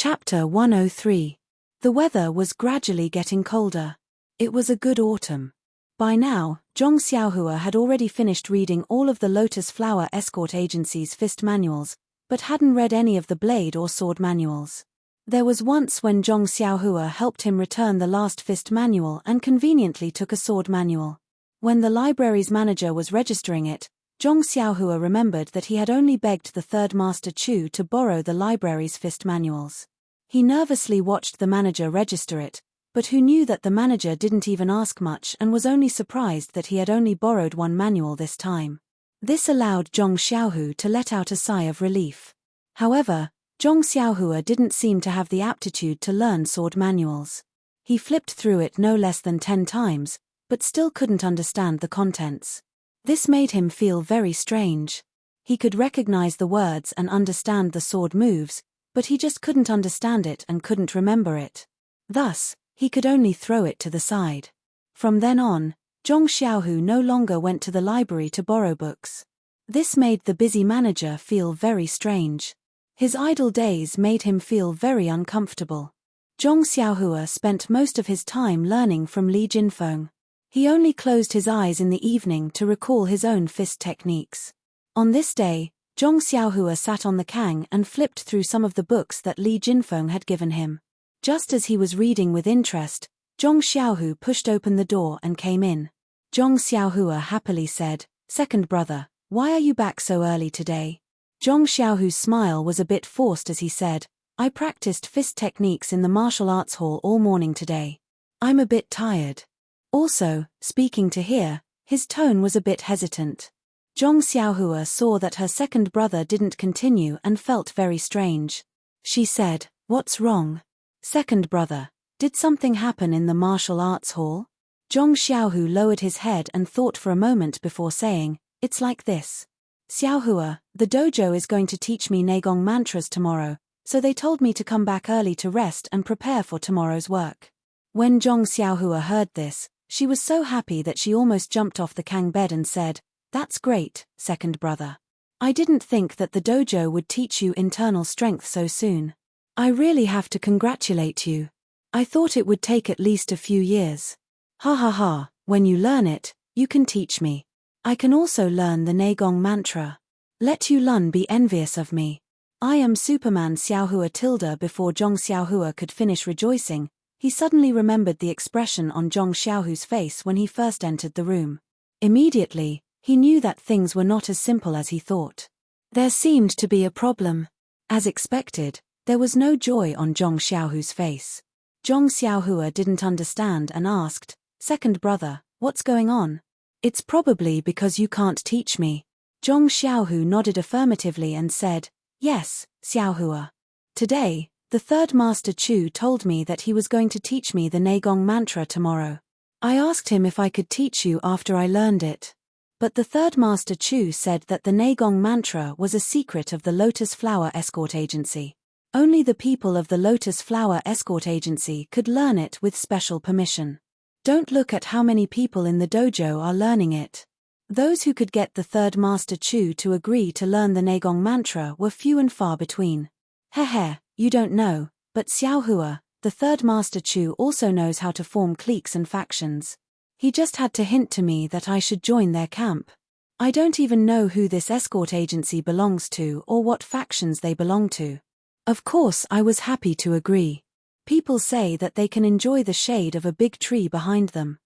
Chapter 103. The weather was gradually getting colder. It was a good autumn. By now, Zhong Xiaohua had already finished reading all of the Lotus Flower Escort Agency's fist manuals, but hadn't read any of the blade or sword manuals. There was once when Zhong Xiaohua helped him return the last fist manual and conveniently took a sword manual. When the library's manager was registering it, Zhong Xiaohua remembered that he had only begged the third Master Chu to borrow the library's fist manuals. He nervously watched the manager register it, but who knew that the manager didn't even ask much and was only surprised that he had only borrowed one manual this time. This allowed Zhong Xiaohu to let out a sigh of relief. However, Zhong Xiaohua didn't seem to have the aptitude to learn sword manuals. He flipped through it no less than 10 times, but still couldn't understand the contents. This made him feel very strange. He could recognize the words and understand the sword moves, but he just couldn't understand it and couldn't remember it. Thus, he could only throw it to the side. From then on, Zhong Xiaohu no longer went to the library to borrow books. This made the busy manager feel very strange. His idle days made him feel very uncomfortable. Zhong Xiaohua spent most of his time learning from Li Jinfeng. He only closed his eyes in the evening to recall his own fist techniques. On this day, Zhong Xiaohua sat on the kang and flipped through some of the books that Li Jinfeng had given him. Just as he was reading with interest, Zhong Xiaohu pushed open the door and came in. Zhong Xiaohua happily said, "Second brother, why are you back so early today?" Zhong Xiaohu's smile was a bit forced as he said, "I practiced fist techniques in the martial arts hall all morning today. I'm a bit tired." Also, speaking to hear, his tone was a bit hesitant. Zhong Xiaohua saw that her second brother didn't continue and felt very strange. She said, "What's wrong? Second brother, did something happen in the martial arts hall?" Zhong Xiaohu lowered his head and thought for a moment before saying, "It's like this. Xiaohua, the dojo is going to teach me Neigong mantras tomorrow, so they told me to come back early to rest and prepare for tomorrow's work." When Zhong Xiaohua heard this, she was so happy that she almost jumped off the kang bed and said, "That's great, second brother. I didn't think that the dojo would teach you internal strength so soon. I really have to congratulate you. I thought it would take at least a few years. Ha ha ha, when you learn it, you can teach me. I can also learn the Neigong mantra. Let Yu Lun be envious of me. I am Superman." Xiaohua tilde. Before Zhong Xiaohua could finish rejoicing, he suddenly remembered the expression on Zhong Xiaohu's face when he first entered the room. Immediately, he knew that things were not as simple as he thought. There seemed to be a problem. As expected, there was no joy on Zhong Xiaohu's face. Zhong Xiaohua didn't understand and asked, "Second brother, what's going on?" "It's probably because you can't teach me." Zhong Xiaohu nodded affirmatively and said, "Yes, Xiaohua. Today, the third Master Chu told me that he was going to teach me the Neigong mantra tomorrow. I asked him if I could teach you after I learned it. But the third Master Chu said that the Neigong mantra was a secret of the Lotus Flower Escort Agency. Only the people of the Lotus Flower Escort Agency could learn it with special permission. Don't look at how many people in the dojo are learning it. Those who could get the third Master Chu to agree to learn the Neigong mantra were few and far between. Heh, you don't know, but Xiaohua, the third Master Chu also knows how to form cliques and factions. He just had to hint to me that I should join their camp. I don't even know who this escort agency belongs to or what factions they belong to. Of course I was happy to agree. People say that they can enjoy the shade of a big tree behind them.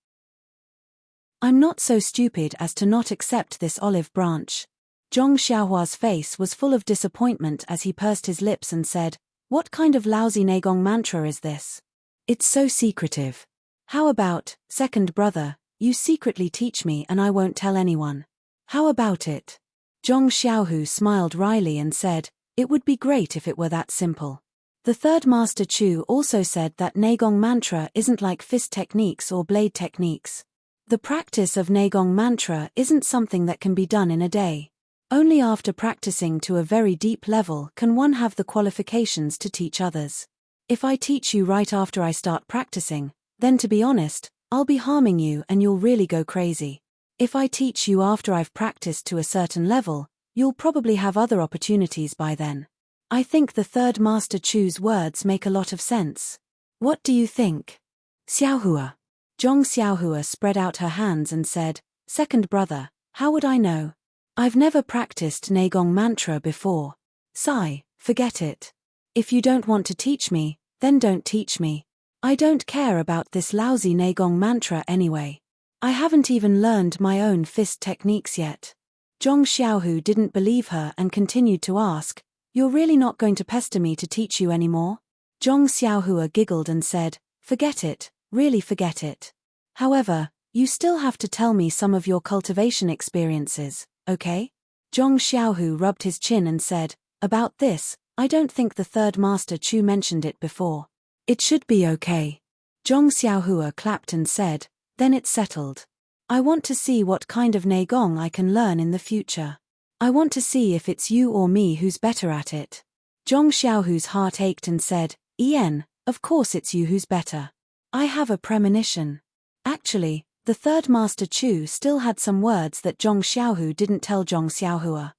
I'm not so stupid as to not accept this olive branch." Zhong Xiaohua's face was full of disappointment as he pursed his lips and said, "What kind of lousy Neigong mantra is this? It's so secretive. How about, second brother, you secretly teach me and I won't tell anyone? How about it?" Zhong Xiaohu smiled wryly and said, "It would be great if it were that simple." The third Master Chu also said that Neigong mantra isn't like fist techniques or blade techniques. The practice of Neigong mantra isn't something that can be done in a day. Only after practicing to a very deep level can one have the qualifications to teach others. If I teach you right after I start practicing, then to be honest, I'll be harming you and you'll really go crazy. If I teach you after I've practiced to a certain level, you'll probably have other opportunities by then. I think the third Master Chu's words make a lot of sense. What do you think? Xiaohua. Zhong Xiaohua spread out her hands and said, Second brother, how would I know? I've never practiced Neigong mantra before. Sigh, forget it. If you don't want to teach me, then don't teach me. I don't care about this lousy Neigong mantra anyway. I haven't even learned my own fist techniques yet. Zhong Xiaohu didn't believe her and continued to ask, You're really not going to pester me to teach you anymore? Zhong Xiaohua giggled and said, Forget it, really forget it. However, you still have to tell me some of your cultivation experiences, okay? Zhong Xiaohu rubbed his chin and said, About this, I don't think the third Master Chu mentioned it before. It should be okay. Zhong Xiaohua clapped and said, Then it's settled. I want to see what kind of Neigong I can learn in the future. I want to see if it's you or me who's better at it. Zhong Xiaohu's heart ached and said, Ian, of course it's you who's better. I have a premonition. Actually, the third Master Chu still had some words that Zhong Xiaohu didn't tell Zhong Xiaohua.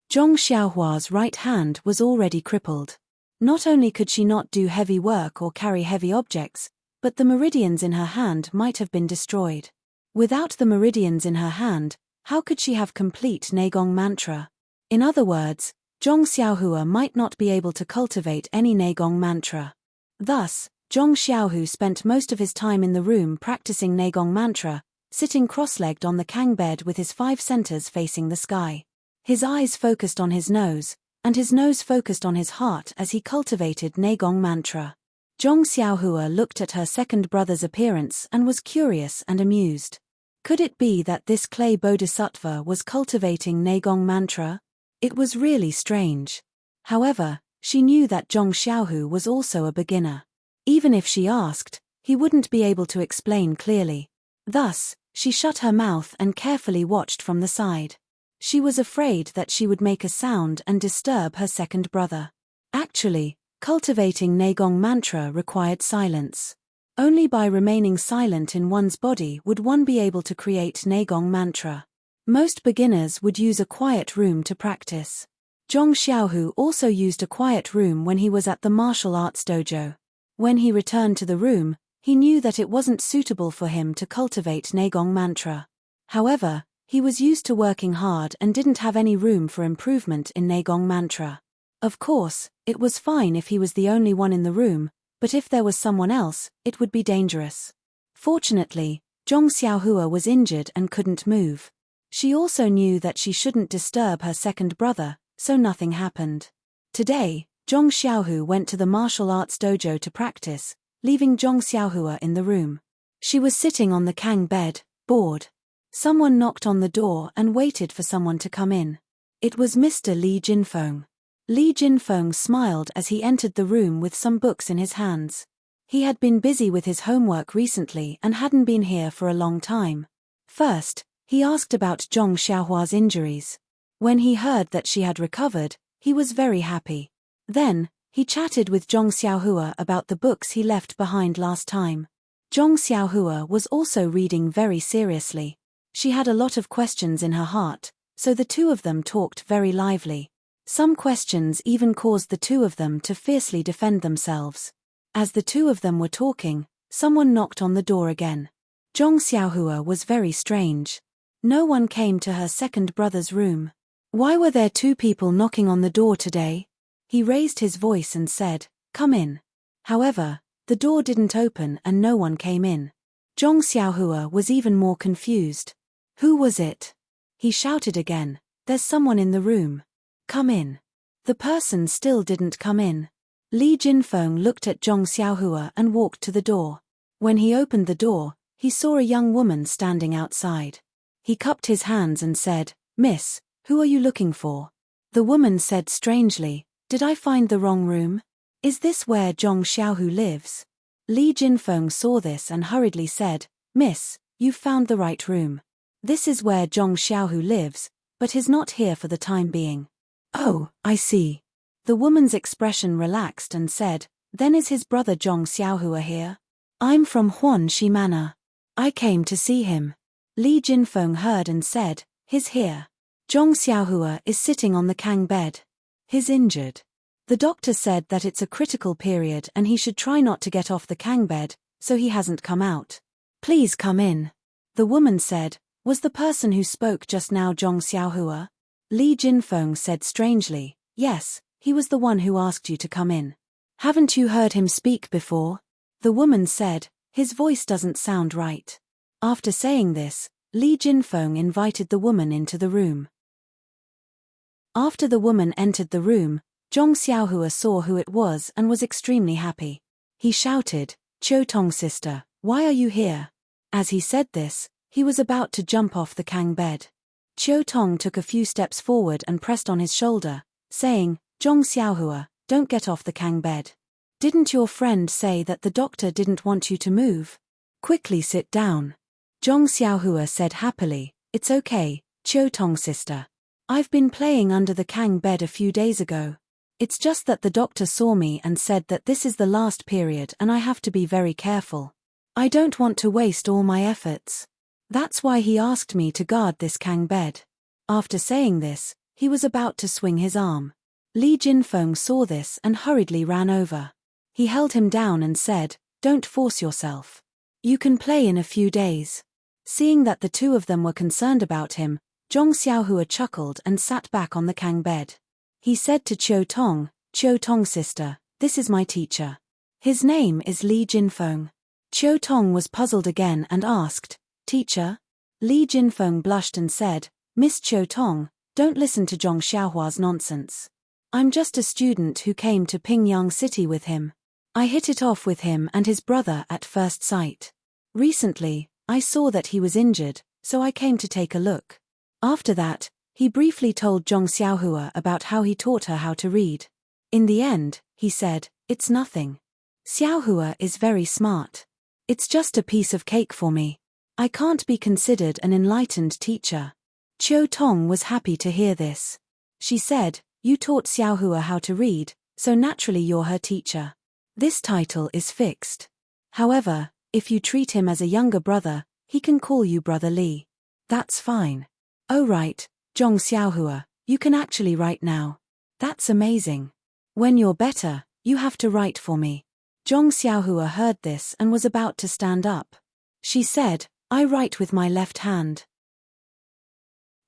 Zhong Xiaohua's right hand was already crippled. Not only could she not do heavy work or carry heavy objects, but the meridians in her hand might have been destroyed. Without the meridians in her hand, how could she have complete Neigong mantra? In other words, Zhong Xiaohua might not be able to cultivate any Neigong mantra. Thus, Zhong Xiaohu spent most of his time in the room practicing Neigong mantra, sitting cross-legged on the Kang bed with his 5 centers facing the sky. His eyes focused on his nose, and his nose focused on his heart as he cultivated Neigong mantra. Zhong Xiaohua looked at her second brother's appearance and was curious and amused. Could it be that this clay bodhisattva was cultivating Neigong mantra? It was really strange. However, she knew that Zhong Xiaohu was also a beginner. Even if she asked, he wouldn't be able to explain clearly. Thus, she shut her mouth and carefully watched from the side. She was afraid that she would make a sound and disturb her second brother. Actually, cultivating Neigong mantra required silence. Only by remaining silent in one's body would one be able to create Neigong mantra. Most beginners would use a quiet room to practice. Zhong Xiaohu also used a quiet room when he was at the martial arts dojo. When he returned to the room, he knew that it wasn't suitable for him to cultivate Neigong mantra. However, he was used to working hard and didn't have any room for improvement in Neigong mantra. Of course, it was fine if he was the only one in the room, but if there was someone else, it would be dangerous. Fortunately, Zhong Xiaohua was injured and couldn't move. She also knew that she shouldn't disturb her second brother, so nothing happened. Today, Zhong Xiaohu went to the martial arts dojo to practice, leaving Zhong Xiaohua in the room. She was sitting on the Kang bed, bored. Someone knocked on the door and waited for someone to come in. It was Mr. Li Jinfeng. Li Jinfeng smiled as he entered the room with some books in his hands. He had been busy with his homework recently and hadn't been here for a long time. First, he asked about Zhong Xiaohua's injuries. When he heard that she had recovered, he was very happy. Then, he chatted with Zhong Xiaohua about the books he left behind last time. Zhong Xiaohua was also reading very seriously. She had a lot of questions in her heart, so the two of them talked very lively. Some questions even caused the two of them to fiercely defend themselves. As the two of them were talking, someone knocked on the door again. Zhong Xiaohua was very strange. No one came to her second brother's room. Why were there 2 people knocking on the door today? He raised his voice and said, Come in. However, the door didn't open and no one came in. Zhong Xiaohua was even more confused. Who was it? He shouted again, There's someone in the room. Come in. The person still didn't come in. Li Jinfeng looked at Zhong Xiaohua and walked to the door. When he opened the door, he saw a young woman standing outside. He cupped his hands and said, Miss, who are you looking for? The woman said strangely, Did I find the wrong room? Is this where Zhong Xiaohu lives? Li Jinfeng saw this and hurriedly said, Miss, you've found the right room. This is where Zhong Xiaohu lives, but he's not here for the time being. Oh, I see. The woman's expression relaxed and said, Then is his brother Zhong Xiaohua here? I'm from Huanxi Manor. I came to see him. Li Jinfeng heard and said, He's here. Zhong Xiaohua is sitting on the Kang bed. He's injured. The doctor said that it's a critical period and he should try not to get off the Kang bed, so he hasn't come out. Please come in. The woman said. Was the person who spoke just now Zhong Xiaohua? Li Jinfeng said strangely. Yes, he was the one who asked you to come in. Haven't you heard him speak before? The woman said. His voice doesn't sound right. After saying this, Li Jinfeng invited the woman into the room. After the woman entered the room, Zhong Xiaohua saw who it was and was extremely happy. He shouted, Qiu Tong sister, why are you here? As he said this, he was about to jump off the Kang bed. Qiu Tong took a few steps forward and pressed on his shoulder, saying, Zhong Xiaohua, don't get off the Kang bed. Didn't your friend say that the doctor didn't want you to move? Quickly sit down. Zhong Xiaohua said happily, it's okay, Qiu Tong sister. I've been playing under the Kang bed a few days ago. It's just that the doctor saw me and said that this is the last period and I have to be very careful. I don't want to waste all my efforts. That's why he asked me to guard this Kang bed. After saying this, he was about to swing his arm. Li Jinfeng saw this and hurriedly ran over. He held him down and said, don't force yourself. You can play in a few days. Seeing that the two of them were concerned about him, Zhong Xiaohua chuckled and sat back on the Kang bed. He said to Qiu Tong sister, this is my teacher. His name is Li Jinfeng. Qiu Tong was puzzled again and asked, Teacher? Li Jinfeng blushed and said, Miss Qiu Tong, don't listen to Zhong Xiaohua's nonsense. I'm just a student who came to Pingyang City with him. I hit it off with him and his brother at first sight. Recently, I saw that he was injured, so I came to take a look. After that, he briefly told Zhong Xiaohua about how he taught her how to read. In the end, he said, it's nothing. Xiaohua is very smart. It's just a piece of cake for me. I can't be considered an enlightened teacher. Qiu Tong was happy to hear this. She said, you taught Xiaohua how to read, so naturally you're her teacher. This title is fixed. However, if you treat him as a younger brother, he can call you Brother Li. That's fine. Oh right, Zhong Xiaohua, you can actually write now. That's amazing. When you're better, you have to write for me. Zhong Xiaohua heard this and was about to stand up. She said, I write with my left hand.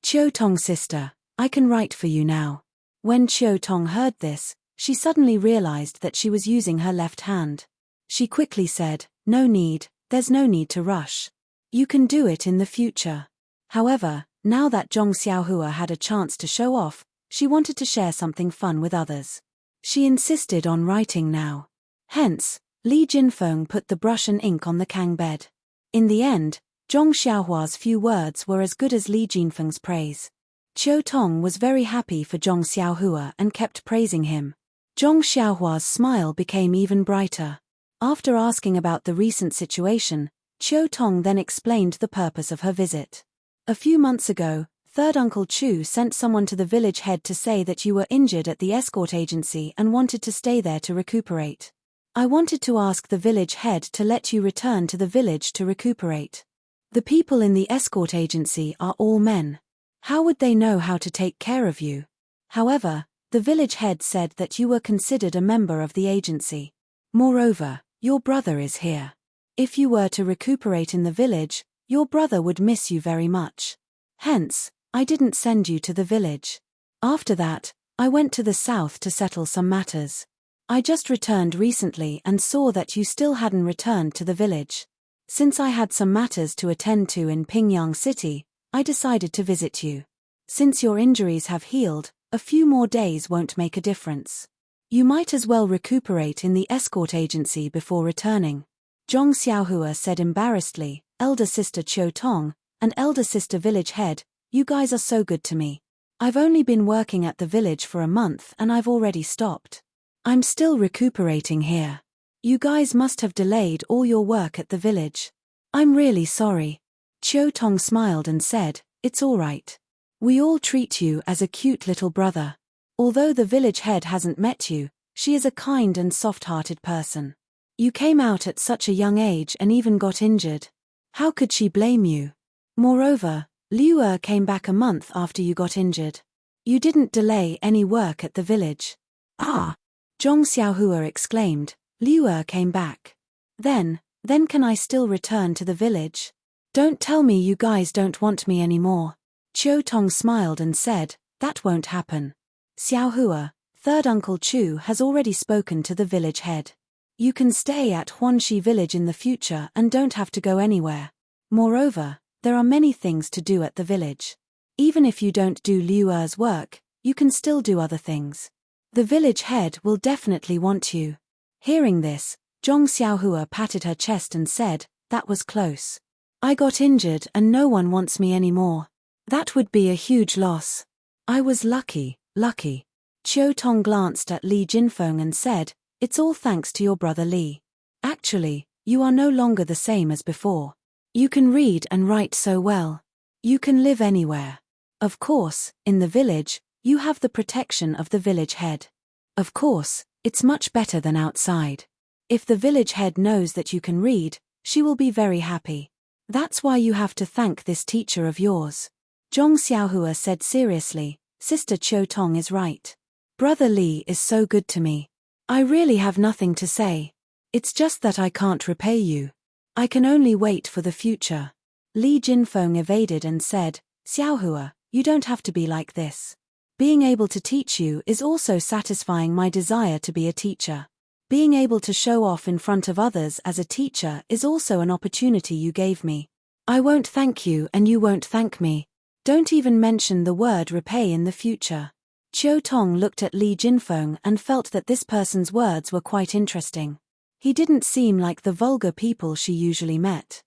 Qiu Tong sister, I can write for you now. When Qiu Tong heard this, she suddenly realized that she was using her left hand. She quickly said, no need, there's no need to rush. You can do it in the future. However, now that Zhong Xiaohua had a chance to show off, she wanted to share something fun with others. She insisted on writing now. Hence, Li Jinfeng put the brush and ink on the Kang bed. In the end, Zhong Xiaohua's few words were as good as Li Jinfeng's praise. Qiu Tong was very happy for Zhong Xiaohua and kept praising him. Zhong Xiaohua's smile became even brighter. After asking about the recent situation, Qiu Tong then explained the purpose of her visit. A few months ago, Third Uncle Chu sent someone to the village head to say that you were injured at the escort agency and wanted to stay there to recuperate. I wanted to ask the village head to let you return to the village to recuperate. The people in the escort agency are all men. How would they know how to take care of you? However, the village head said that you were considered a member of the agency. Moreover, your brother is here. If you were to recuperate in the village, your brother would miss you very much. Hence, I didn't send you to the village. After that, I went to the south to settle some matters. I just returned recently and saw that you still hadn't returned to the village. Since I had some matters to attend to in Pingyang City, I decided to visit you. Since your injuries have healed, a few more days won't make a difference. You might as well recuperate in the escort agency before returning. Zhong Xiaohua said embarrassedly, elder sister Qiu Tong, and elder sister village head, you guys are so good to me. I've only been working at the village for a month and I've already stopped. I'm still recuperating here. You guys must have delayed all your work at the village. I'm really sorry. Qiu Tong smiled and said, it's all right. We all treat you as a cute little brother. Although the village head hasn't met you, she is a kind and soft-hearted person. You came out at such a young age and even got injured. How could she blame you? Moreover, Liu came back a month after you got injured. You didn't delay any work at the village. Ah! Zhong Xiaohua exclaimed. Liu Er came back. Then can I still return to the village? Don't tell me you guys don't want me anymore. Qiu Tong smiled and said, that won't happen. Xiaohua, third Uncle Chu has already spoken to the village head. You can stay at Huanxi village in the future and don't have to go anywhere. Moreover, there are many things to do at the village. Even if you don't do Liu Er's work, you can still do other things. The village head will definitely want you. Hearing this, Zhong Xiaohua patted her chest and said, that was close. I got injured and no one wants me anymore. That would be a huge loss. I was lucky. Qiu Tong glanced at Li Jinfeng and said, it's all thanks to your brother Li. Actually, you are no longer the same as before. You can read and write so well. You can live anywhere. Of course, in the village, you have the protection of the village head. Of course, it's much better than outside. If the village head knows that you can read, she will be very happy. That's why you have to thank this teacher of yours. Zhong Xiaohua said seriously, Sister Qiu Tong is right. Brother Li is so good to me. I really have nothing to say. It's just that I can't repay you. I can only wait for the future. Li Jinfeng evaded and said, Xiaohua, you don't have to be like this. Being able to teach you is also satisfying my desire to be a teacher. Being able to show off in front of others as a teacher is also an opportunity you gave me. I won't thank you and you won't thank me. Don't even mention the word repay in the future. Qiu Tong looked at Li Jinfeng and felt that this person's words were quite interesting. He didn't seem like the vulgar people she usually met.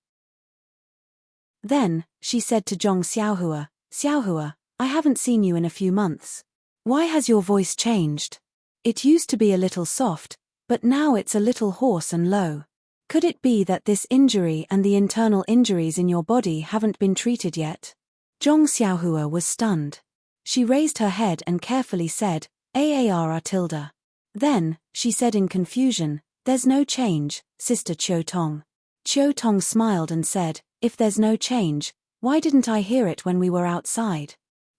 Then, she said to Zhong Xiaohua, Xiaohua, I haven't seen you in a few months. Why has your voice changed? It used to be a little soft, but now it's a little hoarse and low. Could it be that this injury and the internal injuries in your body haven't been treated yet? Zhong Xiaohua was stunned. She raised her head and carefully said, Aarr tilde. Then, she said in confusion, there's no change, Sister Qiu Tong. Qiu Tong smiled and said, if there's no change, why didn't I hear it when we were outside?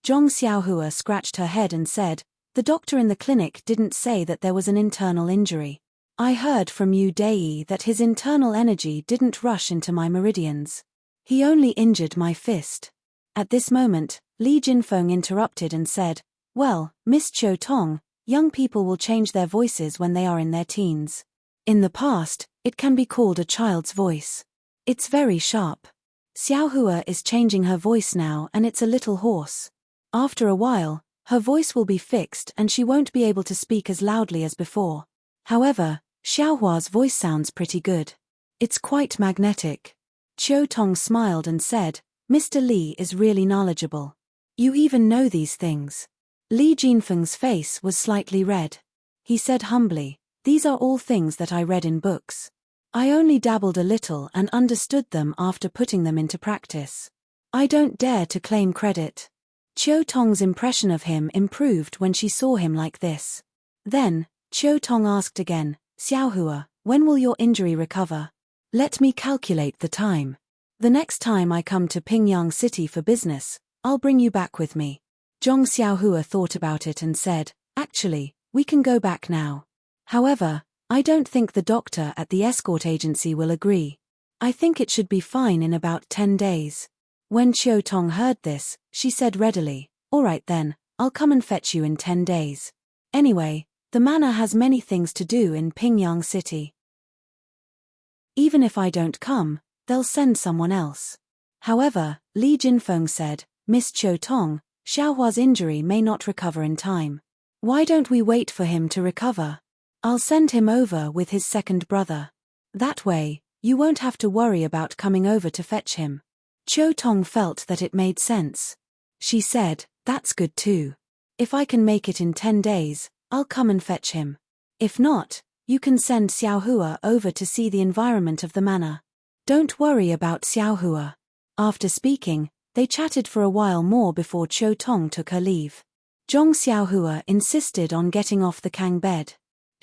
Zhong Xiaohua scratched her head and said, the doctor in the clinic didn't say that there was an internal injury. I heard from Yu Dei that his internal energy didn't rush into my meridians. He only injured my fist. At this moment, Li Jinfeng interrupted and said, well, Miss Qiu Tong, young people will change their voices when they are in their teens. In the past, it can be called a child's voice. It's very sharp. Xiaohua is changing her voice now and it's a little hoarse. After a while, her voice will be fixed and she won't be able to speak as loudly as before. However, Xiaohua's voice sounds pretty good. It's quite magnetic. Qiu Tong smiled and said, Mr. Li is really knowledgeable. You even know these things. Li Jinfeng's face was slightly red. He said humbly, these are all things that I read in books. I only dabbled a little and understood them after putting them into practice. I don't dare to claim credit. Qiu Tong's impression of him improved when she saw him like this. Then, Qiu Tong asked again, Xiaohua, when will your injury recover? Let me calculate the time. The next time I come to Pingyang City for business, I'll bring you back with me. Zhong Xiaohua thought about it and said, actually, we can go back now. However, I don't think the doctor at the escort agency will agree. I think it should be fine in about 10 days. When Qiu Tong heard this, she said readily, all right then, I'll come and fetch you in 10 days. Anyway, the manor has many things to do in Pingyang City. Even if I don't come, they'll send someone else. However, Li Jinfeng said, Miss Qiu Tong, Xiaohua's injury may not recover in time. Why don't we wait for him to recover? I'll send him over with his second brother. That way, you won't have to worry about coming over to fetch him. Qiu Tong felt that it made sense. She said, that's good too. If I can make it in 10 days, I'll come and fetch him. If not, you can send Xiaohua over to see the environment of the manor. Don't worry about Xiaohua. After speaking, they chatted for a while more before Qiu Tong took her leave. Zhong Xiaohua insisted on getting off the Kang bed.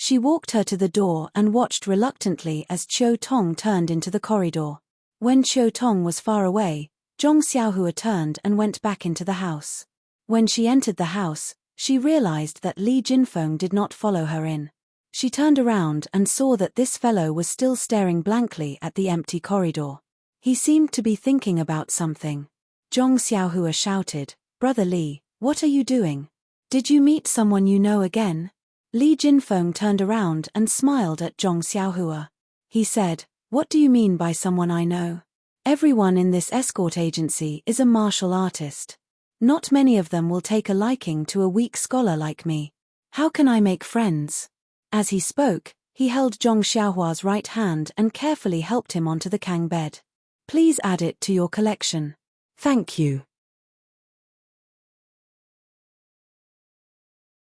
She walked her to the door and watched reluctantly as Qiu Tong turned into the corridor. When Qiu Tong was far away, Zhong Xiaohua turned and went back into the house. When she entered the house, she realized that Li Jinfeng did not follow her in. She turned around and saw that this fellow was still staring blankly at the empty corridor. He seemed to be thinking about something. Zhong Xiaohua shouted, "Brother Li, what are you doing? Did you meet someone you know again?" Li Jinfeng turned around and smiled at Zhong Xiaohua. He said, "What do you mean by someone I know? Everyone in this escort agency is a martial artist. Not many of them will take a liking to a weak scholar like me. How can I make friends?" As he spoke, he held Zhong Xiaohua's right hand and carefully helped him onto the Kang bed. "Please add it to your collection. Thank you."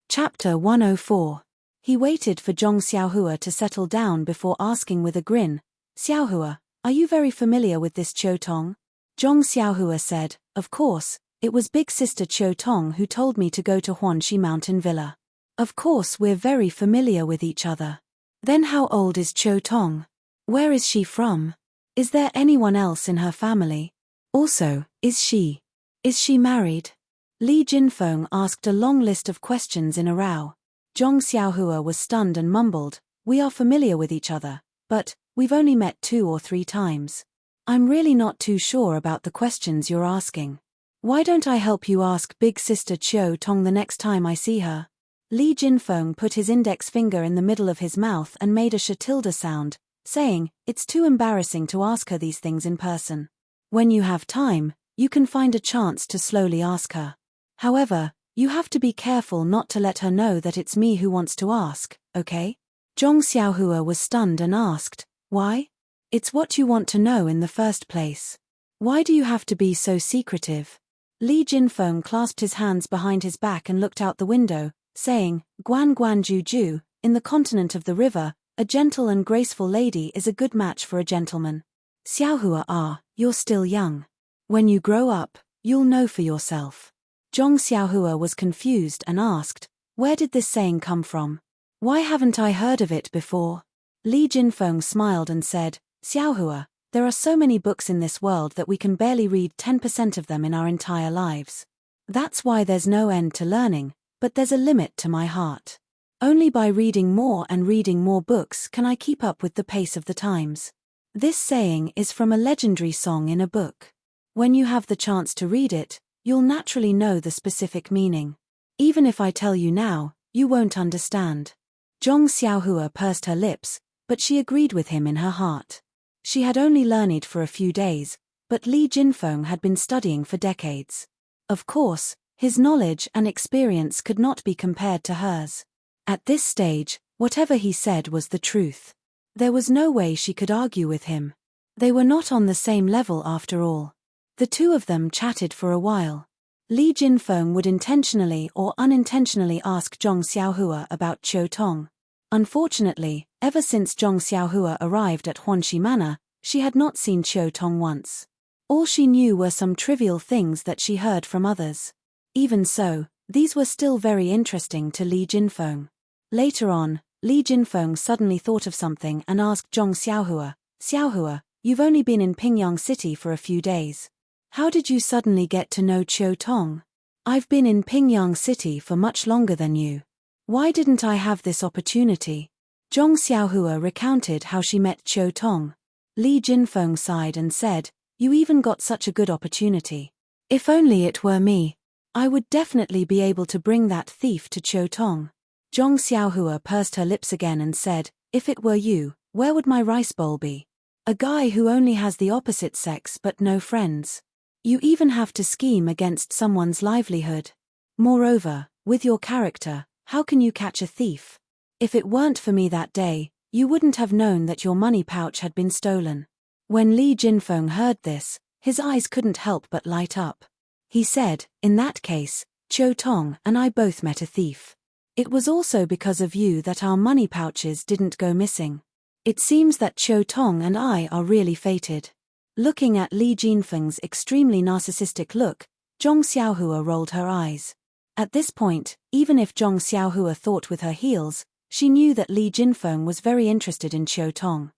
Chapter 104. He waited for Zhong Xiaohua to settle down before asking with a grin, "Xiaohua, are you very familiar with this Qiu Tong?" Zhong Xiaohua said, "Of course, it was big sister Qiu Tong who told me to go to Huanxi Mountain Villa. Of course we're very familiar with each other." "Then how old is Qiu Tong? Where is she from? Is there anyone else in her family? Also, is she married?" Li Jinfeng asked a long list of questions in a row. Zhong Xiaohua was stunned and mumbled, "We are familiar with each other, but we've only met 2 or 3 times. I'm really not too sure about the questions you're asking. Why don't I help you ask big sister Qiu Tong the next time I see her?" Li Jinfeng put his index finger in the middle of his mouth and made a sh sound, saying, "It's too embarrassing to ask her these things in person. When you have time, you can find a chance to slowly ask her. However, you have to be careful not to let her know that it's me who wants to ask, okay?" Zhong Xiaohua was stunned and asked, "Why? It's what you want to know in the first place. Why do you have to be so secretive?" Li Jinfeng clasped his hands behind his back and looked out the window, saying, "Guan Guan Ju Ju, in the continent of the river, a gentle and graceful lady is a good match for a gentleman. Xiaohua, you're still young. When you grow up, you'll know for yourself." Zhong Xiaohua was confused and asked, "Where did this saying come from? Why haven't I heard of it before?" Li Jinfeng smiled and said, "Xiaohua, there are so many books in this world that we can barely read 10% of them in our entire lives. That's why there's no end to learning, but there's a limit to my heart. Only by reading more and reading more books can I keep up with the pace of the times." This saying is from a legendary song in a book. When you have the chance to read it, you'll naturally know the specific meaning. Even if I tell you now, you won't understand. Zhong Xiaohua pursed her lips, but she agreed with him in her heart. She had only learned for a few days, but Li Jinfeng had been studying for decades. Of course, his knowledge and experience could not be compared to hers. At this stage, whatever he said was the truth. There was no way she could argue with him. They were not on the same level after all. The two of them chatted for a while. Li Jinfeng would intentionally or unintentionally ask Zhong Xiaohua about Qiu Tong. Unfortunately, ever since Zhong Xiaohua arrived at Huanxi Manor, she had not seen Qiu Tong once. All she knew were some trivial things that she heard from others. Even so, these were still very interesting to Li Jinfeng. Later on, Li Jinfeng suddenly thought of something and asked Zhong Xiaohua, "Xiaohua, you've only been in Pingyang City for a few days. How did you suddenly get to know Qiu Tong? I've been in Pingyang City for much longer than you. Why didn't I have this opportunity?" Zhong Xiaohua recounted how she met Qiu Tong. Li Jinfeng sighed and said, "You even got such a good opportunity. If only it were me. I would definitely be able to bring that thief to Qiu Tong." Zhong Xiaohua pursed her lips again and said, "If it were you, where would my rice bowl be? A guy who only has the opposite sex but no friends. You even have to scheme against someone's livelihood. Moreover, with your character, how can you catch a thief? If it weren't for me that day, you wouldn't have known that your money pouch had been stolen." When Li Jinfeng heard this, his eyes couldn't help but light up. He said, "In that case, Qiu Tong and I both met a thief. It was also because of you that our money pouches didn't go missing. It seems that Qiu Tong and I are really fated." Looking at Li Jinfeng's extremely narcissistic look, Zhong Xiaohua rolled her eyes. At this point, even if Zhong Xiaohua thought with her heels, she knew that Li Jinfeng was very interested in Qiu Tong.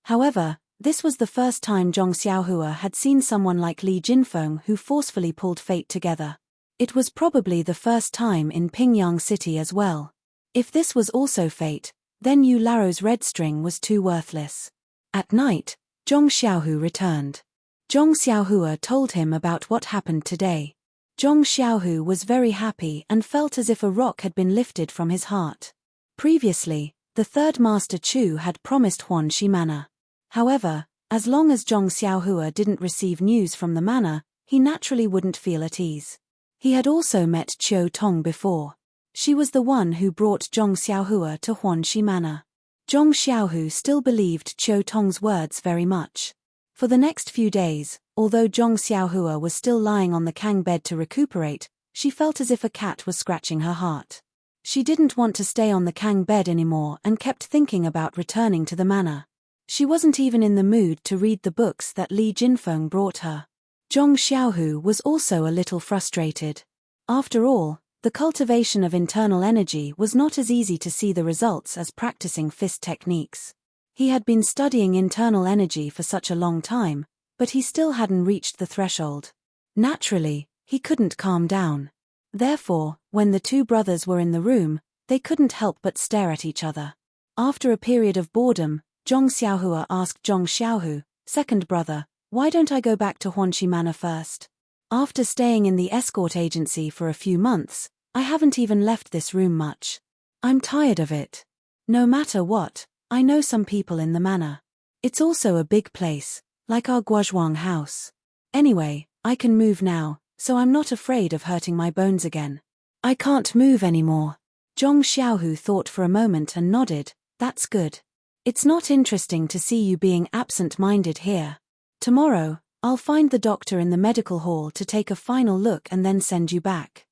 However, this was the first time Zhong Xiaohua had seen someone like Li Jinfeng who forcefully pulled fate together. It was probably the first time in Pingyang City as well. If this was also fate, then Yu Laro's red string was too worthless. At night, Zhong Xiaohu returned. Zhong Xiaohua told him about what happened today. Zhong Xiaohu was very happy and felt as if a rock had been lifted from his heart. Previously, the third master Chu had promised Huanxi Manor. However, as long as Zhong Xiaohua didn't receive news from the manor, he naturally wouldn't feel at ease. He had also met Qiu Tong before. She was the one who brought Zhong Xiaohua to Huanxi Manor. Zhong Xiaohu still believed Qiu Tong's words very much. For the next few days, although Zhong Xiaohua was still lying on the Kang bed to recuperate, she felt as if a cat was scratching her heart. She didn't want to stay on the Kang bed anymore and kept thinking about returning to the manor. She wasn't even in the mood to read the books that Li Jinfeng brought her. Zhong Xiaohu was also a little frustrated. After all, the cultivation of internal energy was not as easy to see the results as practicing fist techniques. He had been studying internal energy for such a long time, but he still hadn't reached the threshold. Naturally, he couldn't calm down. Therefore, when the two brothers were in the room, they couldn't help but stare at each other. After a period of boredom, Zhong Xiaohua asked Zhong Xiaohu, second brother, why don't I go back to Huanxi Manor first? After staying in the escort agency for a few months, I haven't even left this room much. I'm tired of it. No matter what, I know some people in the manor. It's also a big place, like our Guozhuang house. Anyway, I can move now, so I'm not afraid of hurting my bones again. I can't move anymore. Zhong Xiaohu thought for a moment and nodded, that's good. It's not interesting to see you being absent-minded here. Tomorrow, I'll find the doctor in the medical hall to take a final look and then send you back.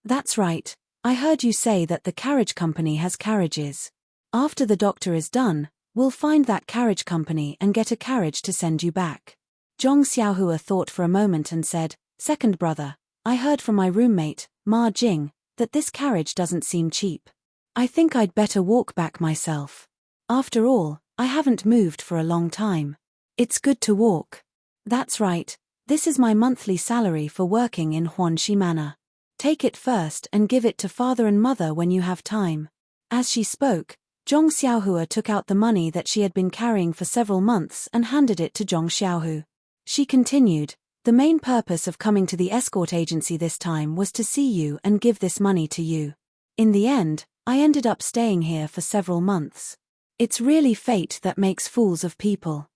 That's right, I heard you say that the carriage company has carriages. After the doctor is done, we'll find that carriage company and get a carriage to send you back. Zhong Xiaohua thought for a moment and said, second brother, I heard from my roommate, Ma Jing, that this carriage doesn't seem cheap. I think I'd better walk back myself. After all, I haven't moved for a long time. It's good to walk. That's right, this is my monthly salary for working in Huanxi Manor. Take it first and give it to father and mother when you have time. As she spoke, Zhong Xiaohua took out the money that she had been carrying for several months and handed it to Zhong Xiaohu. She continued, the main purpose of coming to the escort agency this time was to see you and give this money to you. In the end, I ended up staying here for several months. It's really fate that makes fools of people.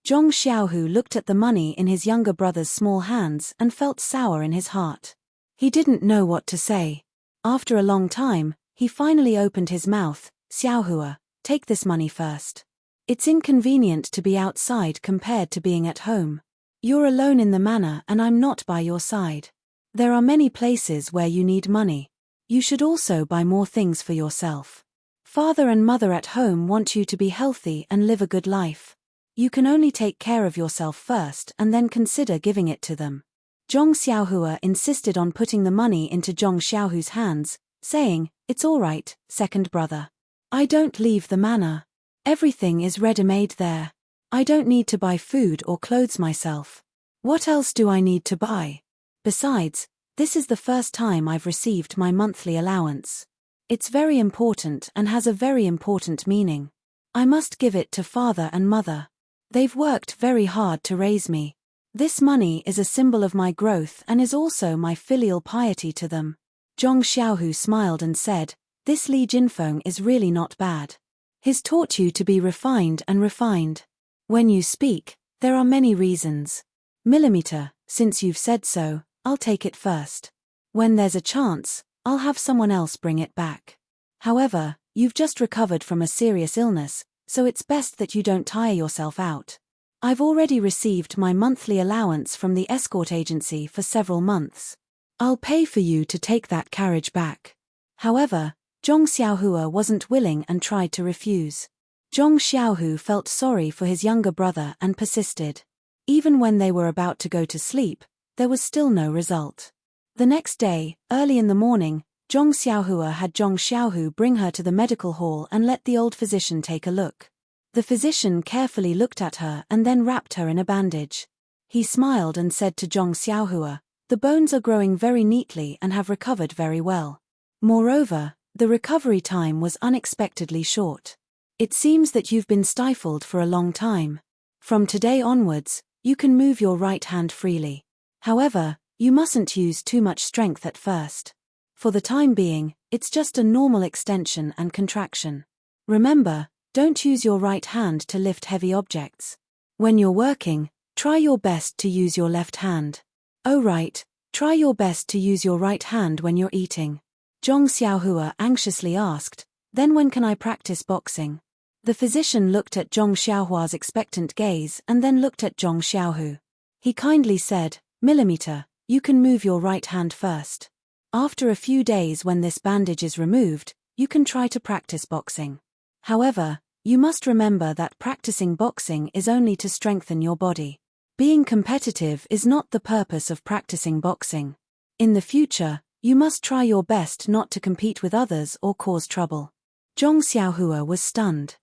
Zhong Xiaohu looked at the money in his younger brother's small hands and felt sour in his heart. He didn't know what to say. After a long time, he finally opened his mouth, Xiaohua, take this money first. It's inconvenient to be outside compared to being at home. You're alone in the manor and I'm not by your side. There are many places where you need money. You should also buy more things for yourself. Father and mother at home want you to be healthy and live a good life. You can only take care of yourself first and then consider giving it to them. Zhong Xiaohua insisted on putting the money into Zhong Xiaohu's hands, saying, it's all right, second brother. I don't leave the manor. Everything is ready-made there. I don't need to buy food or clothes myself. What else do I need to buy? Besides, this is the first time I've received my monthly allowance. It's very important and has a very important meaning. I must give it to father and mother. They've worked very hard to raise me. This money is a symbol of my growth and is also my filial piety to them. Zhong Xiaohu smiled and said, this Li Jinfeng is really not bad. He's taught you to be refined and refined. When you speak, there are many reasons. Millimeter, since you've said so, I'll take it first. When there's a chance, I'll have someone else bring it back. However, you've just recovered from a serious illness, so it's best that you don't tire yourself out. I've already received my monthly allowance from the escort agency for several months. I'll pay for you to take that carriage back. However, Zhong Xiaohua wasn't willing and tried to refuse. Zhong Xiaohu felt sorry for his younger brother and persisted. Even when they were about to go to sleep, there was still no result. The next day, early in the morning, Zhong Xiaohua had Zhong Xiaohu bring her to the medical hall and let the old physician take a look. The physician carefully looked at her and then wrapped her in a bandage. He smiled and said to Zhong Xiaohua, The bones are growing very neatly and have recovered very well. Moreover, the recovery time was unexpectedly short. It seems that you've been stifled for a long time. From today onwards, you can move your right hand freely. However, you mustn't use too much strength at first. For the time being, it's just a normal extension and contraction. Remember, don't use your right hand to lift heavy objects. When you're working, try your best to use your left hand. Oh right, try your best to use your right hand when you're eating. Zhong Xiaohua anxiously asked, then when can I practice boxing? The physician looked at Zhong Xiaohua's expectant gaze and then looked at Zhong Xiaohu. He kindly said, Millimeter, you can move your right hand first. After a few days when this bandage is removed, you can try to practice boxing. However, you must remember that practicing boxing is only to strengthen your body. Being competitive is not the purpose of practicing boxing. In the future, you must try your best not to compete with others or cause trouble. Zhong Xiaohua was stunned.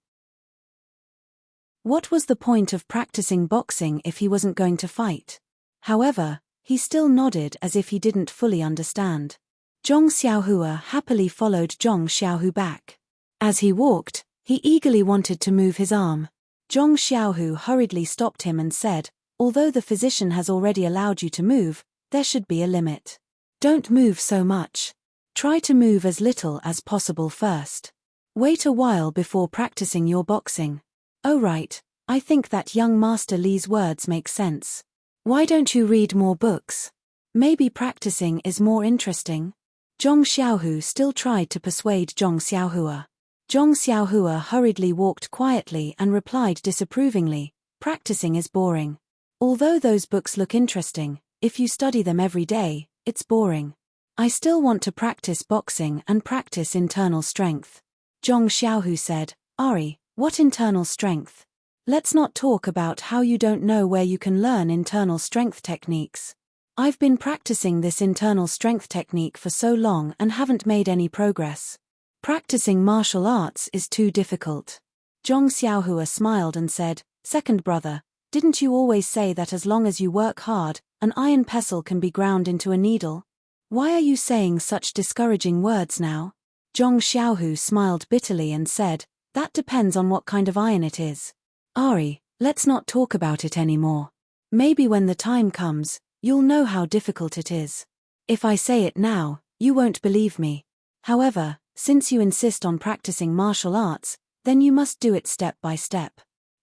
What was the point of practicing boxing if he wasn't going to fight? However, he still nodded as if he didn't fully understand. Zhong Xiaohua happily followed Zhong Xiaohu back. As he walked, he eagerly wanted to move his arm. Zhong Xiaohu hurriedly stopped him and said, although the physician has already allowed you to move, there should be a limit. Don't move so much. Try to move as little as possible first. Wait a while before practicing your boxing. Oh right, I think that young Master Li's words make sense. Why don't you read more books? Maybe practicing is more interesting. Zhong Xiaohu still tried to persuade Zhong Xiaohua. Zhong Xiaohua hurriedly walked quietly and replied disapprovingly, practicing is boring. Although those books look interesting, if you study them every day, it's boring. I still want to practice boxing and practice internal strength. Zhong Xiaohu said, Ari, what internal strength? Let's not talk about how you don't know where you can learn internal strength techniques. I've been practicing this internal strength technique for so long and haven't made any progress. Practicing martial arts is too difficult. Zhong Xiaohua smiled and said, second brother, didn't you always say that as long as you work hard, an iron pestle can be ground into a needle? Why are you saying such discouraging words now? Zhong Xiaohu smiled bitterly and said, that depends on what kind of iron it is. Ari, let's not talk about it anymore. Maybe when the time comes, you'll know how difficult it is. If I say it now, you won't believe me. However, since you insist on practicing martial arts, then you must do it step by step.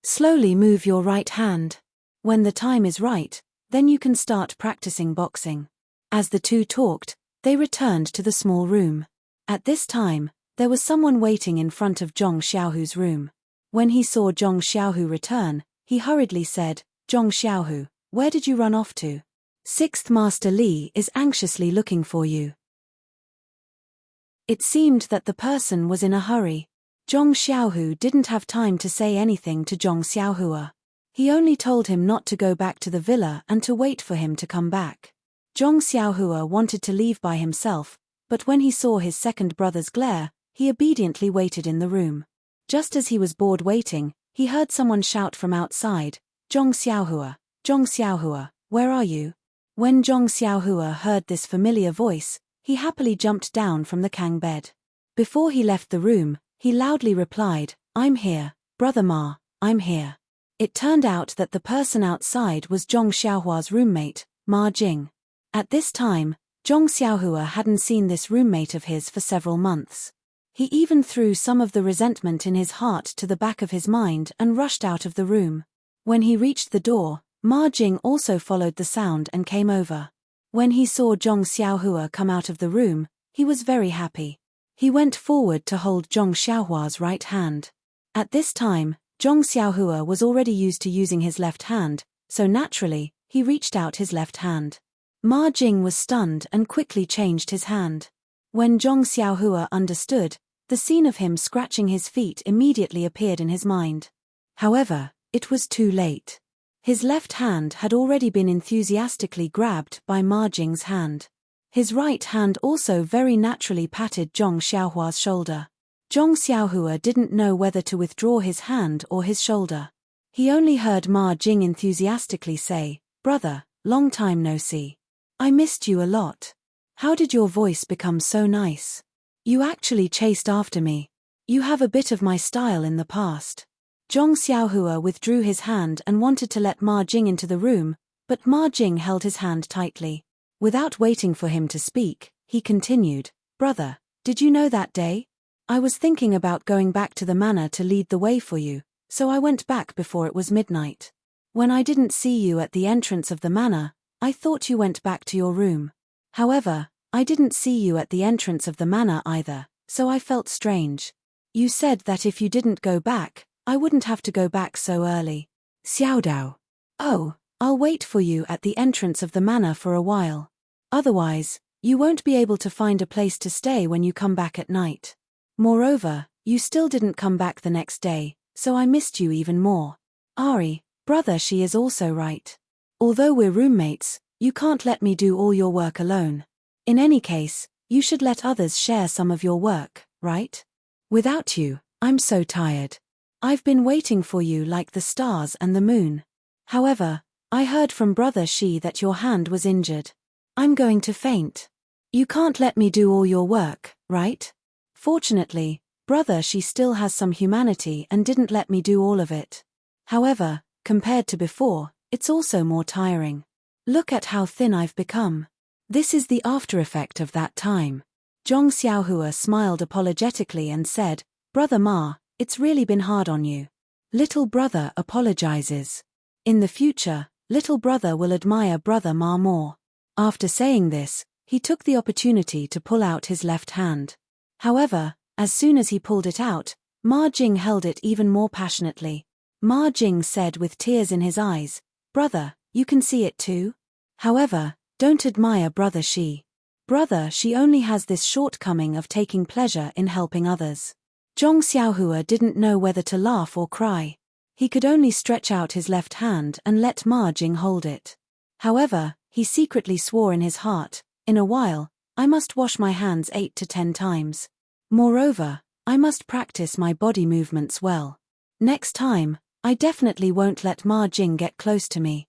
Slowly move your right hand. When the time is right, then you can start practicing boxing. As the two talked, they returned to the small room. At this time, there was someone waiting in front of Zhong Xiaohu's room. When he saw Zhong Xiaohu return, he hurriedly said, Zhong Xiaohu, where did you run off to? Sixth Master Li is anxiously looking for you. It seemed that the person was in a hurry. Zhong Xiaohu didn't have time to say anything to Zhong Xiaohua. He only told him not to go back to the villa and to wait for him to come back. Zhong Xiaohua wanted to leave by himself, but when he saw his second brother's glare, he obediently waited in the room. Just as he was bored waiting, he heard someone shout from outside, Zhong Xiaohua, where are you? When Zhong Xiaohua heard this familiar voice, he happily jumped down from the Kang bed. Before he left the room, he loudly replied, I'm here, Brother Ma, I'm here. It turned out that the person outside was Zhong Xiaohua's roommate, Ma Jing. At this time, Zhong Xiaohua hadn't seen this roommate of his for several months. He even threw some of the resentment in his heart to the back of his mind and rushed out of the room. When he reached the door, Ma Jing also followed the sound and came over. When he saw Zhong Xiaohua come out of the room, he was very happy. He went forward to hold Zhong Xiaohua's right hand. At this time, Zhong Xiaohua was already used to using his left hand, so naturally, he reached out his left hand. Ma Jing was stunned and quickly changed his hand. When Zhong Xiaohua understood, the scene of him scratching his feet immediately appeared in his mind. However, it was too late. His left hand had already been enthusiastically grabbed by Ma Jing's hand. His right hand also very naturally patted Zhong Xiaohua's shoulder. Zhong Xiaohua didn't know whether to withdraw his hand or his shoulder. He only heard Ma Jing enthusiastically say, Brother, long time no see. I missed you a lot. How did your voice become so nice? You actually chased after me. You have a bit of my style in the past. Zhong Xiaohua withdrew his hand and wanted to let Ma Jing into the room, but Ma Jing held his hand tightly. Without waiting for him to speak, he continued, Brother, did you know that day? I was thinking about going back to the manor to lead the way for you, so I went back before it was midnight. When I didn't see you at the entrance of the manor, I thought you went back to your room. However, I didn't see you at the entrance of the manor either, so I felt strange. You said that if you didn't go back, I wouldn't have to go back so early. Xiaodao. Oh, I'll wait for you at the entrance of the manor for a while. Otherwise, you won't be able to find a place to stay when you come back at night. Moreover, you still didn't come back the next day, so I missed you even more. Ari, brother, she is also right. Although we're roommates, you can't let me do all your work alone. In any case, you should let others share some of your work, right? Without you, I'm so tired. I've been waiting for you like the stars and the moon. However, I heard from Brother Shi that your hand was injured. I'm going to faint. You can't let me do all your work, right? Fortunately, Brother Shi still has some humanity and didn't let me do all of it. However, compared to before, it's also more tiring. Look at how thin I've become. This is the after effect of that time. Zhong Xiaohua smiled apologetically and said, Brother Ma, it's really been hard on you. Little brother apologizes. In the future, little brother will admire Brother Ma more. After saying this, he took the opportunity to pull out his left hand. However, as soon as he pulled it out, Ma Jing held it even more passionately. Ma Jing said with tears in his eyes, Brother, you can see it too? However, don't admire Brother Shi. Brother Shi only has this shortcoming of taking pleasure in helping others. Zhong Xiaohua didn't know whether to laugh or cry. He could only stretch out his left hand and let Ma Jing hold it. However, he secretly swore in his heart, in a while, I must wash my hands 8 to 10 times. Moreover, I must practice my body movements well. Next time, I definitely won't let Ma Jing get close to me.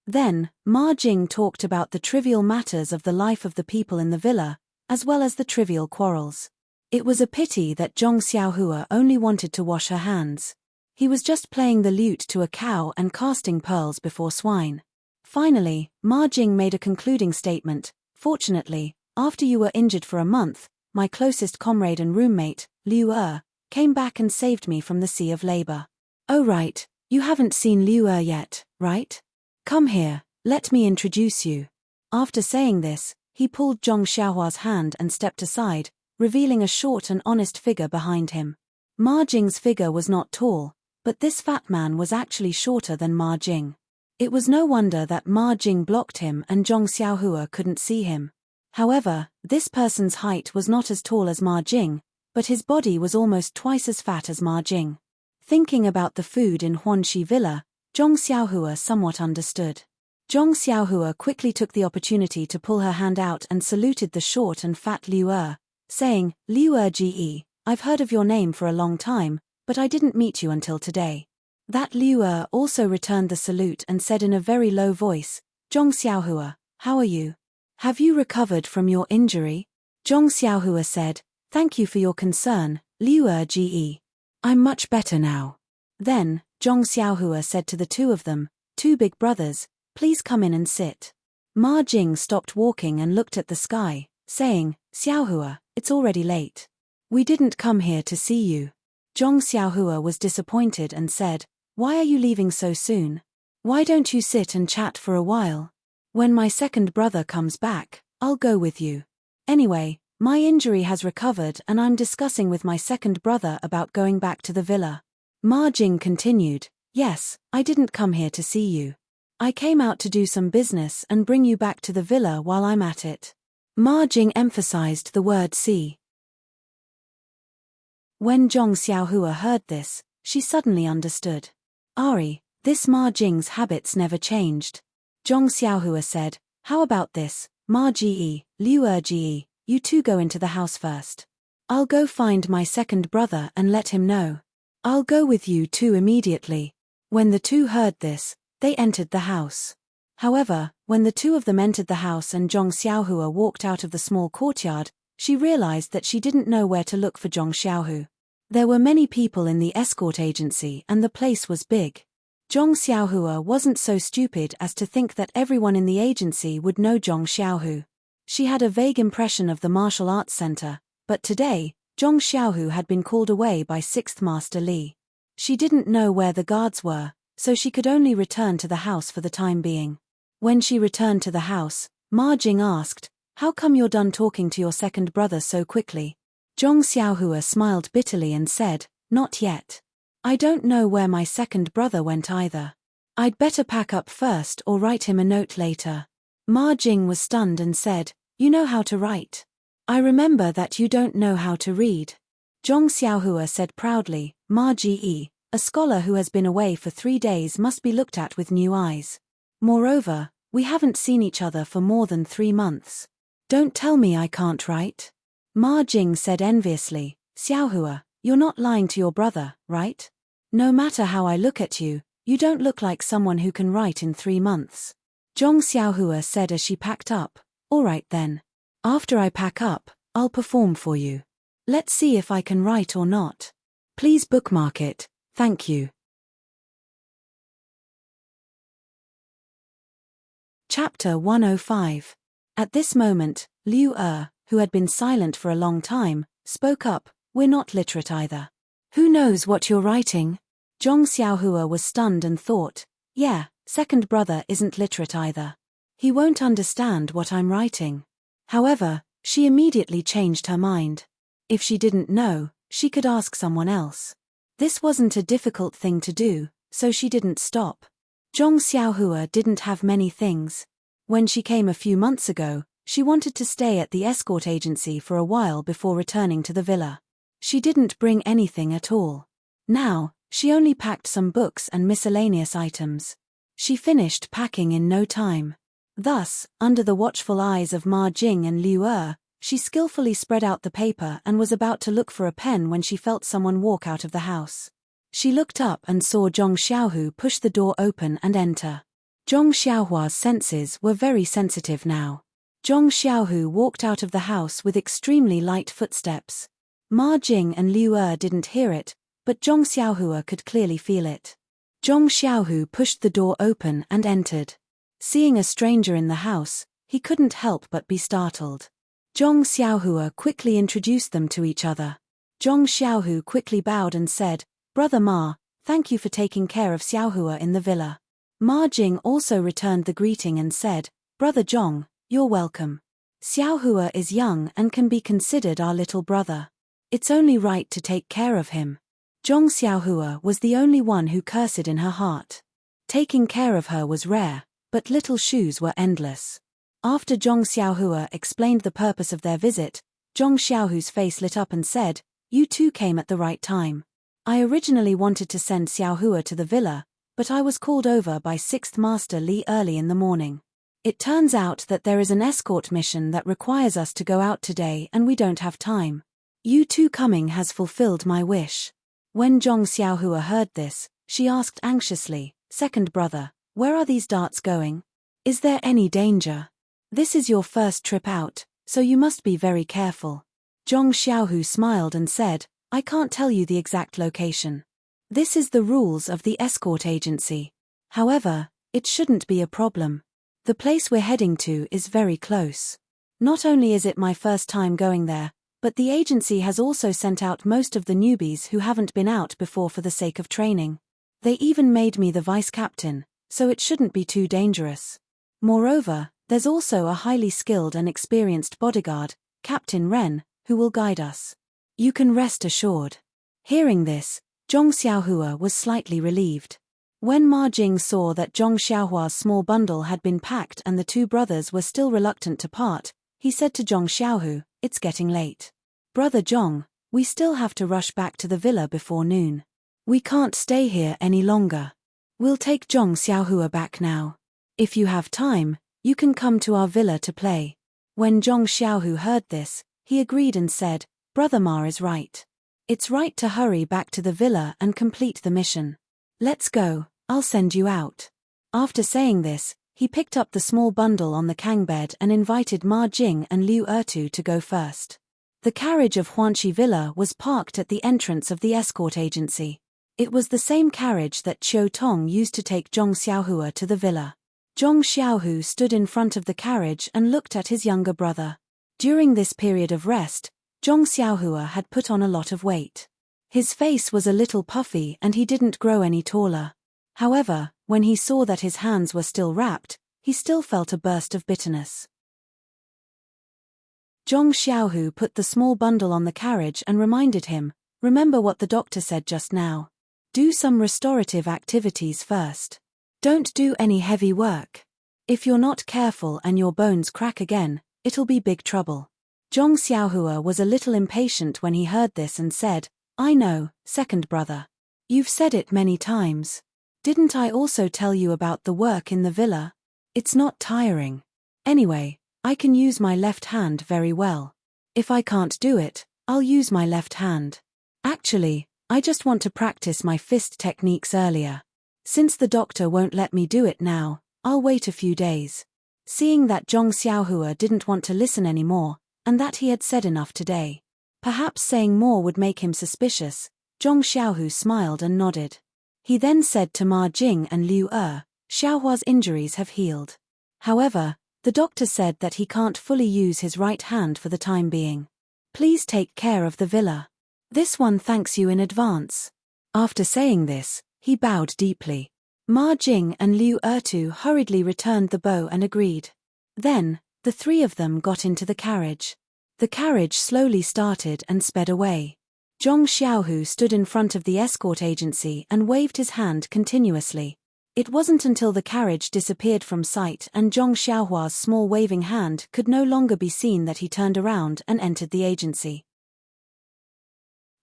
Then, Ma Jing talked about the trivial matters of the life of the people in the villa, as well as the trivial quarrels. It was a pity that Zhong Xiaohua only wanted to wash her hands. He was just playing the lute to a cow and casting pearls before swine. Finally, Ma Jing made a concluding statement, Fortunately, after you were injured for a month, my closest comrade and roommate, Liu came back and saved me from the sea of labor. Oh right, you haven't seen Liu yet, right? Come here, let me introduce you. After saying this, he pulled Zhong Xiaohua's hand and stepped aside, revealing a short and honest figure behind him. Ma Jing's figure was not tall, but this fat man was actually shorter than Ma Jing. It was no wonder that Ma Jing blocked him and Zhong Xiaohua couldn't see him. However, this person's height was not as tall as Ma Jing, but his body was almost twice as fat as Ma Jing. Thinking about the food in Huanxi Villa, Zhong Xiaohua somewhat understood. Zhong Xiaohua quickly took the opportunity to pull her hand out and saluted the short and fat Liu saying, Liu Ge, I've heard of your name for a long time, but I didn't meet you until today. That Liu also returned the salute and said in a very low voice, Zhong Xiaohua, how are you? Have you recovered from your injury? Zhong Xiaohua said, Thank you for your concern, Liu Ge. I'm much better now. Then, Zhong Xiaohua said to the two of them, Two big brothers, please come in and sit. Ma Jing stopped walking and looked at the sky, saying, Xiaohua, it's already late. We didn't come here to see you. Zhong Xiaohua was disappointed and said, Why are you leaving so soon? Why don't you sit and chat for a while? When my second brother comes back, I'll go with you. Anyway, my injury has recovered and I'm discussing with my second brother about going back to the villa. Ma Jing continued, Yes, I didn't come here to see you. I came out to do some business and bring you back to the villa while I'm at it. Ma Jing emphasized the word see. When Zhong Xiaohua heard this, she suddenly understood. Ari, this Ma Jing's habits never changed. Zhong Xiaohua said, How about this, Ma Ge, Liu Ge, you two go into the house first. I'll go find my second brother and let him know. I'll go with you two immediately. When the two heard this, they entered the house. However, when the two of them entered the house and Zhong Xiaohua walked out of the small courtyard, she realized that she didn't know where to look for Zhong Xiaohu. There were many people in the escort agency and the place was big. Zhong Xiaohua wasn't so stupid as to think that everyone in the agency would know Zhong Xiaohu. She had a vague impression of the martial arts center, but today, Zhong Xiaohu had been called away by 6th Master Li. She didn't know where the guards were, so she could only return to the house for the time being. When she returned to the house, Ma Jing asked, "How come you're done talking to your second brother so quickly?" Zhong Xiaohua smiled bitterly and said, "Not yet. I don't know where my second brother went either. I'd better pack up first or write him a note later." Ma Jing was stunned and said, "You know how to write. I remember that you don't know how to read." Zhong Xiaohua said proudly, "Ma Ji, a scholar who has been away for 3 days must be looked at with new eyes. Moreover, we haven't seen each other for more than 3 months. Don't tell me I can't write." Ma Jing said enviously, "Xiaohua, you're not lying to your brother, right? No matter how I look at you, you don't look like someone who can write in 3 months." Zhong Xiaohua said as she packed up, "All right then. After I pack up, I'll perform for you. Let's see if I can write or not. Please bookmark it, thank you." Chapter 105. At this moment, Liu who had been silent for a long time, spoke up, "We're not literate either." "Who knows what you're writing?" Zhong Xiaohua was stunned and thought, "Yeah, second brother isn't literate either. He won't understand what I'm writing." However, she immediately changed her mind. If she didn't know, she could ask someone else. This wasn't a difficult thing to do, so she didn't stop. Zhong Xiaohua didn't have many things. When she came a few months ago, she wanted to stay at the escort agency for a while before returning to the villa. She didn't bring anything at all. Now, she only packed some books and miscellaneous items. She finished packing in no time. Thus, under the watchful eyes of Ma Jing and Liu she skillfully spread out the paper and was about to look for a pen when she felt someone walk out of the house. She looked up and saw Zhong Xiaohu push the door open and enter. Zhong Xiaohua's senses were very sensitive now. Zhong Xiaohu walked out of the house with extremely light footsteps. Ma Jing and Liu didn't hear it, but Zhong Xiaohua could clearly feel it. Zhong Xiaohu pushed the door open and entered. Seeing a stranger in the house, he couldn't help but be startled. Zhong Xiaohua quickly introduced them to each other. Zhong Xiaohu quickly bowed and said, "Brother Ma, thank you for taking care of Xiaohua in the villa." Ma Jing also returned the greeting and said, "Brother Zhong, you're welcome. Xiaohua is young and can be considered our little brother. It's only right to take care of him." Zhong Xiaohua was the only one who cursed in her heart. Taking care of her was rare, but little shoes were endless. After Zhong Xiaohua explained the purpose of their visit, Zhong Xiaohu's face lit up and said, "You two came at the right time. I originally wanted to send Xiaohua to the villa, but I was called over by 6th Master Li early in the morning. It turns out that there is an escort mission that requires us to go out today and we don't have time. You two coming has fulfilled my wish." When Zhong Xiaohua heard this, she asked anxiously, "Second brother, where are these darts going? Is there any danger? This is your first trip out, so you must be very careful." Zhong Xiaohu smiled and said, "I can't tell you the exact location. This is the rules of the escort agency. However, it shouldn't be a problem. The place we're heading to is very close. Not only is it my first time going there, but the agency has also sent out most of the newbies who haven't been out before for the sake of training. They even made me the vice captain, so it shouldn't be too dangerous. Moreover, there's also a highly skilled and experienced bodyguard, Captain Ren, who will guide us. You can rest assured." Hearing this, Zhong Xiaohua was slightly relieved. When Ma Jing saw that Zhong Xiaohua's small bundle had been packed and the two brothers were still reluctant to part, he said to Zhong Xiaohu, "It's getting late. Brother Zhong, we still have to rush back to the villa before noon. We can't stay here any longer. We'll take Zhong Xiaohua back now. If you have time, you can come to our villa to play." When Zhong Xiaohu heard this, he agreed and said, "Brother Ma is right. It's right to hurry back to the villa and complete the mission. Let's go, I'll send you out." After saying this, He picked up the small bundle on the kangbed and invited Ma Jing and Liu Ertu to go first. The carriage of Huanxi Villa was parked at the entrance of the escort agency. It was the same carriage that Qiu Tong used to take Zhong Xiaohua to the villa. Zhong Xiaohu stood in front of the carriage and looked at his younger brother. During this period of rest, Zhong Xiaohua had put on a lot of weight. His face was a little puffy and he didn't grow any taller. However, when he saw that his hands were still wrapped, he still felt a burst of bitterness. Zhong Xiaohu put the small bundle on the carriage and reminded him, "Remember what the doctor said just now. Do some restorative activities first. Don't do any heavy work. If you're not careful and your bones crack again, it'll be big trouble." Zhong Xiaohua was a little impatient when he heard this and said, "I know, second brother. You've said it many times. Didn't I also tell you about the work in the villa? It's not tiring. Anyway, I can use my left hand very well. If I can't do it, I'll use my left hand. Actually, I just want to practice my fist techniques earlier. Since the doctor won't let me do it now, I'll wait a few days." Seeing that Zhong Xiaohua didn't want to listen anymore, and that he had said enough today, perhaps saying more would make him suspicious, Zhong Xiaohu smiled and nodded. He then said to Ma Jing and Liu Xiaohua's injuries have healed. However, the doctor said that he can't fully use his right hand for the time being. Please take care of the villa. This one thanks you in advance. After saying this, he bowed deeply. Ma Jing and Liu Ertu hurriedly returned the bow and agreed. Then, the three of them got into the carriage. The carriage slowly started and sped away. Zhong Xiaohu stood in front of the escort agency and waved his hand continuously. It wasn't until the carriage disappeared from sight and Zhong Xiaohua's small waving hand could no longer be seen that he turned around and entered the agency.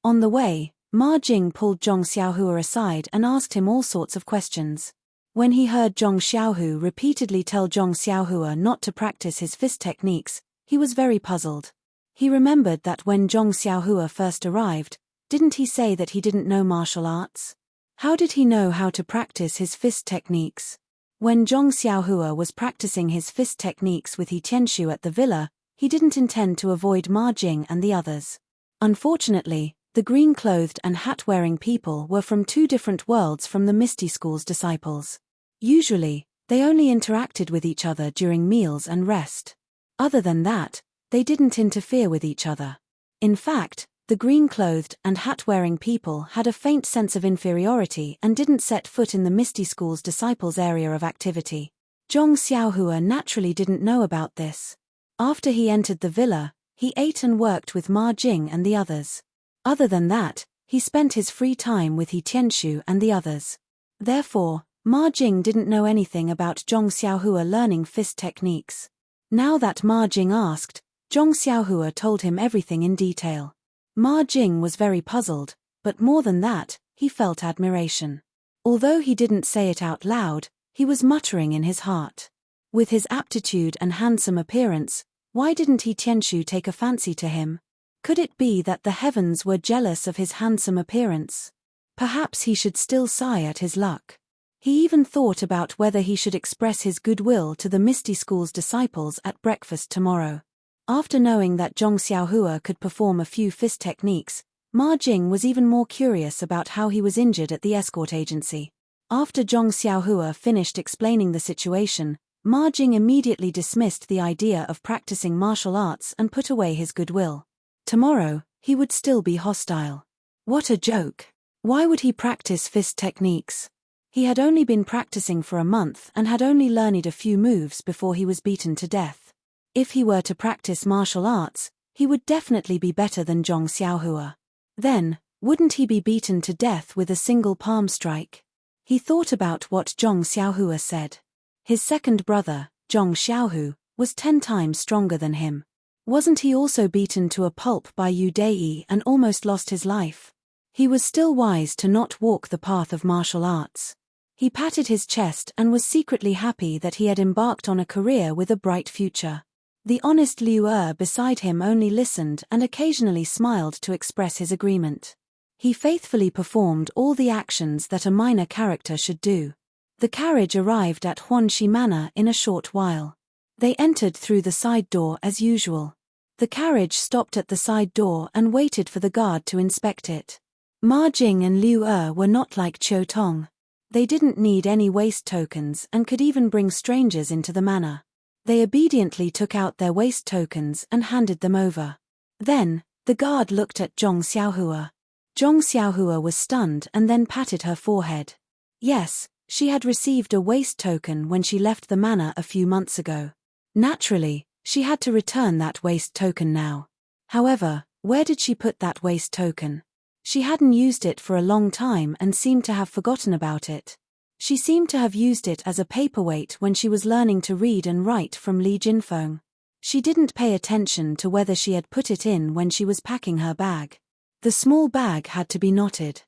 On the way, Ma Jing pulled Zhong Xiaohua aside and asked him all sorts of questions. When he heard Zhong Xiaohu repeatedly tell Zhong Xiaohua not to practice his fist techniques, he was very puzzled. He remembered that when Zhong Xiaohua first arrived, didn't he say that he didn't know martial arts? How did he know how to practice his fist techniques? When Zhong Xiaohua was practicing his fist techniques with He Tianshu at the villa, he didn't intend to avoid Ma Jing and the others. Unfortunately, the green-clothed and hat-wearing people were from two different worlds from the Misty School's disciples. Usually, they only interacted with each other during meals and rest. Other than that, they didn't interfere with each other. In fact, the green-clothed and hat-wearing people had a faint sense of inferiority and didn't set foot in the Misty School's disciples' area of activity. Zhong Xiaohua naturally didn't know about this. After he entered the villa, he ate and worked with Ma Jing and the others. Other than that, he spent his free time with He Tianshu and the others. Therefore, Ma Jing didn't know anything about Zhong Xiaohua learning fist techniques. Now that Ma Jing asked, Zhong Xiaohua told him everything in detail. Ma Jing was very puzzled, but more than that, he felt admiration. Although he didn't say it out loud, he was muttering in his heart. With his aptitude and handsome appearance, why didn't He Tianshu take a fancy to him? Could it be that the heavens were jealous of his handsome appearance? Perhaps he should still sigh at his luck. He even thought about whether he should express his goodwill to the Misty School's disciples at breakfast tomorrow. After knowing that Zhong Xiaohua could perform a few fist techniques, Ma Jing was even more curious about how he was injured at the escort agency. After Zhong Xiaohua finished explaining the situation, Ma Jing immediately dismissed the idea of practicing martial arts and put away his goodwill. Tomorrow, he would still be hostile. What a joke! Why would he practice fist techniques? He had only been practicing for a month and had only learned a few moves before he was beaten to death. If he were to practice martial arts, he would definitely be better than Zhong Xiaohua. Then, wouldn't he be beaten to death with a single palm strike? He thought about what Zhong Xiaohua said. His second brother, Zhong Xiaohu, was 10 times stronger than him. Wasn't he also beaten to a pulp by Yu Dai and almost lost his life? He was still wise to not walk the path of martial arts. He patted his chest and was secretly happy that he had embarked on a career with a bright future. The honest Liu beside him only listened and occasionally smiled to express his agreement. He faithfully performed all the actions that a minor character should do. The carriage arrived at Huanxi Manor in a short while. They entered through the side door as usual. The carriage stopped at the side door and waited for the guard to inspect it. Ma Jing and Liu were not like Qiu Tong. They didn't need any waste tokens and could even bring strangers into the manor. They obediently took out their waste tokens and handed them over. Then, the guard looked at Zhong Xiaohua. Zhong Xiaohua was stunned and then patted her forehead. Yes, she had received a waste token when she left the manor a few months ago. Naturally, she had to return that waste token now. However, where did she put that waste token? She hadn't used it for a long time and seemed to have forgotten about it. She seemed to have used it as a paperweight when she was learning to read and write from Li Jinfeng. She didn't pay attention to whether she had put it in when she was packing her bag. The small bag had to be knotted.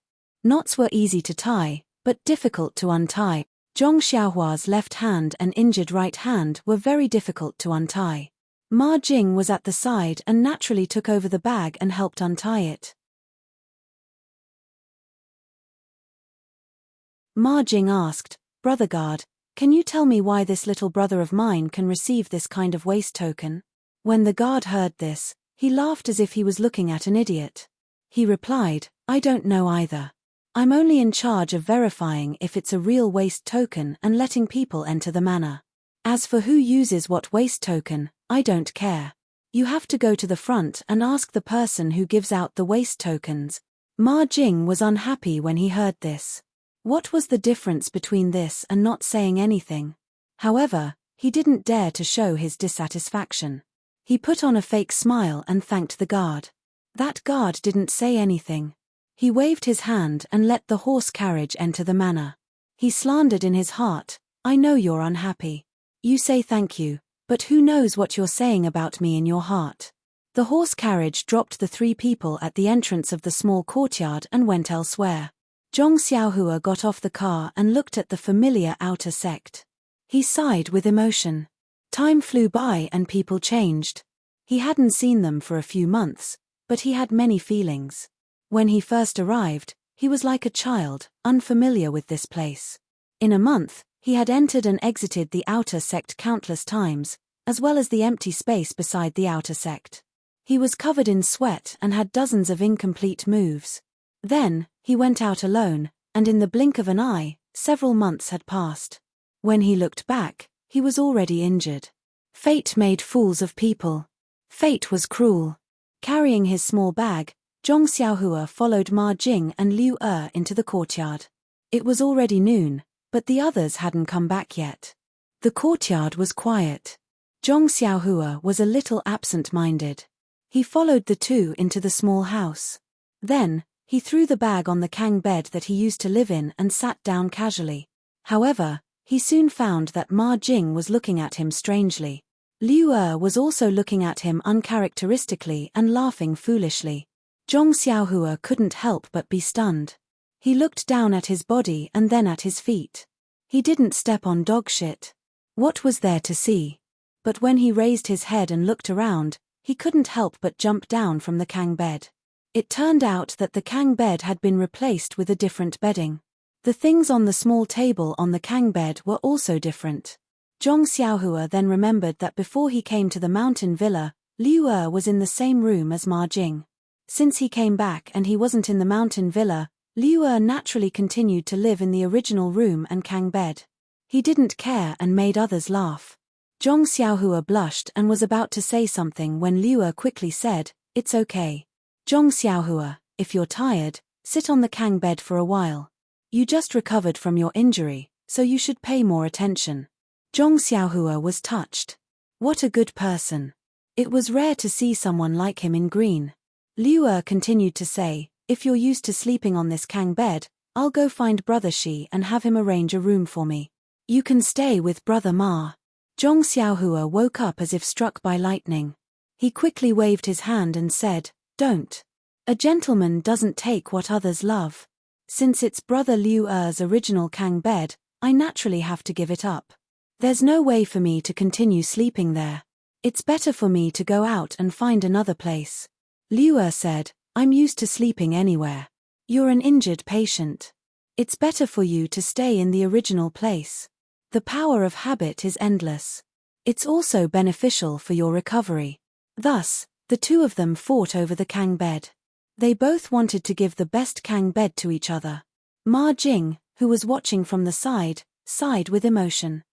Knots were easy to tie, but difficult to untie. Zhong Xiaohua's left hand and injured right hand were very difficult to untie. Ma Jing was at the side and naturally took over the bag and helped untie it. Ma Jing asked, "Brother guard, can you tell me why this little brother of mine can receive this kind of waste token?" When the guard heard this, he laughed as if he was looking at an idiot. He replied, "I don't know either. I'm only in charge of verifying if it's a real waste token and letting people enter the manor. As for who uses what waste token, I don't care. You have to go to the front and ask the person who gives out the waste tokens." Ma Jing was unhappy when he heard this. What was the difference between this and not saying anything? However, he didn't dare to show his dissatisfaction. He put on a fake smile and thanked the guard. That guard didn't say anything. He waved his hand and let the horse carriage enter the manor. He slandered in his heart, "I know you're unhappy. You say thank you, but who knows what you're saying about me in your heart." The horse carriage dropped the three people at the entrance of the small courtyard and went elsewhere. Zhong Xiaohua got off the car and looked at the familiar outer sect. He sighed with emotion. Time flew by and people changed. He hadn't seen them for a few months, but he had many feelings. When he first arrived, he was like a child, unfamiliar with this place. In a month, he had entered and exited the outer sect countless times, as well as the empty space beside the outer sect. He was covered in sweat and had dozens of incomplete moves. Then, he went out alone, and in the blink of an eye, several months had passed. When he looked back, he was already injured. Fate made fools of people. Fate was cruel. Carrying his small bag, Zhong Xiaohua followed Ma Jing and Liu into the courtyard. It was already noon, but the others hadn't come back yet. The courtyard was quiet. Zhong Xiaohua was a little absent-minded. He followed the two into the small house. Then, he threw the bag on the kang bed that he used to live in and sat down casually. However, he soon found that Ma Jing was looking at him strangely. Liu was also looking at him uncharacteristically and laughing foolishly. Zhong Xiaohua couldn't help but be stunned. He looked down at his body and then at his feet. He didn't step on dog shit. What was there to see? But when he raised his head and looked around, he couldn't help but jump down from the kang bed. It turned out that the kang bed had been replaced with a different bedding. The things on the small table on the kang bed were also different. Zhong Xiaohua then remembered that before he came to the mountain villa, Liu was in the same room as Ma Jing. Since he came back and he wasn't in the mountain villa, Liu naturally continued to live in the original room and kang bed. He didn't care and made others laugh. Zhong Xiaohua blushed and was about to say something when Liu quickly said, "It's okay. Zhong Xiaohua, if you're tired, sit on the kang bed for a while. You just recovered from your injury, so you should pay more attention." Zhong Xiaohua was touched. What a good person. It was rare to see someone like him in green. Liu continued to say, "If you're used to sleeping on this kang bed, I'll go find Brother Shi and have him arrange a room for me. You can stay with Brother Ma." Zhong Xiaohua woke up as if struck by lightning. He quickly waved his hand and said, "Don't. A gentleman doesn't take what others love. Since it's Brother Liu's original kang bed, I naturally have to give it up. There's no way for me to continue sleeping there. It's better for me to go out and find another place." Liu said, "I'm used to sleeping anywhere. You're an injured patient. It's better for you to stay in the original place. The power of habit is endless. It's also beneficial for your recovery. Thus, the two of them fought over the Kang bed. They both wanted to give the best Kang bed to each other. Ma Jing, who was watching from the side, sighed with emotion.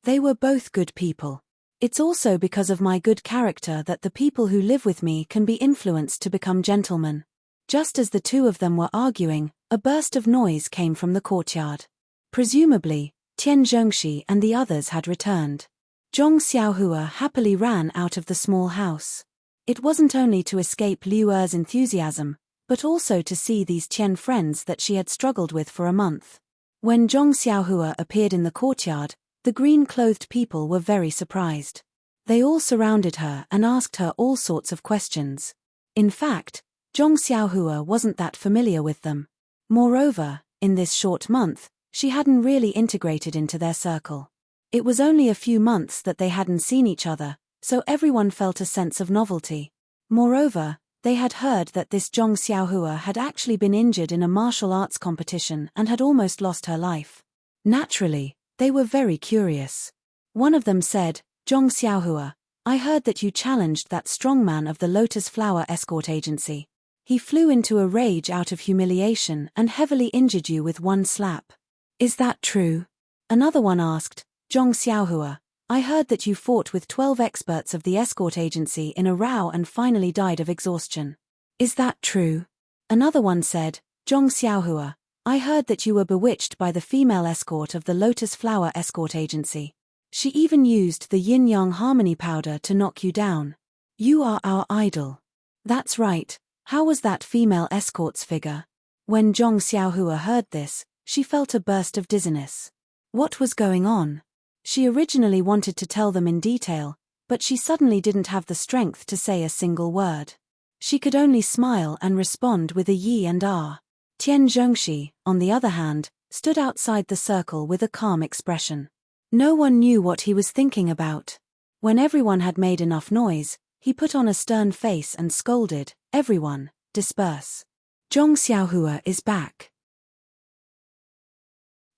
They were both good people. It's also because of my good character that the people who live with me can be influenced to become gentlemen. Just as the two of them were arguing, a burst of noise came from the courtyard. Presumably, Tian Zhengxi and the others had returned. Zhong Xiaohua happily ran out of the small house. It wasn't only to escape Liu Er's enthusiasm, but also to see these Tian friends that she had struggled with for a month. When Zhong Xiaohua appeared in the courtyard, the green-clothed people were very surprised. They all surrounded her and asked her all sorts of questions. In fact, Zhong Xiaohua wasn't that familiar with them. Moreover, in this short month, she hadn't really integrated into their circle. It was only a few months that they hadn't seen each other, so everyone felt a sense of novelty. Moreover, they had heard that this Zhong Xiaohua had actually been injured in a martial arts competition and had almost lost her life. Naturally, they were very curious. One of them said, "Zhong Xiaohua, I heard that you challenged that strongman of the Lotus Flower Escort Agency. He flew into a rage out of humiliation and heavily injured you with one slap. Is that true?" Another one asked, "Zhong Xiaohua, I heard that you fought with 12 experts of the escort agency in a row and finally died of exhaustion. Is that true?" Another one said, "Zhong Xiaohua, I heard that you were bewitched by the female escort of the Lotus Flower Escort Agency. She even used the yin-yang harmony powder to knock you down. You are our idol." "That's right. How was that female escort's figure?" When Zhong Xiaohua heard this, she felt a burst of dizziness. What was going on? She originally wanted to tell them in detail, but she suddenly didn't have the strength to say a single word. She could only smile and respond with a yi and ah. Tian Zhengxi, on the other hand, stood outside the circle with a calm expression. No one knew what he was thinking about. When everyone had made enough noise, he put on a stern face and scolded, "Everyone, disperse. Zhong Xiaohua is back.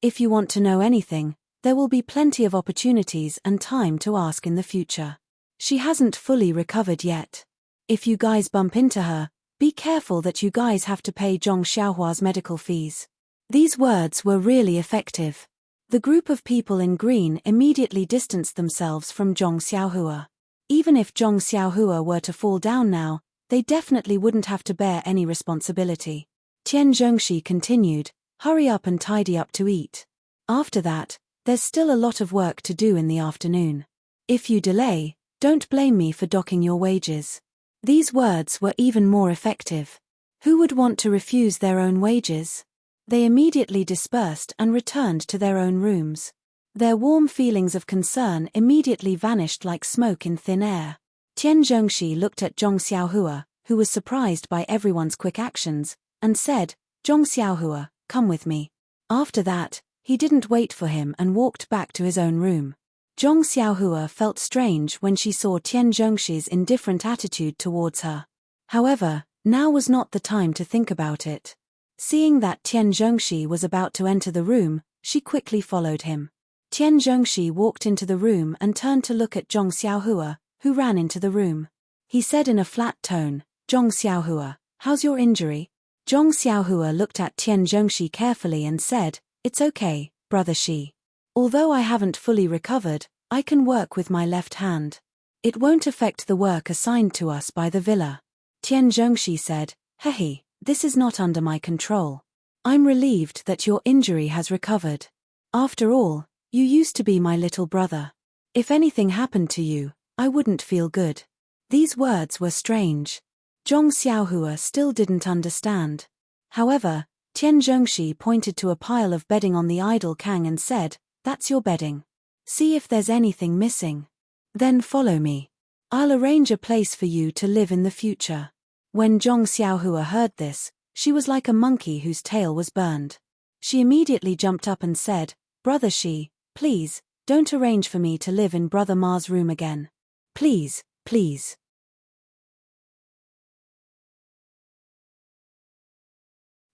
If you want to know anything, there will be plenty of opportunities and time to ask in the future. She hasn't fully recovered yet. If you guys bump into her, be careful that you guys have to pay Zhong Xiaohua's medical fees." These words were really effective. The group of people in green immediately distanced themselves from Zhong Xiaohua. Even if Zhong Xiaohua were to fall down now, they definitely wouldn't have to bear any responsibility. Tian Zhengxi continued, "Hurry up and tidy up to eat. After that, there's still a lot of work to do in the afternoon. If you delay, don't blame me for docking your wages." These words were even more effective. Who would want to refuse their own wages? They immediately dispersed and returned to their own rooms. Their warm feelings of concern immediately vanished like smoke in thin air. Tian Zhengxi looked at Zhong Xiaohua, who was surprised by everyone's quick actions, and said, "Zhong Xiaohua, come with me." After that, he didn't wait for him and walked back to his own room. Zhong Xiaohua felt strange when she saw Tian Zhengxi's indifferent attitude towards her. However, now was not the time to think about it. Seeing that Tian Zhengxi was about to enter the room, she quickly followed him. Tian Zhengxi walked into the room and turned to look at Zhong Xiaohua, who ran into the room. He said in a flat tone, "Zhong Xiaohua, how's your injury?" Zhong Xiaohua looked at Tian Zhengxi carefully and said, "It's okay, brother Shi. Although I haven't fully recovered, I can work with my left hand. It won't affect the work assigned to us by the villa." Tian Zhengxi said, "Hehe, this is not under my control. I'm relieved that your injury has recovered. After all, you used to be my little brother. If anything happened to you, I wouldn't feel good." These words were strange. Zhong Xiaohua still didn't understand. However, Tian Zhengxi pointed to a pile of bedding on the idle Kang and said, "That's your bedding. See if there's anything missing. Then follow me. I'll arrange a place for you to live in the future." When Zhong Xiaohua heard this, she was like a monkey whose tail was burned. She immediately jumped up and said, "Brother Shi, please, don't arrange for me to live in Brother Ma's room again. Please, please."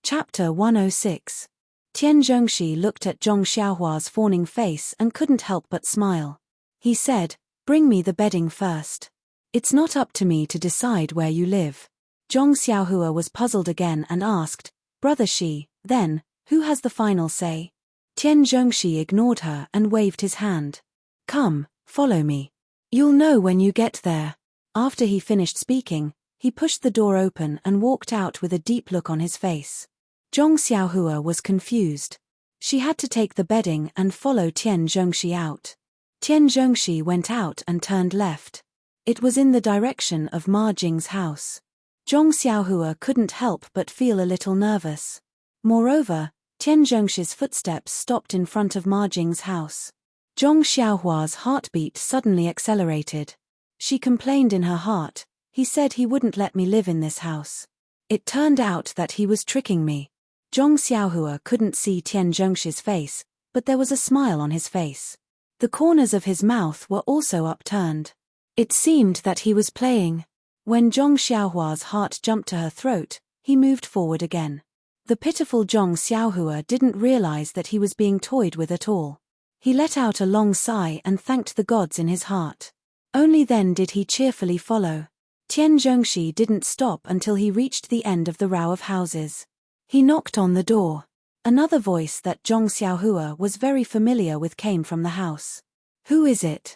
Chapter 106. Tian Zhengxi looked at Zhong Xiaohua's fawning face and couldn't help but smile. He said, "Bring me the bedding first. It's not up to me to decide where you live." Zhong Xiaohua was puzzled again and asked, "Brother Shi, then, who has the final say?" Tian Zhengxi ignored her and waved his hand. "Come, follow me. You'll know when you get there." After he finished speaking, he pushed the door open and walked out with a deep look on his face. Zhong Xiaohua was confused. She had to take the bedding and follow Tian Zhengxi out. Tian Zhengxi went out and turned left. It was in the direction of Ma Jing's house. Zhong Xiaohua couldn't help but feel a little nervous. Moreover, Tian Zhengxi's footsteps stopped in front of Ma Jing's house. Zhong Xiaohua's heartbeat suddenly accelerated. She complained in her heart, "He said he wouldn't let me live in this house. It turned out that he was tricking me." Zhong Xiaohua couldn't see Tian Zhengxi's face, but there was a smile on his face. The corners of his mouth were also upturned. It seemed that he was playing. When Zhong Xiaohua's heart jumped to her throat, he moved forward again. The pitiful Zhong Xiaohua didn't realize that he was being toyed with at all. He let out a long sigh and thanked the gods in his heart. Only then did he cheerfully follow. Tian Zhengxi didn't stop until he reached the end of the row of houses. He knocked on the door. Another voice that Zhong Xiaohua was very familiar with came from the house. "Who is it?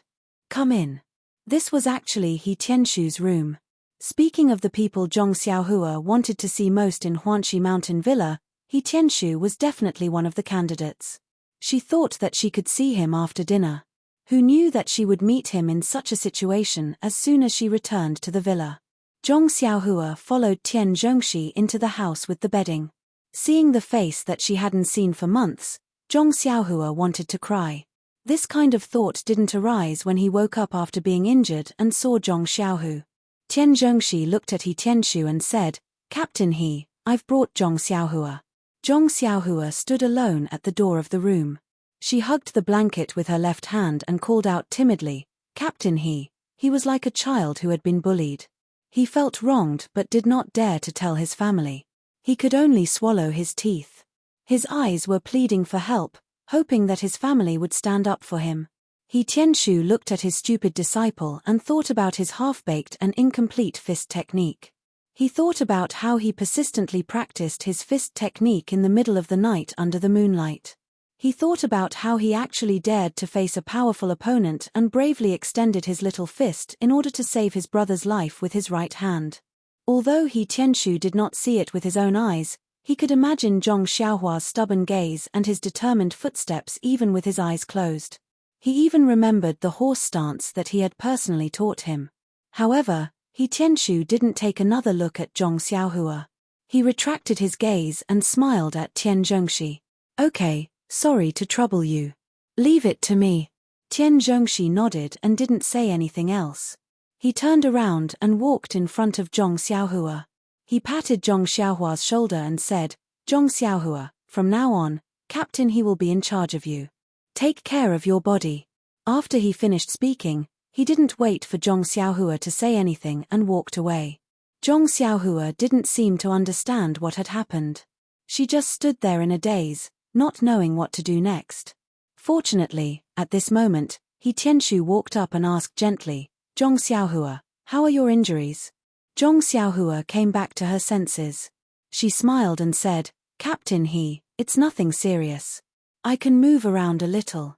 Come in." This was actually He Tianshu's room. Speaking of the people Zhong Xiaohua wanted to see most in Huanxi Mountain Villa, He Tianshu was definitely one of the candidates. She thought that she could see him after dinner. Who knew that she would meet him in such a situation as soon as she returned to the villa? Zhong Xiaohua followed Tian Zhengxi into the house with the bedding. Seeing the face that she hadn't seen for months, Zhong Xiaohua wanted to cry. This kind of thought didn't arise when he woke up after being injured and saw Zhong Xiaohu. Tian Zhengxi looked at He Tianshu and said, "Captain He, I've brought Zhong Xiaohua." Zhong Xiaohua stood alone at the door of the room. She hugged the blanket with her left hand and called out timidly, "Captain He." He was like a child who had been bullied. He felt wronged but did not dare to tell his family. He could only swallow his teeth. His eyes were pleading for help, hoping that his family would stand up for him. He Tianshu looked at his stupid disciple and thought about his half-baked and incomplete fist technique. He thought about how he persistently practiced his fist technique in the middle of the night under the moonlight. He thought about how he actually dared to face a powerful opponent and bravely extended his little fist in order to save his brother's life with his right hand. Although He Tianshu did not see it with his own eyes, he could imagine Zhong Xiaohua's stubborn gaze and his determined footsteps even with his eyes closed. He even remembered the horse stance that he had personally taught him. However, He Tianshu didn't take another look at Zhong Xiaohua. He retracted his gaze and smiled at Tian Zhengxi. "Okay, sorry to trouble you. Leave it to me." Tian Zhengxi nodded and didn't say anything else. He turned around and walked in front of Zhong Xiaohua. He patted Zhong Xiaohua's shoulder and said, "Zhong Xiaohua, from now on, Captain He will be in charge of you. Take care of your body." After he finished speaking, he didn't wait for Zhong Xiaohua to say anything and walked away. Zhong Xiaohua didn't seem to understand what had happened. She just stood there in a daze, not knowing what to do next. Fortunately, at this moment, He Tianshu walked up and asked gently, "Zhong Xiaohua, how are your injuries?" Zhong Xiaohua came back to her senses. She smiled and said, "Captain He, it's nothing serious. I can move around a little."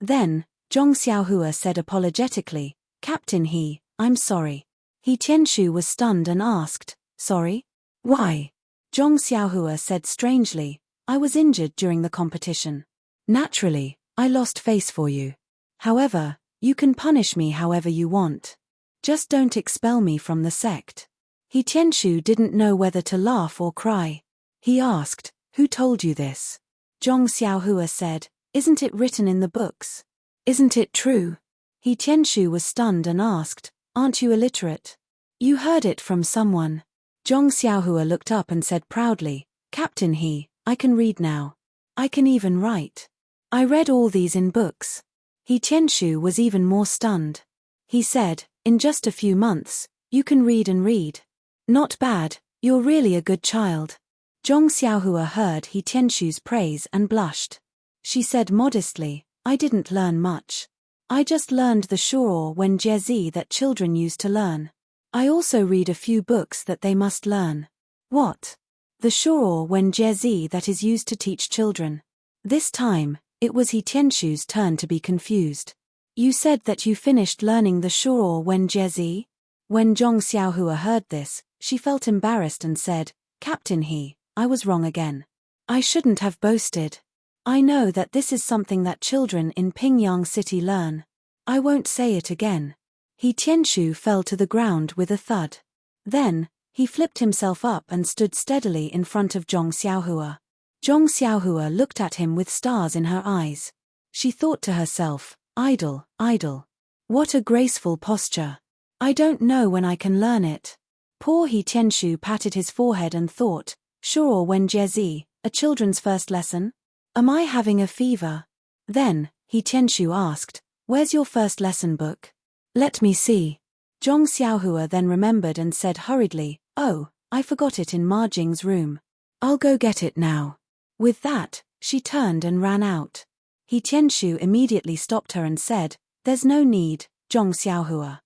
Then, Zhong Xiaohua said apologetically, "Captain He, I'm sorry." He Tianshu was stunned and asked, "Sorry? Why?" Zhong Xiaohua said strangely, "I was injured during the competition. Naturally, I lost face for you. However, you can punish me however you want. Just don't expel me from the sect." He Tianshu didn't know whether to laugh or cry. He asked, "Who told you this?" Zhong Xiaohua said, "Isn't it written in the books? Isn't it true?" He Tianshu was stunned and asked, "Aren't you illiterate? You heard it from someone." Zhong Xiaohua looked up and said proudly, "Captain He, I can read now. I can even write. I read all these in books." He Tianshu was even more stunned. He said, "In just a few months, you can read and read. Not bad, You're really a good child. Zhong Xiaohua heard He Tianshu's praise and blushed. She said modestly, I didn't learn much. I just learned the shuo wen jiezi that children use to learn. I also read a few books that they must learn. What? The shuo wen jiezi that is used to teach children. This time, it was He Tianshu's turn to be confused. You said that you finished learning the shuo wen jiezi? When Zhong Xiaohua heard this, she felt embarrassed and said, Captain He, I was wrong again. I shouldn't have boasted. I know that this is something that children in Pingyang City learn. I won't say it again. He Tianshu fell to the ground with a thud. Then, he flipped himself up and stood steadily in front of Zhong Xiaohua. Zhong Xiaohua looked at him with stars in her eyes. She thought to herself, idle, idle. What a graceful posture. I don't know when I can learn it. Poor He Tianshu patted his forehead and thought, sure wen jiezi, a children's first lesson? Am I having a fever? Then, He Tianshu asked, where's your first lesson book? Let me see. Zhong Xiaohua then remembered and said hurriedly, oh, I forgot it in Ma Jing's room. I'll go get it now. With that, she turned and ran out. He Tianshu immediately stopped her and said, there's no need, Zhong Xiaohua.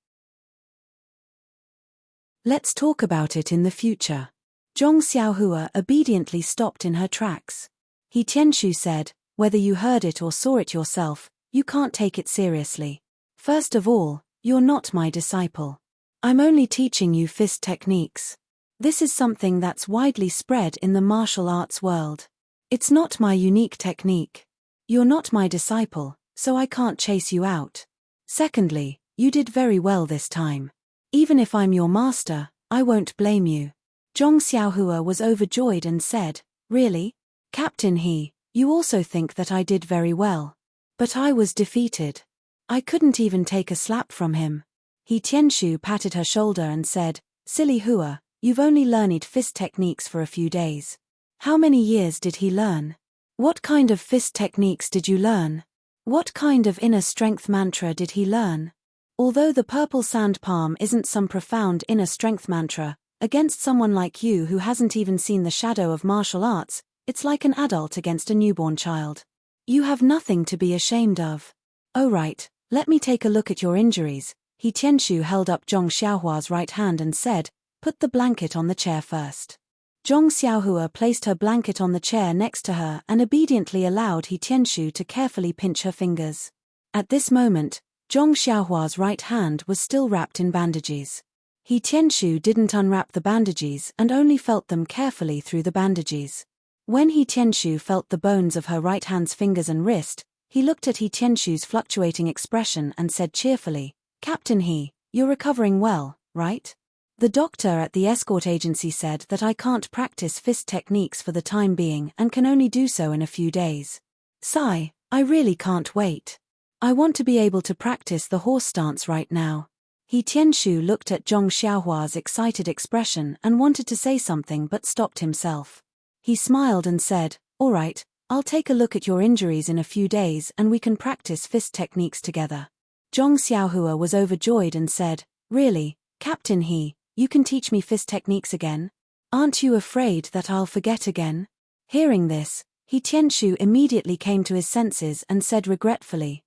Let's talk about it in the future. Zhong Xiaohua obediently stopped in her tracks. He Tianshu said, whether you heard it or saw it yourself, you can't take it seriously. First of all, you're not my disciple. I'm only teaching you fist techniques. This is something that's widely spread in the martial arts world. It's not my unique technique. You're not my disciple, so I can't chase you out. Secondly, you did very well this time. Even if I'm your master, I won't blame you. Zhong Xiaohua was overjoyed and said, really? Captain He, you also think that I did very well. But I was defeated. I couldn't even take a slap from him. He Tianshu patted her shoulder and said, silly Hua, you've only learned fist techniques for a few days. How many years did he learn? What kind of fist techniques did you learn? What kind of inner strength mantra did he learn? Although the purple sand palm isn't some profound inner strength mantra, against someone like you who hasn't even seen the shadow of martial arts, it's like an adult against a newborn child. You have nothing to be ashamed of. Oh right, let me take a look at your injuries. He Tianshu held up Zhong Xiaohua's right hand and said, put the blanket on the chair first. Zhong Xiaohua placed her blanket on the chair next to her and obediently allowed He Tianshu to carefully pinch her fingers. At this moment, Zhong Xiaohua's right hand was still wrapped in bandages. He Tianshu didn't unwrap the bandages and only felt them carefully through the bandages. When He Tianshu felt the bones of her right hand's fingers and wrist, he looked at He Tianshu's fluctuating expression and said cheerfully, Captain He, you're recovering well, right? The doctor at the escort agency said that I can't practice fist techniques for the time being and can only do so in a few days. Sigh, I really can't wait. I want to be able to practice the horse stance right now. He Tianshu looked at Zhong Xiaohua's excited expression and wanted to say something but stopped himself. He smiled and said, all right, I'll take a look at your injuries in a few days and we can practice fist techniques together. Zhong Xiaohua was overjoyed and said, really, Captain He, you can teach me fist techniques again? Aren't you afraid that I'll forget again? Hearing this, He Tianshu immediately came to his senses and said regretfully,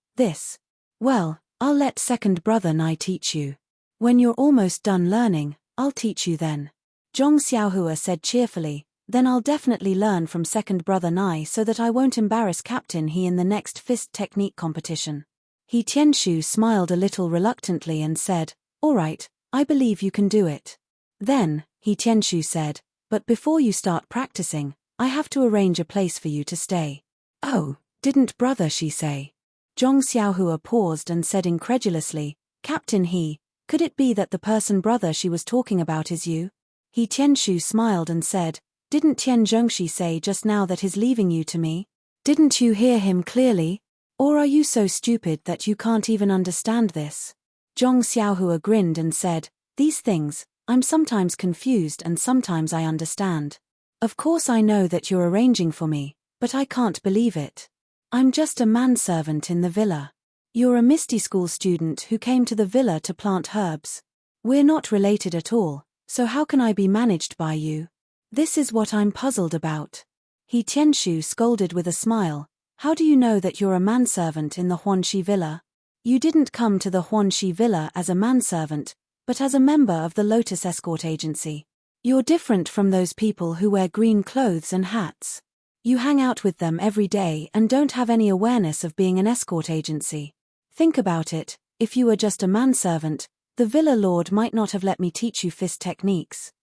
well, I'll let second brother Nai teach you. When you're almost done learning, I'll teach you then. Zhong Xiaohua said cheerfully, then I'll definitely learn from second brother Nai so that I won't embarrass Captain He in the next fist technique competition. He Tianshu smiled a little reluctantly and said, all right, I believe you can do it. Then, He Tianshu said, but before you start practicing, I have to arrange a place for you to stay. Oh, didn't brother she say? Zhong Xiaohua paused and said incredulously, Captain He, could it be that the person brother she was talking about is you? He Tianshu smiled and said, didn't Tian Zhongxi say just now that he's leaving you to me? Didn't you hear him clearly? Or are you so stupid that you can't even understand this? Zhong Xiaohua grinned and said, these things, I'm sometimes confused and sometimes I understand. Of course I know that you're arranging for me, but I can't believe it. I'm just a manservant in the villa. You're a Misty School student who came to the villa to plant herbs. We're not related at all, So how can I be managed by you? This is what I'm puzzled about. He Tianshu scolded with a smile. How do you know that you're a manservant in the Huanxi Villa? You didn't come to the Huanxi Villa as a manservant, but as a member of the Lotus Escort Agency. You're different from those people who wear green clothes and hats. You hang out with them every day and don't have any awareness of being an escort agency. Think about it, if you were just a manservant, the Villa Lord might not have let me teach you fist techniques.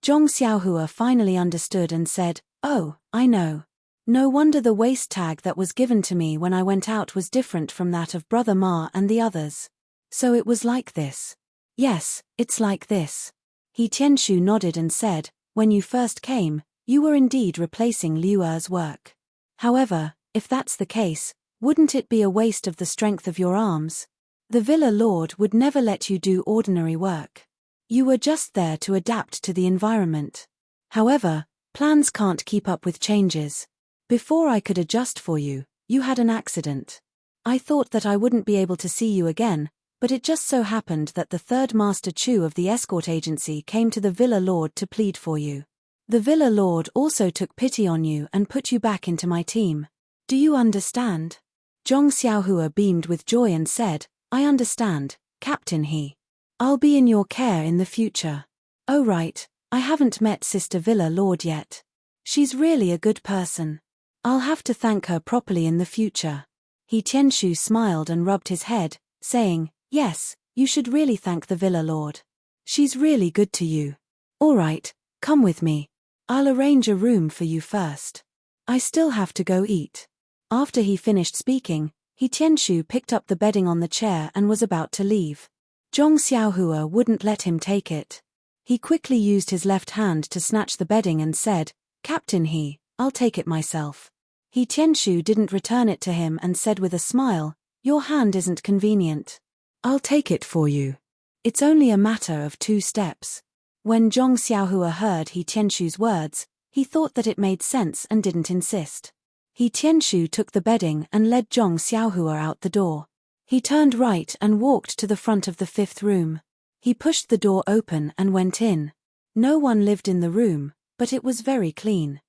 Zhong Xiaohua finally understood and said, "Oh, I know. No wonder the waist tag that was given to me when I went out was different from that of Brother Ma and the others. So it was like this." "Yes, it's like this." He Tianshu nodded and said, "When you first came, you were indeed replacing Liu Er's work. However, if that's the case, wouldn't it be a waste of the strength of your arms? The Villa Lord would never let you do ordinary work. You were just there to adapt to the environment. However, plans can't keep up with changes. Before I could adjust for you, you had an accident. I thought that I wouldn't be able to see you again, but it just so happened that the third Master Chu of the escort agency came to the Villa Lord to plead for you. The Villa Lord also took pity on you and put you back into my team. Do you understand?" Zhong Xiaohua beamed with joy and said, "I understand, Captain He. I'll be in your care in the future." "Oh right, I haven't met Sister Villa Lord yet. She's really a good person. I'll have to thank her properly in the future." He Tianshu smiled and rubbed his head, saying, "Yes, you should really thank the Villa Lord. She's really good to you. All right, come with me. I'll arrange a room for you first. I still have to go eat." After he finished speaking, He Tianshu picked up the bedding on the chair and was about to leave. Zhong Xiaohua wouldn't let him take it. He quickly used his left hand to snatch the bedding and said, "Captain He, I'll take it myself." He Tianshu didn't return it to him and said with a smile, "Your hand isn't convenient. I'll take it for you. It's only a matter of 2 steps." When Zhong Xiaohua heard He Tianshu's words, he thought that it made sense and didn't insist. He Tianshu took the bedding and led Zhong Xiaohua out the door. He turned right and walked to the front of the 5th room. He pushed the door open and went in. No one lived in the room, but it was very clean.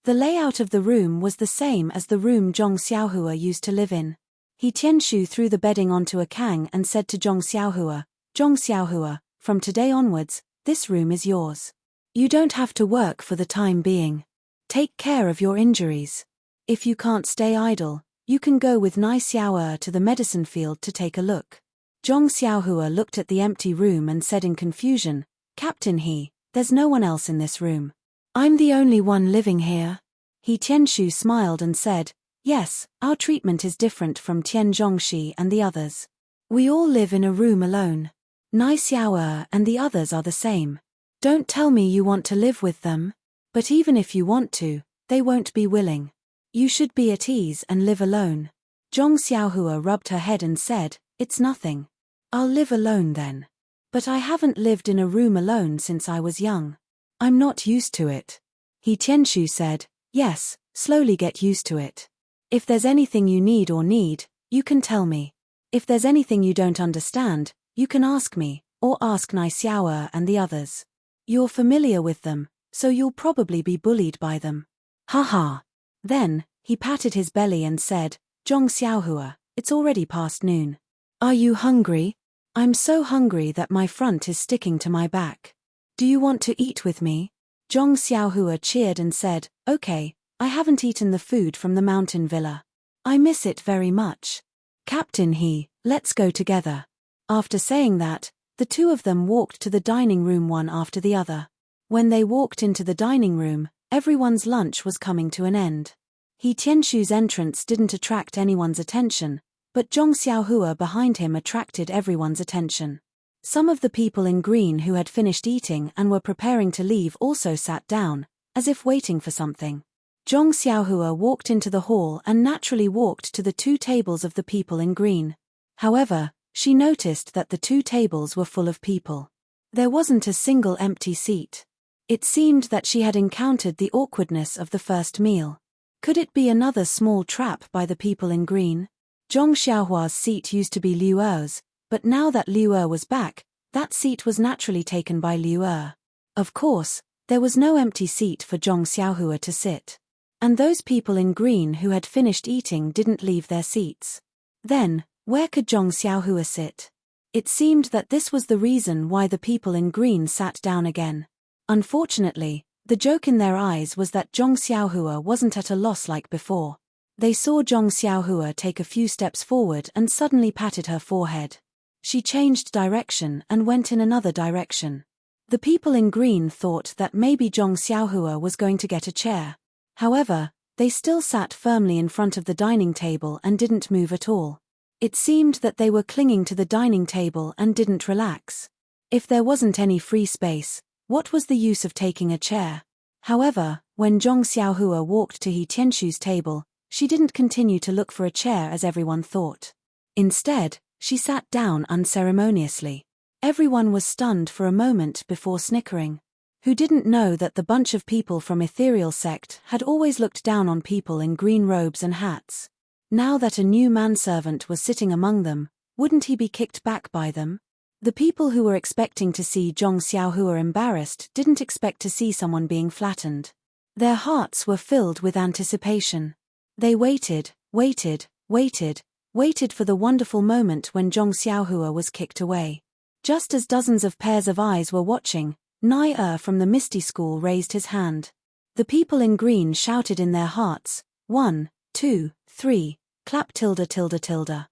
The layout of the room was the same as the room Zhong Xiaohua used to live in. He Tianshu threw the bedding onto a kang and said to Zhong Xiaohua, "From today onwards, this room is yours. You don't have to work for the time being. Take care of your injuries. If you can't stay idle, you can go with Nai Xiaoer to the medicine field to take a look." Zhong Xiaohua looked at the empty room and said in confusion, "Captain He, there's no one else in this room. I'm the only one living here." He Tianshu smiled and said, "Yes, our treatment is different from Tian Zhongxi and the others. We all live in a room alone. Nai Xiaoer and the others are the same. Don't tell me you want to live with them. But even if you want to, they won't be willing. You should be at ease and live alone." Zhong Xiaohua rubbed her head and said, "It's nothing. I'll live alone then. But I haven't lived in a room alone since I was young. I'm not used to it." He Tianshu said, "Yes, slowly get used to it. If there's anything you need, you can tell me. If there's anything you don't understand, you can ask me, or ask Nai Xiaoer and the others. You're familiar with them, so you'll probably be bullied by them." "Ha." Then, he patted his belly and said, "Zhong Xiaohua, it's already past noon. Are you hungry? I'm so hungry that my front is sticking to my back. Do you want to eat with me?" Zhong Xiaohua cheered and said, "Okay, I haven't eaten the food from the mountain villa. I miss it very much. Captain He, let's go together." After saying that, the two of them walked to the dining room one after the other. When they walked into the dining room, everyone's lunch was coming to an end. He Tianshu's entrance didn't attract anyone's attention, but Zhong Xiaohua behind him attracted everyone's attention. Some of the people in green who had finished eating and were preparing to leave also sat down, as if waiting for something. Zhong Xiaohua walked into the hall and naturally walked to the 2 tables of the people in green. However, she noticed that the 2 tables were full of people. There wasn't a single empty seat. It seemed that she had encountered the awkwardness of the first meal. Could it be another small trap by the people in green? Zhong Xiaohua's seat used to be Liu Er's, but now that Liu Er was back, that seat was naturally taken by Liu Er. Of course, there was no empty seat for Zhong Xiaohua to sit. And those people in green who had finished eating didn't leave their seats. Then, where could Zhong Xiaohua sit? It seemed that this was the reason why the people in green sat down again. Unfortunately, the joke in their eyes was that Zhong Xiaohua wasn't at a loss like before. They saw Zhong Xiaohua take a few steps forward and suddenly patted her forehead. She changed direction and went in another direction. The people in green thought that maybe Zhong Xiaohua was going to get a chair. However, they still sat firmly in front of the dining table and didn't move at all. It seemed that they were clinging to the dining table and didn't relax. If there wasn't any free space, what was the use of taking a chair? However, when Zhong Xiaohua walked to He Tianshu's table, she didn't continue to look for a chair as everyone thought. Instead, she sat down unceremoniously. Everyone was stunned for a moment before snickering. Who didn't know that the bunch of people from Ethereal Sect had always looked down on people in green robes and hats? Now that a new manservant was sitting among them, wouldn't he be kicked back by them? The people who were expecting to see Zhong Xiaohua embarrassed didn't expect to see someone being flattened. Their hearts were filled with anticipation. They waited for the wonderful moment when Zhong Xiaohua was kicked away. Just as dozens of pairs of eyes were watching, Nai from the Misty School raised his hand. The people in green shouted in their hearts, 1, 2, 3, clap tilde tilde tilde.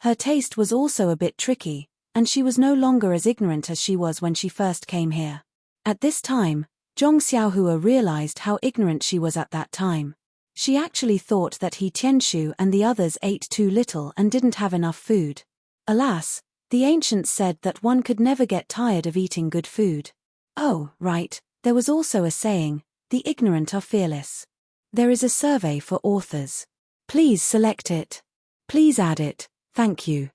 Her taste was also a bit tricky, and she was no longer as ignorant as she was when she first came here. At this time, Zhong Xiaohua realized how ignorant she was at that time. She actually thought that He Tianshu and the others ate too little and didn't have enough food. Alas, the ancients said that one could never get tired of eating good food. Oh, right, there was also a saying, the ignorant are fearless. There is a survey for authors. Please select it. Please add it. Thank you.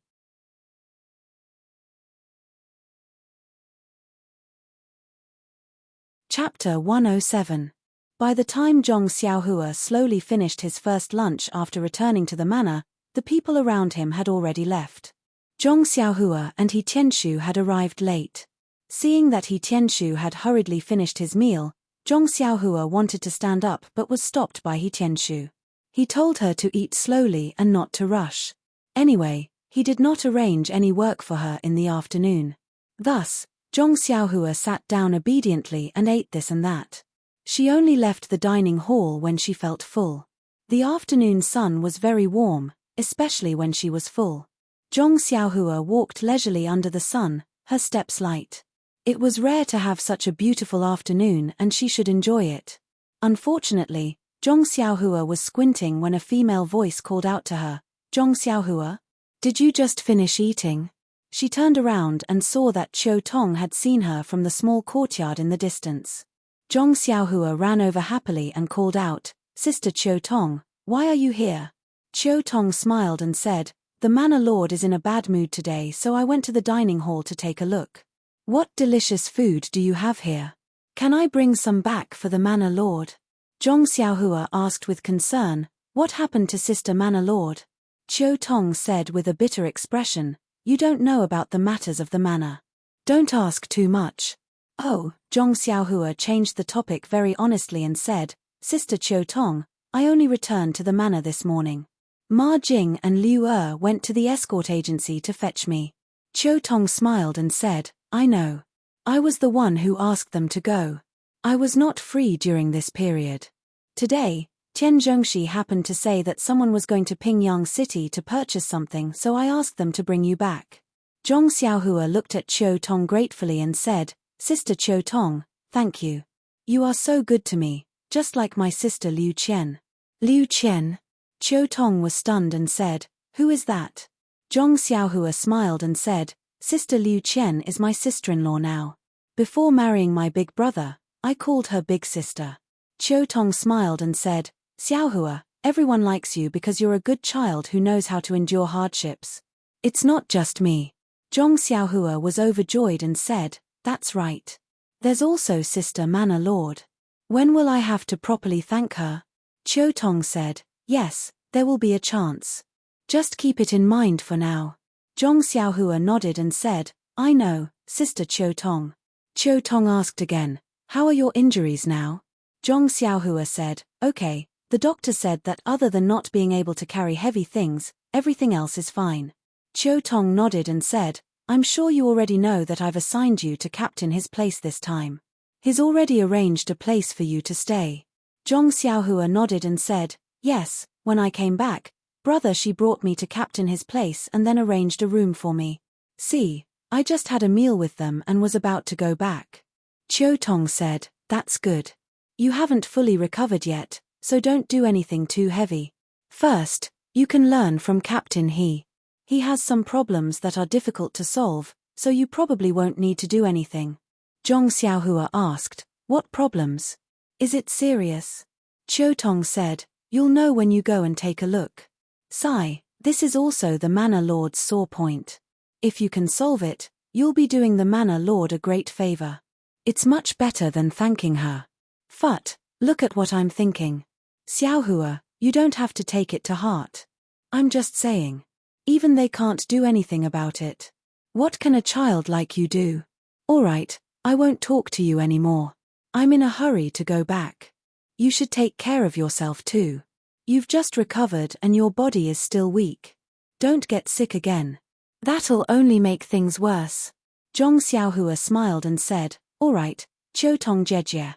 Chapter 107. By the time Zhong Xiaohua slowly finished his first lunch after returning to the manor, the people around him had already left. Zhong Xiaohua and He Tianshu had arrived late. Seeing that He Tianshu had hurriedly finished his meal, Zhong Xiaohua wanted to stand up but was stopped by He Tianshu. He told her to eat slowly and not to rush. Anyway, he did not arrange any work for her in the afternoon. Thus, Zhong Xiaohua sat down obediently and ate this and that. She only left the dining hall when she felt full. The afternoon sun was very warm, especially when she was full. Zhong Xiaohua walked leisurely under the sun, her steps light. It was rare to have such a beautiful afternoon and she should enjoy it. Unfortunately, Zhong Xiaohua was squinting when a female voice called out to her, "Zhong Xiaohua? Did you just finish eating?" She turned around and saw that Qiu Tong had seen her from the small courtyard in the distance. Zhong Xiaohua ran over happily and called out, "Sister Qiu Tong, why are you here?" Qiu Tong smiled and said, "The manor lord is in a bad mood today, so I went to the dining hall to take a look. What delicious food do you have here? Can I bring some back for the manor lord?" Zhong Xiaohua asked with concern, "What happened to Sister Manor Lord?" Qiu Tong said with a bitter expression, "You don't know about the matters of the manor. Don't ask too much." Oh, Zhong Xiaohua changed the topic very honestly and said, "Sister Qiu Tong, I only returned to the manor this morning. Ma Jing and Liu Er went to the escort agency to fetch me." Qiu Tong smiled and said, "I know. I was the one who asked them to go. I was not free during this period. Today, Tian Zhongxi happened to say that someone was going to Pingyang City to purchase something, so I asked them to bring you back." Zhong Xiaohua looked at Qiu Tong gratefully and said, "Sister Qiu Tong, thank you. You are so good to me, just like my sister Liu Qian." "Liu Qian?" Qiu Tong was stunned and said, "Who is that?" Zhong Xiaohua smiled and said, "Sister Liu Qian is my sister-in-law now. Before marrying my big brother, I called her big sister." Qiu Tong smiled and said, "Xiaohua, everyone likes you because you're a good child who knows how to endure hardships. It's not just me." Zhong Xiaohua was overjoyed and said, "That's right. There's also Sister Manor Lord. When will I have to properly thank her? Chiu Tong said, yes, there will be a chance. Just keep it in mind for now. Zhong Xiaohua nodded and said, I know, Sister Chiu Tong. Chiu Tong asked again, how are your injuries now? Zhong Xiaohua said, okay, the doctor said that other than not being able to carry heavy things, everything else is fine. Chiu Tong nodded and said, I'm sure you already know that I've assigned you to captain his place this time. He's already arranged a place for you to stay. Zhong Xiaohua nodded and said, yes, when I came back, brother she brought me to captain his place and then arranged a room for me. See, I just had a meal with them and was about to go back. Chiu Tong said, that's good. You haven't fully recovered yet, so don't do anything too heavy. First, you can learn from Captain He. He has some problems that are difficult to solve, so you probably won't need to do anything. Zhong Xiaohua asked, what problems? Is it serious? Chiu Tong said, you'll know when you go and take a look. Sigh, this is also the Manor Lord's sore point. If you can solve it, you'll be doing the Manor Lord a great favor. It's much better than thanking her. Phut, look at what I'm thinking. Xiaohua, you don't have to take it to heart. I'm just saying. Even they can't do anything about it. What can a child like you do? Alright, I won't talk to you anymore. I'm in a hurry to go back. You should take care of yourself too. You've just recovered and your body is still weak. Don't get sick again. That'll only make things worse. Zhong Xiaohua smiled and said, alright, Chiu Tong Jejie.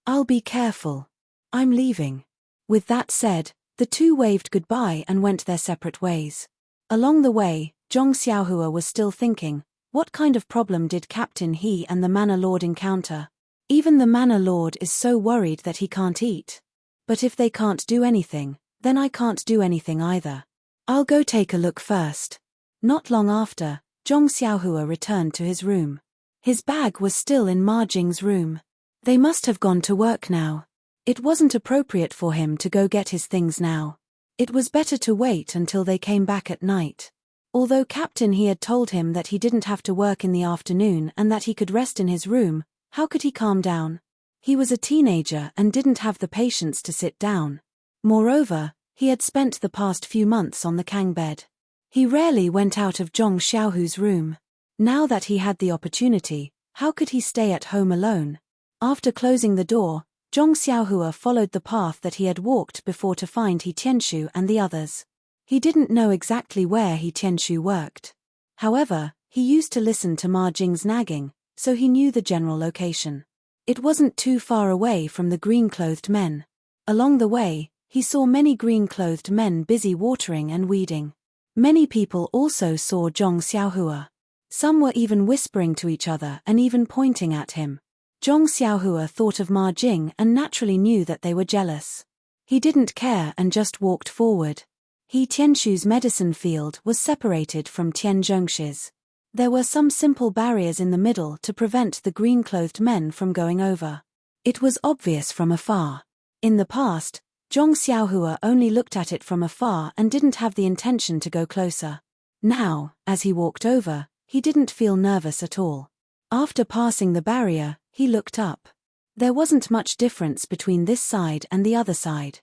I'll be careful. I'm leaving. With that said, the two waved goodbye and went their separate ways. Along the way, Zhong Xiaohua was still thinking, what kind of problem did Captain He and the Manor Lord encounter? Even the Manor Lord is so worried that he can't eat. But if they can't do anything, then I can't do anything either. I'll go take a look first. Not long after, Zhong Xiaohua returned to his room. His bag was still in Ma Jing's room. They must have gone to work now. It wasn't appropriate for him to go get his things now. It was better to wait until they came back at night. Although Captain He had told him that he didn't have to work in the afternoon and that he could rest in his room, how could he calm down? He was a teenager and didn't have the patience to sit down. Moreover, he had spent the past few months on the Kang bed. He rarely went out of Zhong Xiaohu's room. Now that he had the opportunity, how could he stay at home alone? After closing the door, Zhong Xiaohua followed the path that he had walked before to find He Tianshu and the others. He didn't know exactly where He Tianshu worked. However, he used to listen to Ma Jing's nagging, so he knew the general location. It wasn't too far away from the green-clothed men. Along the way, he saw many green-clothed men busy watering and weeding. Many people also saw Zhong Xiaohua. Some were even whispering to each other and even pointing at him. Zhong Xiaohua thought of Ma Jing and naturally knew that they were jealous. He didn't care and just walked forward. He Tianshu's medicine field was separated from Tian Zhongshi's. There were some simple barriers in the middle to prevent the green-clothed men from going over. It was obvious from afar. In the past, Zhong Xiaohua only looked at it from afar and didn't have the intention to go closer. Now, as he walked over, he didn't feel nervous at all. After passing the barrier, he looked up. There wasn't much difference between this side and the other side.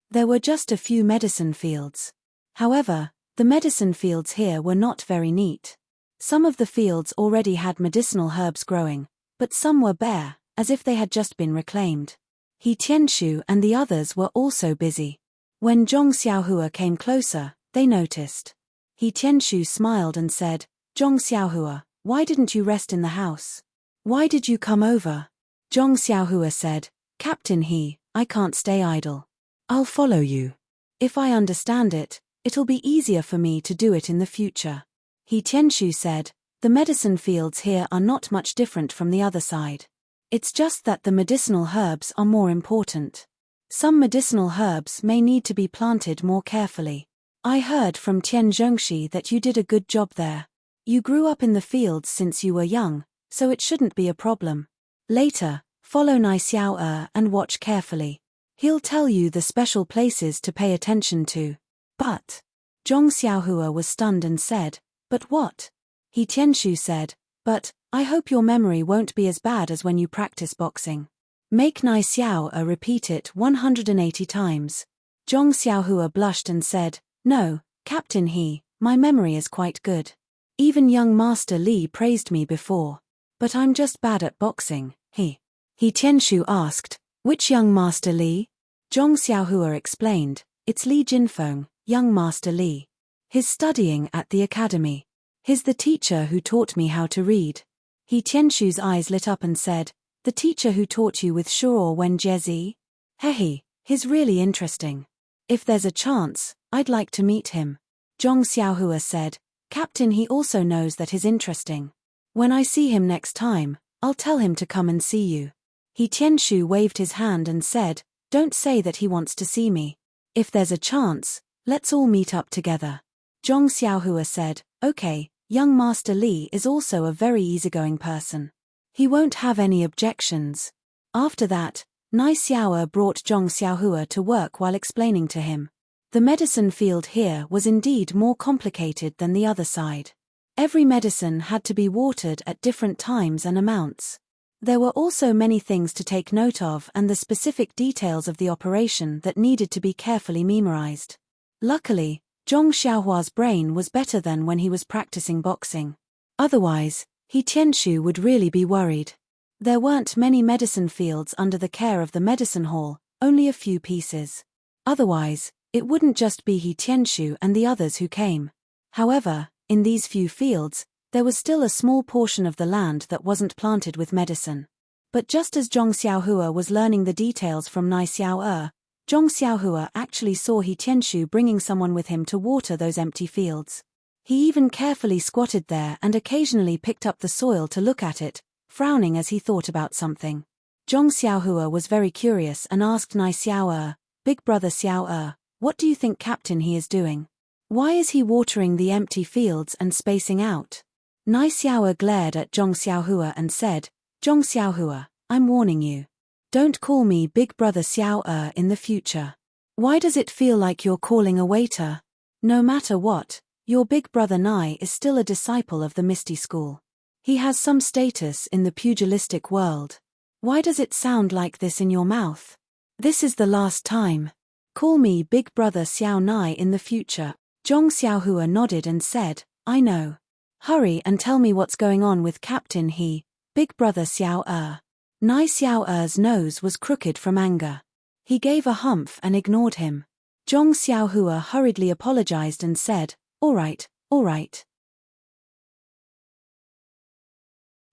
There were just a few medicine fields. However, the medicine fields here were not very neat. Some of the fields already had medicinal herbs growing, but some were bare, as if they had just been reclaimed. He Tianshu and the others were also busy. When Zhong Xiaohua came closer, they noticed. He Tianshu smiled and said, Zhong Xiaohua, why didn't you rest in the house? Why did you come over? Zhong Xiaohua said, Captain He, I can't stay idle. I'll follow you. If I understand it, it'll be easier for me to do it in the future. He Tianshu said, the medicine fields here are not much different from the other side. It's just that the medicinal herbs are more important. Some medicinal herbs may need to be planted more carefully. I heard from Tian Zhongxi that you did a good job there. You grew up in the fields since you were young, so it shouldn't be a problem. Later, follow Nai Xiao and watch carefully. He'll tell you the special places to pay attention to. But Zhong Xiaohua was stunned and said, but what? He Tianshu said, But, I hope your memory won't be as bad as when you practice boxing. Make Nai Xiao repeat it 180 times. Zhong Xiaohua blushed and said, No, Captain He, my memory is quite good. Even young Master Li praised me before. But I'm just bad at boxing, He Tianshu asked, Which young Master Li? Zhong Xiaohua explained, It's Li Jinfeng, young Master Li. He's studying at the academy. He's the teacher who taught me how to read. He Tianshu's eyes lit up and said, The teacher who taught you with Shuo Wen Jie? Hehe, he's really interesting. If there's a chance, I'd like to meet him. Zhong Xiaohua said, Captain He also knows that he's interesting. When I see him next time, I'll tell him to come and see you. He Tianshu waved his hand and said, Don't say that he wants to see me. If there's a chance, let's all meet up together. Zhong Xiaohua said, Okay, young Master Li is also a very easygoing person. He won't have any objections. After that, Nai Xiao brought Zhong Xiaohua to work while explaining to him. The medicine field here was indeed more complicated than the other side. Every medicine had to be watered at different times and amounts. There were also many things to take note of and the specific details of the operation that needed to be carefully memorized. Luckily, Zhong Xiaohua's brain was better than when he was practicing boxing. Otherwise, He Tianshu would really be worried. There weren't many medicine fields under the care of the medicine hall, only a few pieces. Otherwise, it wouldn't just be He Tianshu and the others who came. However, in these few fields, there was still a small portion of the land that wasn't planted with medicine. But just as Zhong Xiaohua was learning the details from Nai Xiao, Zhong Xiaohua actually saw He Tianshu bringing someone with him to water those empty fields. He even carefully squatted there and occasionally picked up the soil to look at it, frowning as he thought about something. Zhong Xiaohua was very curious and asked Nai Xiao, Big brother Xiao, what do you think Captain He is doing? Why is he watering the empty fields and spacing out? Nai Xiao glared at Zhong Xiaohua and said, Zhong Xiaohua, I'm warning you. Don't call me Big brother Xiao in the future. Why does it feel like you're calling a waiter? No matter what, your big brother Nai is still a disciple of the Misty School. He has some status in the pugilistic world. Why does it sound like this in your mouth? This is the last time. Call me Big brother Xiao Nai in the future. Zhong Xiaohua nodded and said, I know. Hurry and tell me what's going on with Captain He, Big brother Xiao. Nai Xiao's nose was crooked from anger. He gave a humph and ignored him. Zhong Xiaohua hurriedly apologized and said, All right.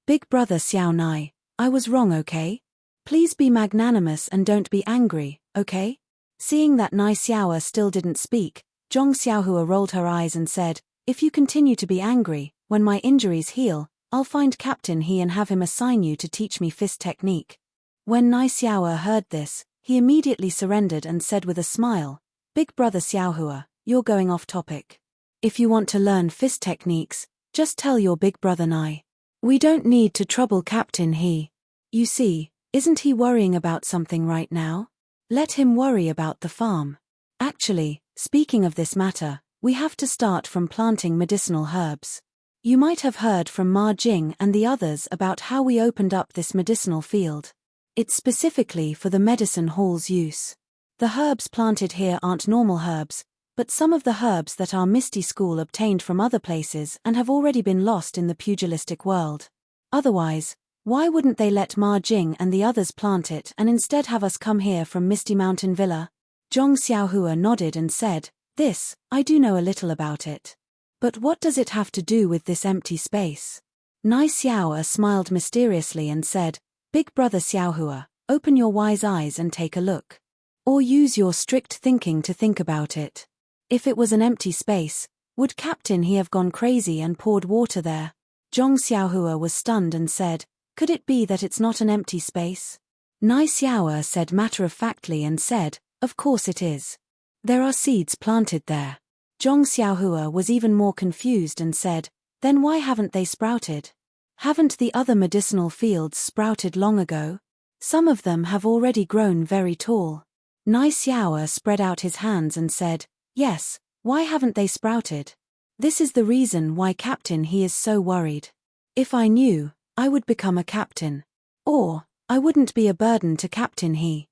Big brother Xiao Nai, I was wrong, okay? Please be magnanimous and don't be angry, okay? Seeing that Nai Xiao still didn't speak, Zhong Xiaohua rolled her eyes and said, If you continue to be angry, when my injuries heal, I'll find Captain He and have him assign you to teach me fist technique. When Nai Xiao heard this, he immediately surrendered and said with a smile, Big brother Xiaohua, you're going off topic. If you want to learn fist techniques, just tell your big brother Nai. We don't need to trouble Captain He. You see, isn't he worrying about something right now? Let him worry about the farm. Actually, speaking of this matter, we have to start from planting medicinal herbs. You might have heard from Ma Jing and the others about how we opened up this medicinal field. It's specifically for the medicine hall's use. The herbs planted here aren't normal herbs, but some of the herbs that our Misty School obtained from other places and have already been lost in the pugilistic world. Otherwise, why wouldn't they let Ma Jing and the others plant it and instead have us come here from Misty Mountain Villa? Zhong Xiaohua nodded and said, This, I do know a little about it. But what does it have to do with this empty space? Nai Xiao smiled mysteriously and said, Big brother Xiaohua, open your wise eyes and take a look. Or use your strict thinking to think about it. If it was an empty space, would Captain He have gone crazy and poured water there? Zhong Xiaohua was stunned and said, Could it be that it's not an empty space? Nai Xiao said matter-of-factly and said, Of course it is. There are seeds planted there. Zhong Xiaohua was even more confused and said, Then why haven't they sprouted? Haven't the other medicinal fields sprouted long ago? Some of them have already grown very tall. Nai Xiao spread out his hands and said, Yes, why haven't they sprouted? This is the reason why Captain He is so worried. If I knew, I would become a captain. Or, I wouldn't be a burden to Captain He.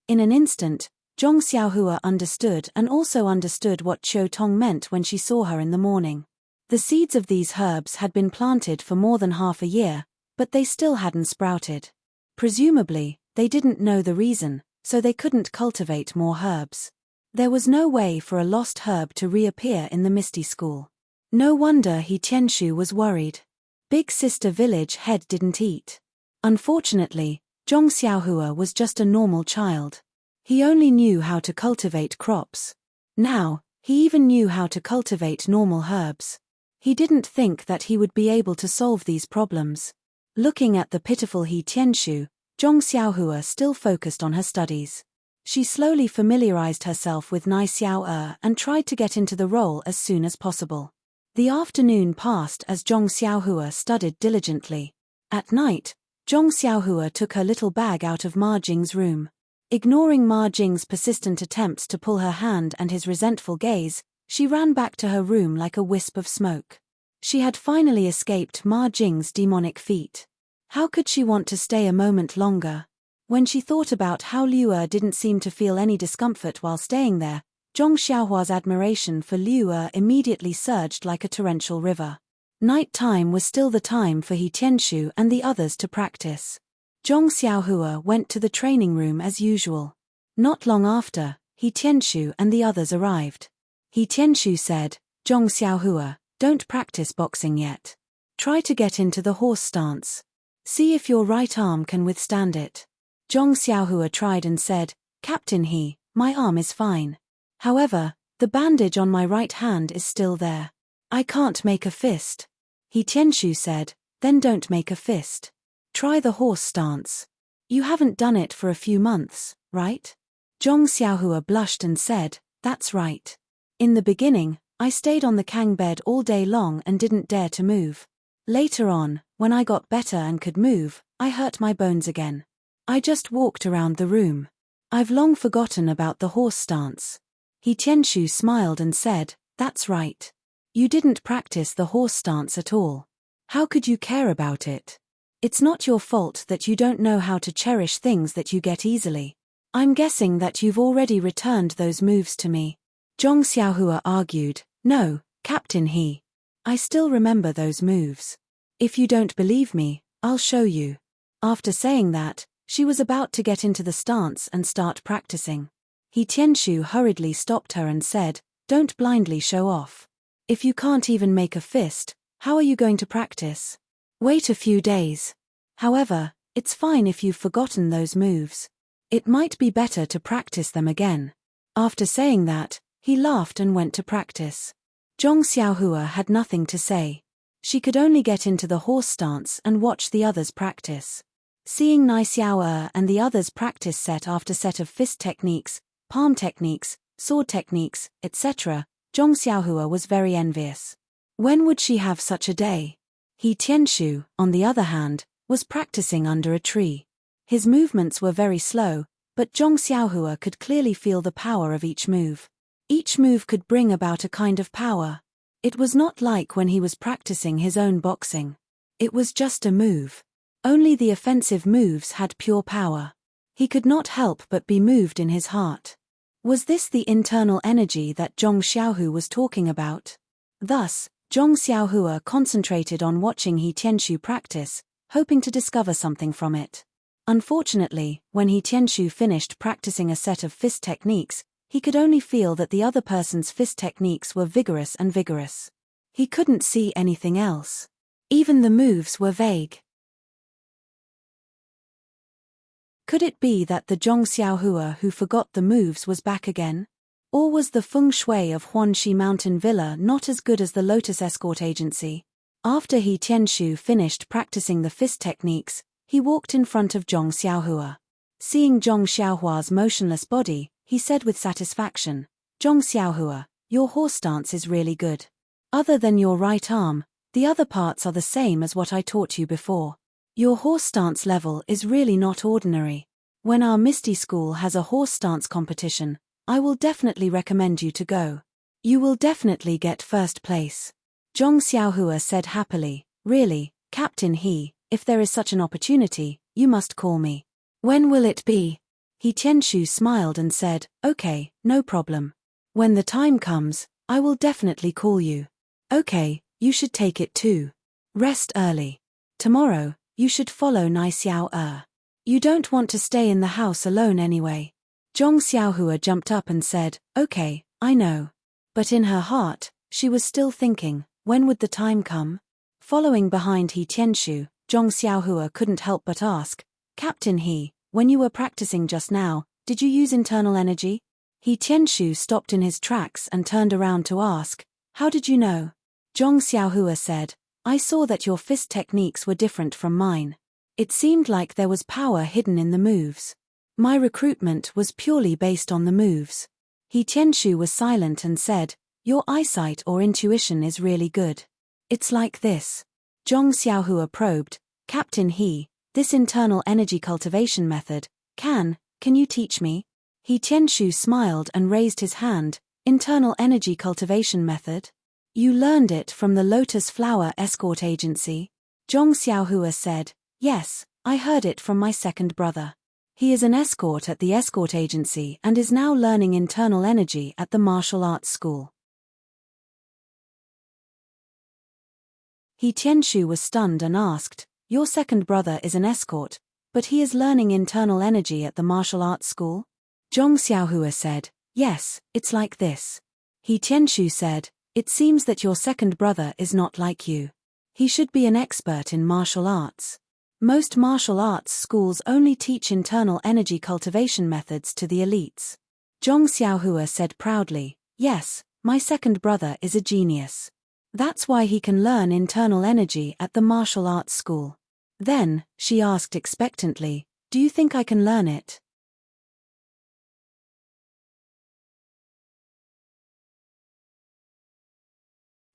In an instant, Zhong Xiaohua understood and also understood what Qiu Tong meant when she saw her in the morning. The seeds of these herbs had been planted for more than half a year, but they still hadn't sprouted. Presumably, they didn't know the reason, so they couldn't cultivate more herbs. There was no way for a lost herb to reappear in the Misty School. No wonder He Tianshu was worried. Big Sister Village Head didn't eat. Unfortunately, Zhong Xiaohua was just a normal child. He only knew how to cultivate crops. Now, he even knew how to cultivate normal herbs. He didn't think that he would be able to solve these problems. Looking at the pitiful He Tianshu, Zhong Xiaohua still focused on her studies. She slowly familiarized herself with Nai Xiao and tried to get into the role as soon as possible. The afternoon passed as Zhong Xiaohua studied diligently. At night, Zhong Xiaohua took her little bag out of Ma Jing's room. Ignoring Ma Jing's persistent attempts to pull her hand and his resentful gaze, she ran back to her room like a wisp of smoke. She had finally escaped Ma Jing's demonic feet. How could she want to stay a moment longer? When she thought about how Liu didn't seem to feel any discomfort while staying there, Zhong Xiaohua's admiration for Liu immediately surged like a torrential river. Night time was still the time for He Tianshu and the others to practice. Zhong Xiaohua went to the training room as usual. Not long after, He Tianshu and the others arrived. He Tianshu said, "Zhong Xiaohua, don't practice boxing yet. Try to get into the horse stance. See if your right arm can withstand it." Zhong Xiaohua tried and said, "Captain He, my arm is fine. However, the bandage on my right hand is still there. I can't make a fist." He Tianshu said, "Then don't make a fist. Try the horse stance. You haven't done it for a few months, right?" Zhong Xiaohua blushed and said, "That's right. In the beginning, I stayed on the Kang bed all day long and didn't dare to move. Later on, when I got better and could move, I hurt my bones again. I just walked around the room. I've long forgotten about the horse stance." He Tianshu smiled and said, "That's right. You didn't practice the horse stance at all. How could you care about it? It's not your fault that you don't know how to cherish things that you get easily. I'm guessing that you've already returned those moves to me." Zhong Xiaohua argued, "No, Captain He. I still remember those moves. If you don't believe me, I'll show you." After saying that, she was about to get into the stance and start practicing. He Tianshu hurriedly stopped her and said, "Don't blindly show off. If you can't even make a fist, how are you going to practice? Wait a few days. However, it's fine if you've forgotten those moves. It might be better to practice them again." After saying that, he laughed and went to practice. Zhong Xiaohua had nothing to say. She could only get into the horse stance and watch the others practice. Seeing Nai Xiao and the others practice set after set of fist techniques, palm techniques, sword techniques, etc., Zhong Xiaohua was very envious. When would she have such a day? He Tianshu, on the other hand, was practicing under a tree. His movements were very slow, but Zhong Xiaohua could clearly feel the power of each move. Each move could bring about a kind of power. It was not like when he was practicing his own boxing. It was just a move. Only the offensive moves had pure power. He could not help but be moved in his heart. Was this the internal energy that Zhong Xiaohu was talking about? Thus, Zhong Xiaohua concentrated on watching He Tianshu practice, hoping to discover something from it. Unfortunately, when He Tianshu finished practicing a set of fist techniques, he could only feel that the other person's fist techniques were vigorous and vigorous. He couldn't see anything else. Even the moves were vague. Could it be that the Zhong Xiaohua who forgot the moves was back again? Or was the feng shui of Huanxi Mountain Villa not as good as the Lotus Escort Agency? After He Tianshu finished practicing the fist techniques, he walked in front of Zhong Xiaohua. Seeing Zhong Xiaohua's motionless body, he said with satisfaction, "Zhong Xiaohua, your horse stance is really good. Other than your right arm, the other parts are the same as what I taught you before. Your horse stance level is really not ordinary. When our Misty School has a horse stance competition, I will definitely recommend you to go. You will definitely get first place." Zhong Xiaohua said happily, really, Captain He, if there is such an opportunity, you must call me. When will it be? He Tianshu smiled and said, okay, no problem. When the time comes, I will definitely call you. Okay, you should take it too. Rest early. Tomorrow, you should follow Nai Xiao. You don't want to stay in the house alone anyway. Zhong Xiaohua jumped up and said, okay, I know. But in her heart, she was still thinking, when would the time come? Following behind He Tianshu, Zhong Xiaohua couldn't help but ask, Captain He, when you were practicing just now, did you use internal energy? He Tianshu stopped in his tracks and turned around to ask, how did you know? Zhong Xiaohua said, I saw that your fist techniques were different from mine. It seemed like there was power hidden in the moves. My recruitment was purely based on the moves. He Tianshu was silent and said, your eyesight or intuition is really good. It's like this. Zhong Xiaohua probed, Captain He, this internal energy cultivation method, can you teach me? He Tianshu smiled and raised his hand, internal energy cultivation method? You learned it from the Lotus Flower Escort Agency? Zhong Xiaohua said, yes, I heard it from my second brother. He is an escort at the escort agency and is now learning internal energy at the martial arts school. He Tianshu was stunned and asked, your second brother is an escort, but he is learning internal energy at the martial arts school? Zhong Xiaohua said, yes, it's like this. He Tianshu said, it seems that your second brother is not like you. He should be an expert in martial arts. Most martial arts schools only teach internal energy cultivation methods to the elites. Zhong Xiaohua said proudly, yes, my second brother is a genius. That's why he can learn internal energy at the martial arts school. Then, she asked expectantly, do you think I can learn it?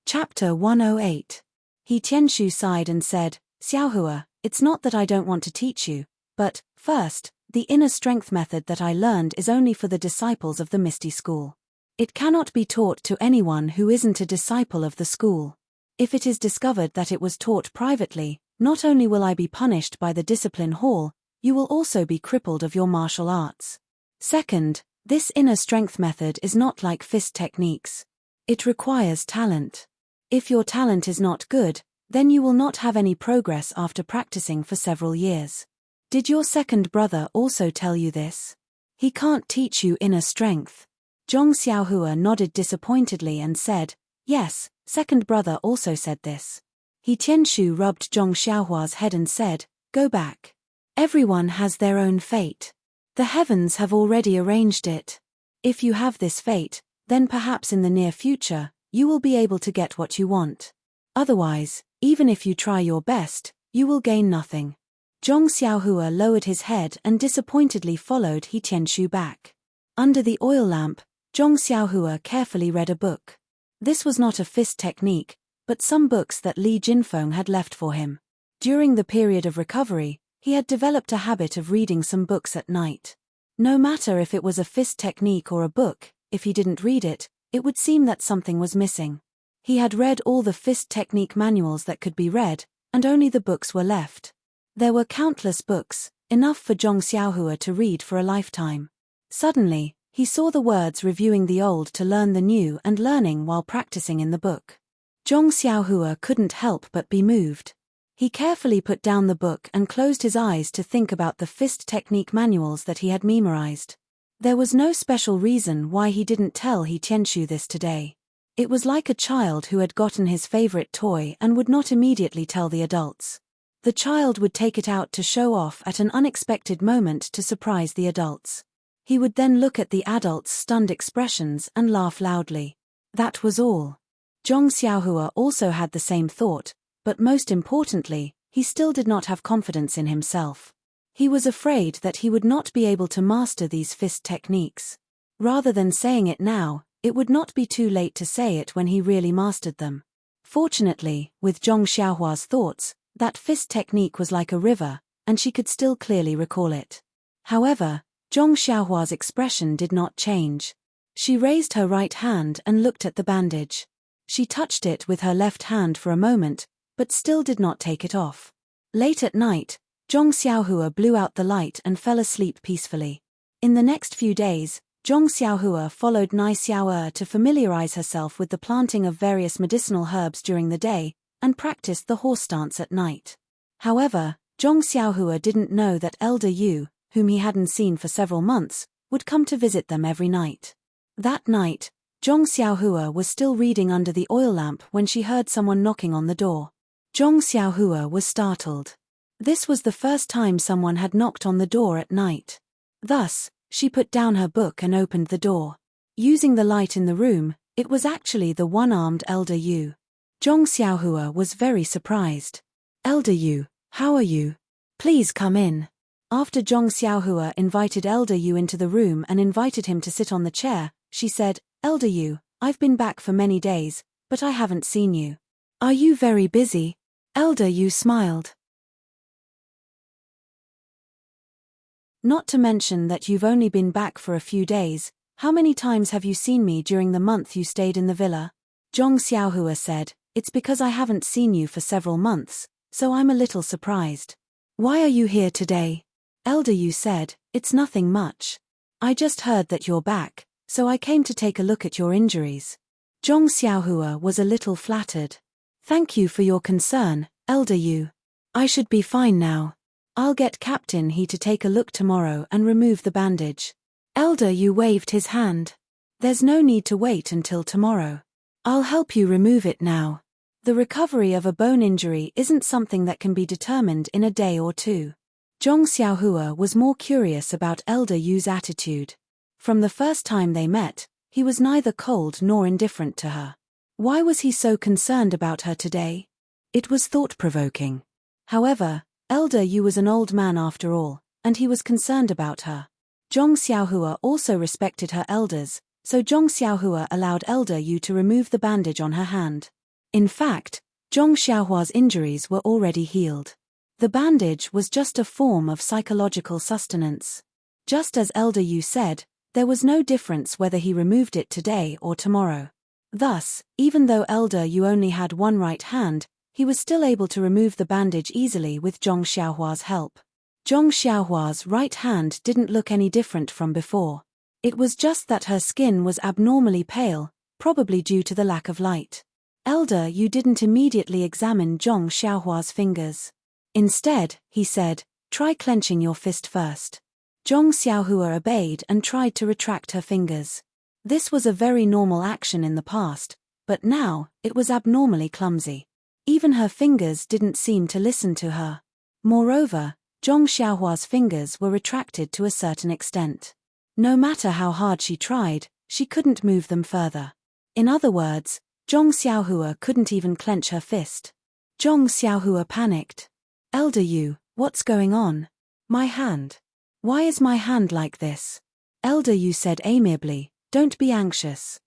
Chapter 108. He Tianshu sighed and said, Xiaohua, it's not that I don't want to teach you, but, first, the inner strength method that I learned is only for the disciples of the Misty School. It cannot be taught to anyone who isn't a disciple of the school. If it is discovered that it was taught privately, not only will I be punished by the discipline hall, you will also be crippled of your martial arts. Second, this inner strength method is not like fist techniques. It requires talent. If your talent is not good, then you will not have any progress after practicing for several years. Did your second brother also tell you this? He can't teach you inner strength. Zhong Xiaohua nodded disappointedly and said, yes, second brother also said this. He Tianshu rubbed Zhong Xiaohua's head and said, go back. Everyone has their own fate. The heavens have already arranged it. If you have this fate, then perhaps in the near future, you will be able to get what you want. Otherwise, even if you try your best, you will gain nothing. Zhong Xiaohua lowered his head and disappointedly followed He Tianshu back. Under the oil lamp, Zhong Xiaohua carefully read a book. This was not a fist technique, but some books that Li Jinfeng had left for him. During the period of recovery, he had developed a habit of reading some books at night. No matter if it was a fist technique or a book, if he didn't read it, it would seem that something was missing. He had read all the fist technique manuals that could be read, and only the books were left. There were countless books, enough for Zhong Xiaohua to read for a lifetime. Suddenly, he saw the words reviewing the old to learn the new and learning while practicing in the book. Zhong Xiaohua couldn't help but be moved. He carefully put down the book and closed his eyes to think about the fist technique manuals that he had memorized. There was no special reason why he didn't tell He Tianshu this today. It was like a child who had gotten his favorite toy and would not immediately tell the adults. The child would take it out to show off at an unexpected moment to surprise the adults. He would then look at the adults' stunned expressions and laugh loudly. That was all. Zhong Xiaohua also had the same thought, but most importantly, he still did not have confidence in himself. He was afraid that he would not be able to master these fist techniques. Rather than saying it now, it would not be too late to say it when he really mastered them. Fortunately, with Zhong Xiaohua's thoughts, that fist technique was like a river, and she could still clearly recall it. However, Zhong Xiaohua's expression did not change. She raised her right hand and looked at the bandage. She touched it with her left hand for a moment, but still did not take it off. Late at night, Zhong Xiaohua blew out the light and fell asleep peacefully. In the next few days, Zhong Xiaohua followed Nai Xiao'er to familiarize herself with the planting of various medicinal herbs during the day, and practiced the horse dance at night. However, Zhong Xiaohua didn't know that Elder Yu, whom he hadn't seen for several months, would come to visit them every night. That night, Zhong Xiaohua was still reading under the oil lamp when she heard someone knocking on the door. Zhong Xiaohua was startled. This was the first time someone had knocked on the door at night. Thus, she put down her book and opened the door. Using the light in the room, it was actually the one-armed Elder Yu. Zhong Xiaohua was very surprised. "Elder Yu, how are you? Please come in." After Zhong Xiaohua invited Elder Yu into the room and invited him to sit on the chair, she said, "Elder Yu, I've been back for many days, but I haven't seen you. Are you very busy?" Elder Yu smiled. "Not to mention that you've only been back for a few days, how many times have you seen me during the month you stayed in the villa?" Zhong Xiaohua said, "It's because I haven't seen you for several months, so I'm a little surprised." "Why are you here today?" Elder Yu said, "It's nothing much. I just heard that you're back, so I came to take a look at your injuries." Zhong Xiaohua was a little flattered. "Thank you for your concern, Elder Yu. I should be fine now. I'll get Captain He to take a look tomorrow and remove the bandage." Elder Yu waved his hand. "There's no need to wait until tomorrow. I'll help you remove it now. The recovery of a bone injury isn't something that can be determined in a day or two." Zhong Xiaohua was more curious about Elder Yu's attitude. From the first time they met, he was neither cold nor indifferent to her. Why was he so concerned about her today? It was thought-provoking. However, Elder Yu was an old man after all, and he was concerned about her. Zhong Xiaohua also respected her elders, so Zhong Xiaohua allowed Elder Yu to remove the bandage on her hand. In fact, Zhong Xiaohua's injuries were already healed. The bandage was just a form of psychological sustenance. Just as Elder Yu said, there was no difference whether he removed it today or tomorrow. Thus, even though Elder Yu only had one right hand, he was still able to remove the bandage easily with Zhong Xiaohua's help. Zhong Xiaohua's right hand didn't look any different from before. It was just that her skin was abnormally pale, probably due to the lack of light. Elder Yu didn't immediately examine Zhong Xiaohua's fingers. Instead, he said, "Try clenching your fist first." Zhong Xiaohua obeyed and tried to retract her fingers. This was a very normal action in the past, but now, it was abnormally clumsy. Even her fingers didn't seem to listen to her. Moreover, Zhong Xiaohua's fingers were retracted to a certain extent. No matter how hard she tried, she couldn't move them further. In other words, Zhong Xiaohua couldn't even clench her fist. Zhong Xiaohua panicked. "Elder Yu, what's going on? My hand. Why is my hand like this?" Elder Yu said amiably, "Don't be anxious.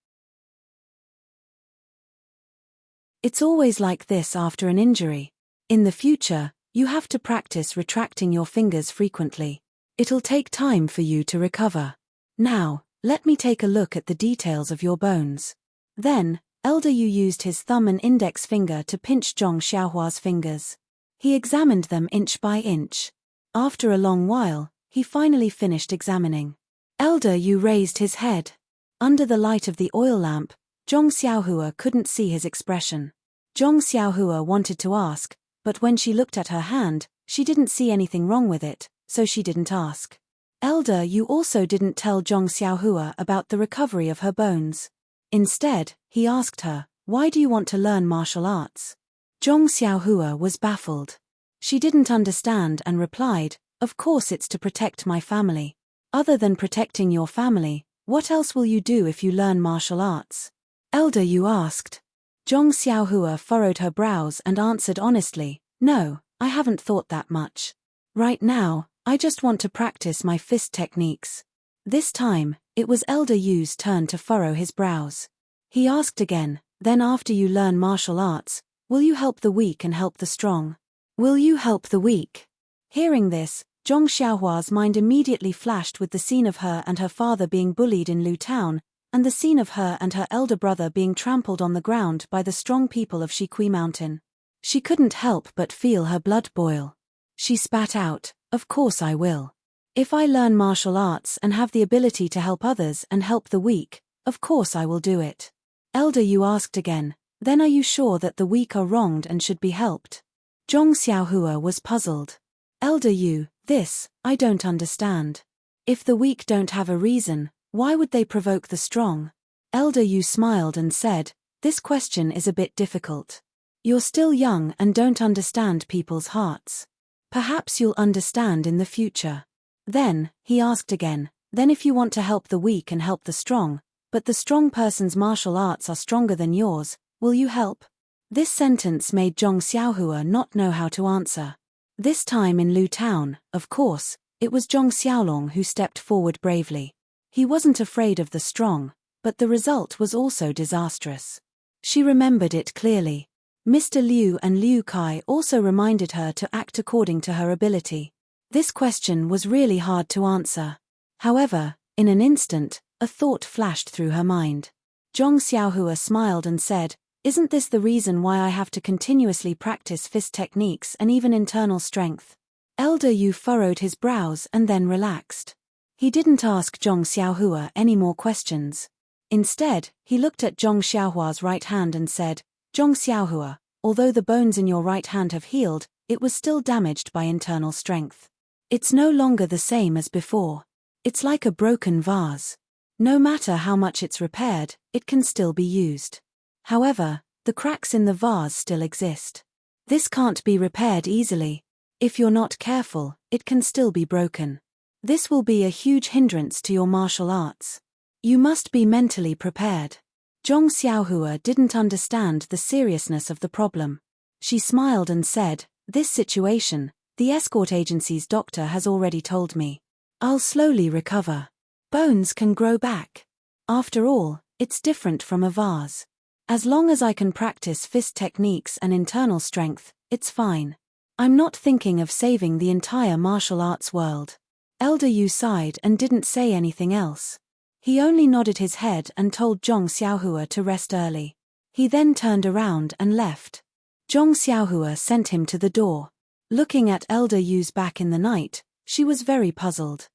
It's always like this after an injury. In the future, you have to practice retracting your fingers frequently. It'll take time for you to recover. Now, let me take a look at the details of your bones." Then, Elder Yu used his thumb and index finger to pinch Zhong Xiaohua's fingers. He examined them inch by inch. After a long while, he finally finished examining. Elder Yu raised his head. Under the light of the oil lamp, Zhong Xiaohua couldn't see his expression. Zhong Xiaohua wanted to ask, but when she looked at her hand, she didn't see anything wrong with it, so she didn't ask. Elder Yu also didn't tell Zhong Xiaohua about the recovery of her bones. Instead, he asked her, "Why do you want to learn martial arts?" Zhong Xiaohua was baffled. She didn't understand and replied, "Of course it's to protect my family. Other than protecting your family, what else will you do if you learn martial arts?" Elder Yu asked. Zhong Xiaohua furrowed her brows and answered honestly, "No, I haven't thought that much. Right now, I just want to practice my fist techniques." This time, it was Elder Yu's turn to furrow his brows. He asked again, "Then after you learn martial arts, will you help the weak and help the strong? Will you help the weak?" Hearing this, Zhong Xiaohua's mind immediately flashed with the scene of her and her father being bullied in Lu Town, and the scene of her and her elder brother being trampled on the ground by the strong people of Shikui Mountain. She couldn't help but feel her blood boil. She spat out, "Of course I will. If I learn martial arts and have the ability to help others and help the weak, of course I will do it." Elder Yu asked again, "Then are you sure that the weak are wronged and should be helped?" Zhong Xiaohua was puzzled. "Elder Yu, this, I don't understand. If the weak don't have a reason, why would they provoke the strong?" Elder Yu smiled and said, "This question is a bit difficult. You're still young and don't understand people's hearts. Perhaps you'll understand in the future." Then, he asked again, "Then if you want to help the weak and help the strong, but the strong person's martial arts are stronger than yours, will you help?" This sentence made Zhong Xiaohua not know how to answer. This time in Lu Town, of course, it was Zhong Xiaolong who stepped forward bravely. He wasn't afraid of the strong, but the result was also disastrous. She remembered it clearly. Mr. Liu and Liu Kai also reminded her to act according to her ability. This question was really hard to answer. However, in an instant, a thought flashed through her mind. Zhong Xiaohua smiled and said, "Isn't this the reason why I have to continuously practice fist techniques and even internal strength?" Elder Yu furrowed his brows and then relaxed. He didn't ask Zhong Xiaohua any more questions. Instead, he looked at Zhong Xiaohua's right hand and said, "Zhong Xiaohua, although the bones in your right hand have healed, it was still damaged by internal strength. It's no longer the same as before. It's like a broken vase. No matter how much it's repaired, it can still be used. However, the cracks in the vase still exist. This can't be repaired easily. If you're not careful, it can still be broken. This will be a huge hindrance to your martial arts. You must be mentally prepared." Zhong Xiaohua didn't understand the seriousness of the problem. She smiled and said, "This situation, the escort agency's doctor has already told me. I'll slowly recover. Bones can grow back. After all, it's different from a vase. As long as I can practice fist techniques and internal strength, it's fine. I'm not thinking of saving the entire martial arts world." Elder Yu sighed and didn't say anything else. He only nodded his head and told Zhong Xiaohua to rest early. He then turned around and left. Zhong Xiaohua sent him to the door. Looking at Elder Yu's back in the night, she was very puzzled.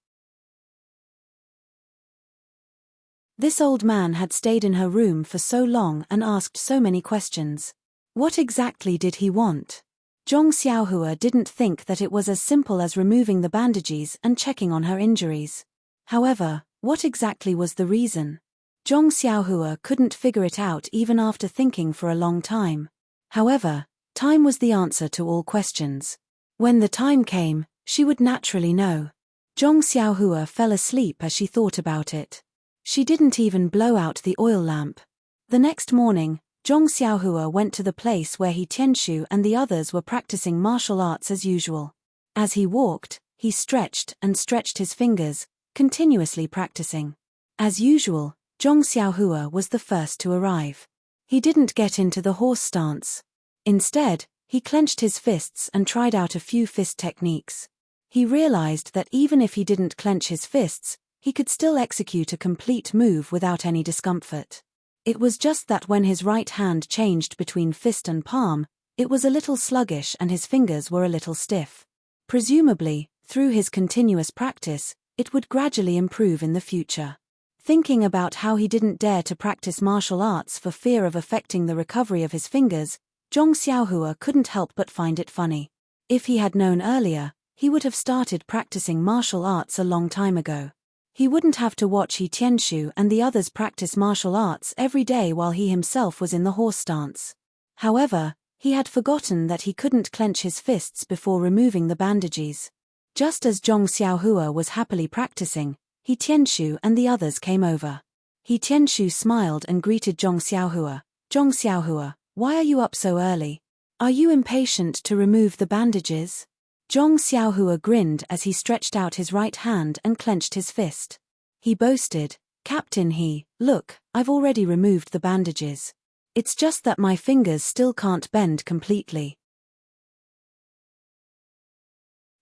This old man had stayed in her room for so long and asked so many questions. What exactly did he want? Zhong Xiaohua didn't think that it was as simple as removing the bandages and checking on her injuries. However, what exactly was the reason? Zhong Xiaohua couldn't figure it out even after thinking for a long time. However, time was the answer to all questions. When the time came, she would naturally know. Zhong Xiaohua fell asleep as she thought about it. She didn't even blow out the oil lamp. The next morning, Zhong Xiaohua went to the place where He Tianshu and the others were practicing martial arts as usual. As he walked, he stretched and stretched his fingers, continuously practicing. As usual, Zhong Xiaohua was the first to arrive. He didn't get into the horse stance. Instead, he clenched his fists and tried out a few fist techniques. He realized that even if he didn't clench his fists, he could still execute a complete move without any discomfort. It was just that when his right hand changed between fist and palm, it was a little sluggish and his fingers were a little stiff. Presumably, through his continuous practice, it would gradually improve in the future. Thinking about how he didn't dare to practice martial arts for fear of affecting the recovery of his fingers, Zhong Xiaohua couldn't help but find it funny. If he had known earlier, he would have started practicing martial arts a long time ago. He wouldn't have to watch He Tianshu and the others practice martial arts every day while he himself was in the horse stance. However, he had forgotten that he couldn't clench his fists before removing the bandages. Just as Zhong Xiaohua was happily practicing, He Tianshu and the others came over. He Tianshu smiled and greeted Zhong Xiaohua. "Zhong Xiaohua, why are you up so early? Are you impatient to remove the bandages?" Zhong Xiaohua grinned as he stretched out his right hand and clenched his fist. He boasted, "Captain look, I've already removed the bandages. It's just that my fingers still can't bend completely.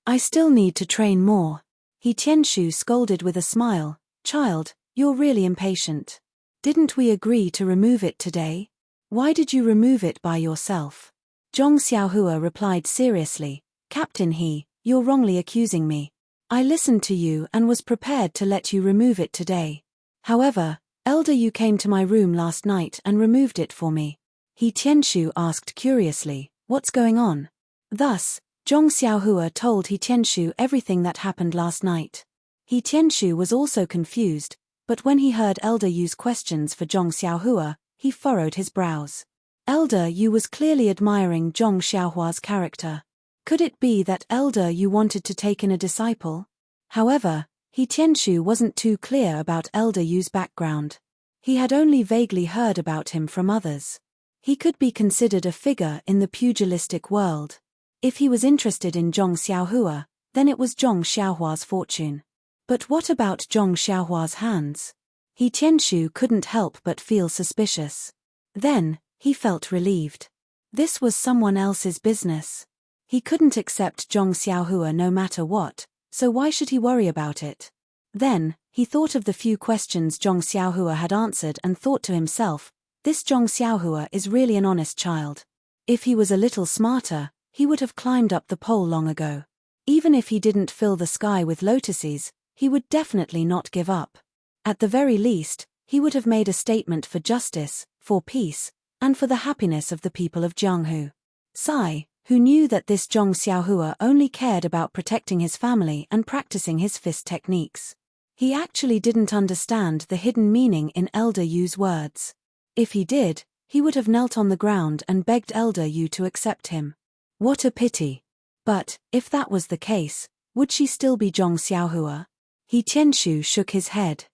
I still need to train more." He Tianshu scolded with a smile, "Child, you're really impatient. Didn't we agree to remove it today? Why did you remove it by yourself? Zhong Xiaohua replied seriously, Captain He, you're wrongly accusing me. I listened to you and was prepared to let you remove it today. However, Elder Yu came to my room last night and removed it for me. He Tianshu asked curiously, what's going on? Thus, Zhong Xiaohua told He Tianshu everything that happened last night. He Tianshu was also confused, but when he heard Elder Yu's questions for Zhong Xiaohua, he furrowed his brows. Elder Yu was clearly admiring Zhong Xiaohua's character. Could it be that Elder Yu wanted to take in a disciple? However, He Tianshu wasn't too clear about Elder Yu's background. He had only vaguely heard about him from others. He could be considered a figure in the pugilistic world. If he was interested in Zhong Xiaohua, then it was Zhong Xiaohua's fortune. But what about Zhong Xiaohua's hands? He Tianshu couldn't help but feel suspicious. Then, he felt relieved. This was someone else's business. He couldn't accept Zhong Xiaohua no matter what, so why should he worry about it? Then, he thought of the few questions Zhong Xiaohua had answered and thought to himself, this Zhong Xiaohua is really an honest child. If he was a little smarter, he would have climbed up the pole long ago. Even if he didn't fill the sky with lotuses, he would definitely not give up. At the very least, he would have made a statement for justice, for peace, and for the happiness of the people of Jianghu. Sai, who knew that this Zhong Xiaohua only cared about protecting his family and practicing his fist techniques. He actually didn't understand the hidden meaning in Elder Yu's words. If he did, he would have knelt on the ground and begged Elder Yu to accept him. What a pity. But, if that was the case, would she still be Zhong Xiaohua? He Tianshu shook his head.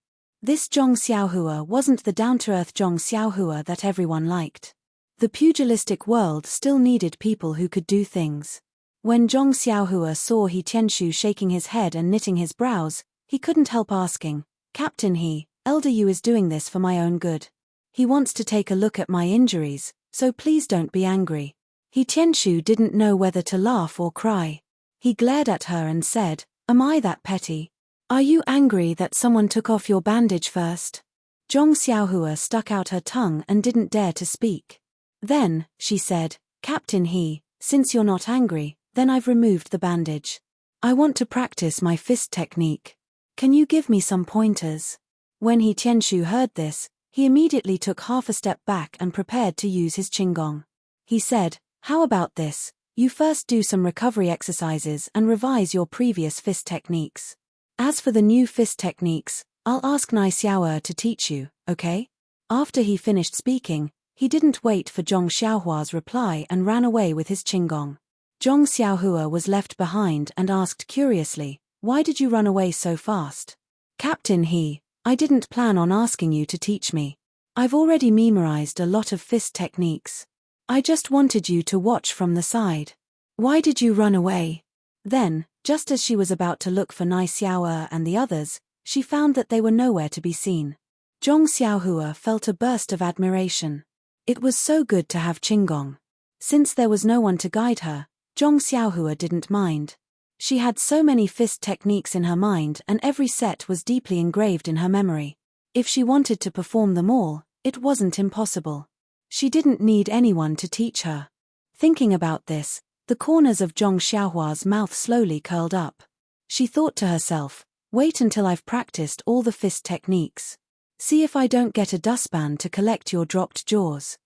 This Zhong Xiaohua wasn't the down-to-earth Zhong Xiaohua that everyone liked. The pugilistic world still needed people who could do things. When Zhong Xiaohua saw He Tianshu shaking his head and knitting his brows, he couldn't help asking, Captain He, Elder Yu is doing this for my own good. He wants to take a look at my injuries, so please don't be angry. He Tianshu didn't know whether to laugh or cry. He glared at her and said, am I that petty? Are you angry that someone took off your bandage first? Zhong Xiaohua stuck out her tongue and didn't dare to speak. Then, she said, Captain He, since you're not angry, then I've removed the bandage. I want to practice my fist technique. Can you give me some pointers? When He Tianshu heard this, he immediately took half a step back and prepared to use his qinggong. He said, how about this? You first do some recovery exercises and revise your previous fist techniques. As for the new fist techniques, I'll ask Nai Xiaoer to teach you, okay? After he finished speaking, he didn't wait for Zhong Xiaohua's reply and ran away with his qinggong. Zhong Xiaohua was left behind and asked curiously, why did you run away so fast? Captain He, I didn't plan on asking you to teach me. I've already memorized a lot of fist techniques. I just wanted you to watch from the side. Why did you run away? Then, just as she was about to look for Nai Xiaoer and the others, she found that they were nowhere to be seen. Zhong Xiaohua felt a burst of admiration. It was so good to have qinggong. Since there was no one to guide her, Zhong Xiaohua didn't mind. She had so many fist techniques in her mind and every set was deeply engraved in her memory. If she wanted to perform them all, it wasn't impossible. She didn't need anyone to teach her. Thinking about this, the corners of Zhong Xiaohua's mouth slowly curled up. She thought to herself, wait until I've practiced all the fist techniques. See if I don't get a dustpan to collect your dropped jaws.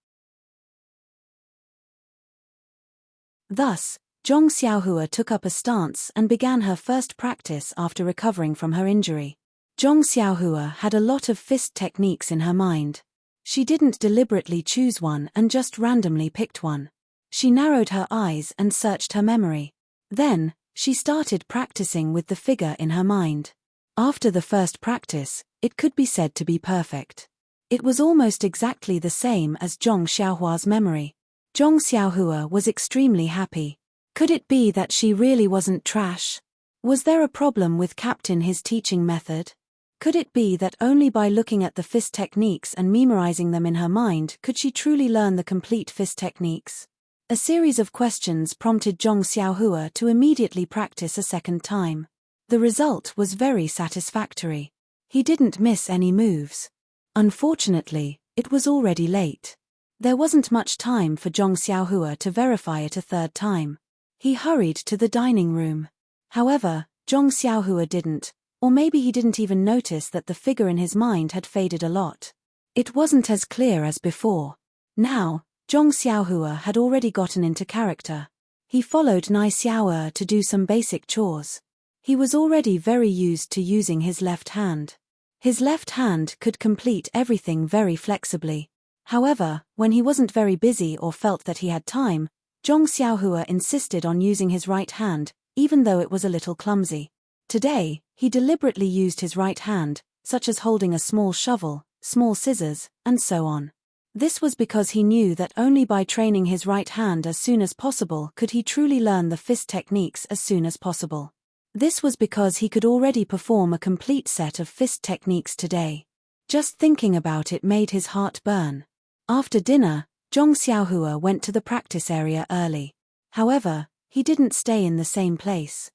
Thus, Zhong Xiaohua took up a stance and began her first practice after recovering from her injury. Zhong Xiaohua had a lot of fist techniques in her mind. She didn't deliberately choose one and just randomly picked one. She narrowed her eyes and searched her memory. Then, she started practicing with the figure in her mind. After the first practice, it could be said to be perfect. It was almost exactly the same as Zhong Xiaohua's memory. Zhong Xiaohua was extremely happy. Could it be that she really wasn't trash? Was there a problem with Captain His teaching method? Could it be that only by looking at the fist techniques and memorizing them in her mind could she truly learn the complete fist techniques? A series of questions prompted Zhong Xiaohua to immediately practice a second time. The result was very satisfactory. He didn't miss any moves. Unfortunately, it was already late. There wasn't much time for Zhong Xiaohua to verify it a third time. He hurried to the dining room. However, Zhong Xiaohua didn't, or maybe he didn't even notice that the figure in his mind had faded a lot. It wasn't as clear as before. Now, Zhong Xiaohua had already gotten into character. He followed Nai Xiaoer to do some basic chores. He was already very used to using his left hand. His left hand could complete everything very flexibly. However, when he wasn't very busy or felt that he had time, Zhong Xiaohua insisted on using his right hand, even though it was a little clumsy. Today, he deliberately used his right hand, such as holding a small shovel, small scissors, and so on. This was because he knew that only by training his right hand as soon as possible could he truly learn the fist techniques as soon as possible. This was because he could already perform a complete set of fist techniques today. Just thinking about it made his heart burn. After dinner, Zhong Xiaohua went to the practice area early. However, he didn't stay in the same place.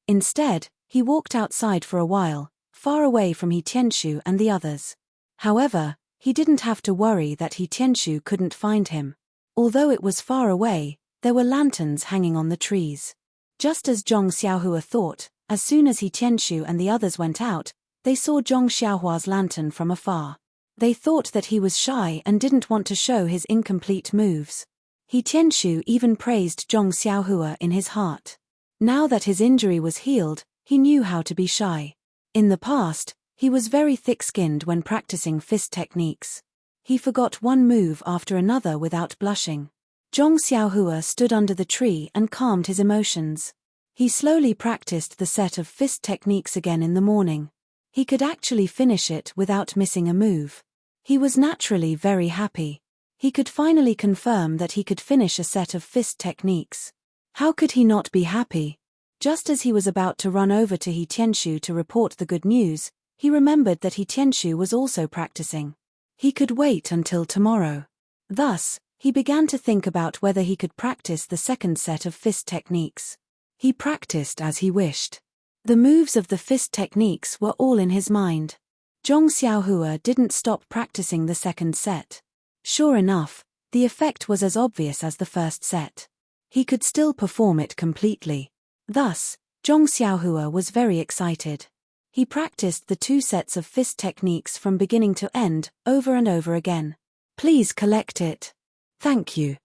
Instead, he walked outside for a while, far away from He Tianshu and the others. However, he didn't have to worry that He Tianshu couldn't find him. Although it was far away, there were lanterns hanging on the trees. Just as Zhong Xiaohua thought, as soon as He Tianshu and the others went out, they saw Zhong Xiaohua's lantern from afar. They thought that he was shy and didn't want to show his incomplete moves. He Tianshu even praised Zhong Xiaohua in his heart. Now that his injury was healed, he knew how to be shy. In the past, he was very thick-skinned when practicing fist techniques. He forgot one move after another without blushing. Zhong Xiaohua stood under the tree and calmed his emotions. He slowly practiced the set of fist techniques again in the morning. He could actually finish it without missing a move. He was naturally very happy. He could finally confirm that he could finish a set of fist techniques. How could he not be happy? Just as he was about to run over to He Tianshu to report the good news, he remembered that He Tianshu was also practicing. He could wait until tomorrow. Thus, he began to think about whether he could practice the second set of fist techniques. He practiced as he wished. The moves of the fist techniques were all in his mind. Zhong Xiaohua didn't stop practicing the second set. Sure enough, the effect was as obvious as the first set. He could still perform it completely. Thus, Zhong Xiaohua was very excited. He practiced the two sets of fist techniques from beginning to end, over and over again. Please collect it. Thank you.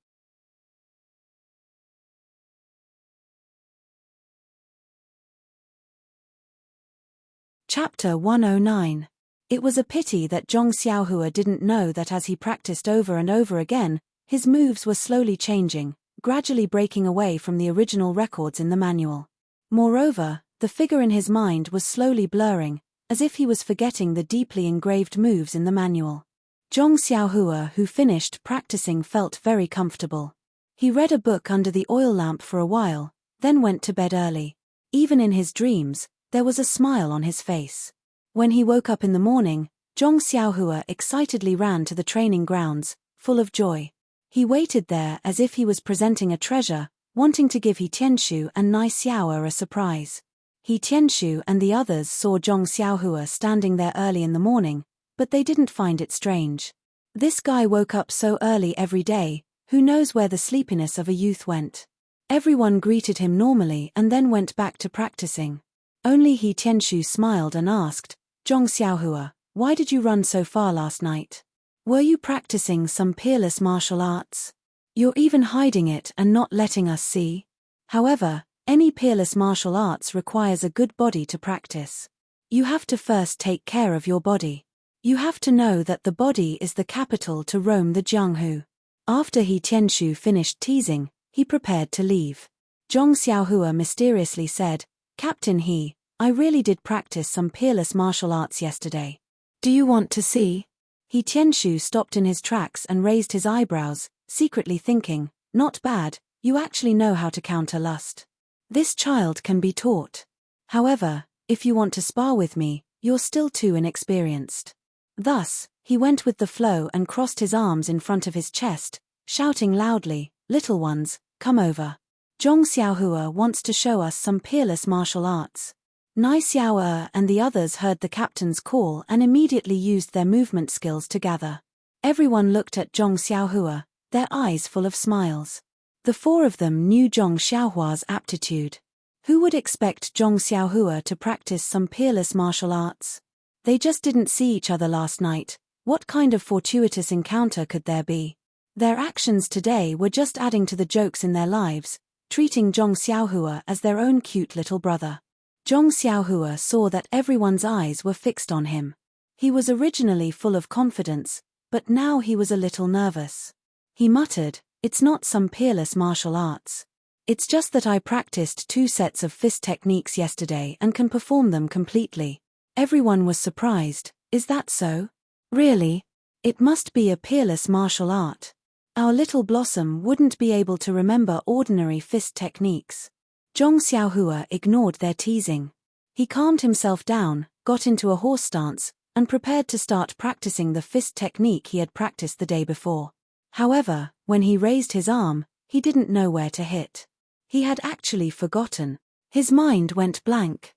Chapter 109. It was a pity that Zhong Xiaohua didn't know that as he practiced over and over again, his moves were slowly changing, gradually breaking away from the original records in the manual. Moreover, the figure in his mind was slowly blurring, as if he was forgetting the deeply engraved moves in the manual. Zhong Xiaohua, who finished practicing, felt very comfortable. He read a book under the oil lamp for a while, then went to bed early. Even in his dreams, there was a smile on his face. When he woke up in the morning, Zhong Xiaohua excitedly ran to the training grounds, full of joy. He waited there as if he was presenting a treasure, wanting to give He Tianshu and Nai Xiaoer a surprise. He Tianshu and the others saw Zhong Xiaohua standing there early in the morning, but they didn't find it strange. This guy woke up so early every day, who knows where the sleepiness of a youth went. Everyone greeted him normally and then went back to practicing. Only He Tianshu smiled and asked, Zhong Xiaohua, why did you run so far last night? Were you practicing some peerless martial arts? You're even hiding it and not letting us see. However, any peerless martial arts requires a good body to practice. You have to first take care of your body. You have to know that the body is the capital to roam the Jianghu. After He Tianshu finished teasing, he prepared to leave. Zhong Xiaohua mysteriously said, Captain He, I really did practice some peerless martial arts yesterday. Do you want to see? He Tianshu stopped in his tracks and raised his eyebrows, secretly thinking, not bad, you actually know how to counter lust. This child can be taught. However, if you want to spar with me, you're still too inexperienced. Thus, he went with the flow and crossed his arms in front of his chest, shouting loudly, little ones, come over. Zhong Xiaohua wants to show us some peerless martial arts. Nai Xiao and the others heard the captain's call and immediately used their movement skills to gather. Everyone looked at Zhong Xiaohua, their eyes full of smiles. The four of them knew Zhong Xiaohua's aptitude. Who would expect Zhong Xiaohua to practice some peerless martial arts? They just didn't see each other last night. What kind of fortuitous encounter could there be? Their actions today were just adding to the jokes in their lives, treating Zhong Xiaohua as their own cute little brother. Zhong Xiaohua saw that everyone's eyes were fixed on him. He was originally full of confidence, but now he was a little nervous. He muttered, "It's not some peerless martial arts. It's just that I practiced 2 sets of fist techniques yesterday and can perform them completely." Everyone was surprised. "Is that so? Really? It must be a peerless martial art. Our little blossom wouldn't be able to remember ordinary fist techniques." Zhong Xiaohua ignored their teasing. He calmed himself down, got into a horse stance, and prepared to start practicing the fist technique he had practiced the day before. However, when he raised his arm, he didn't know where to hit. He had actually forgotten. His mind went blank.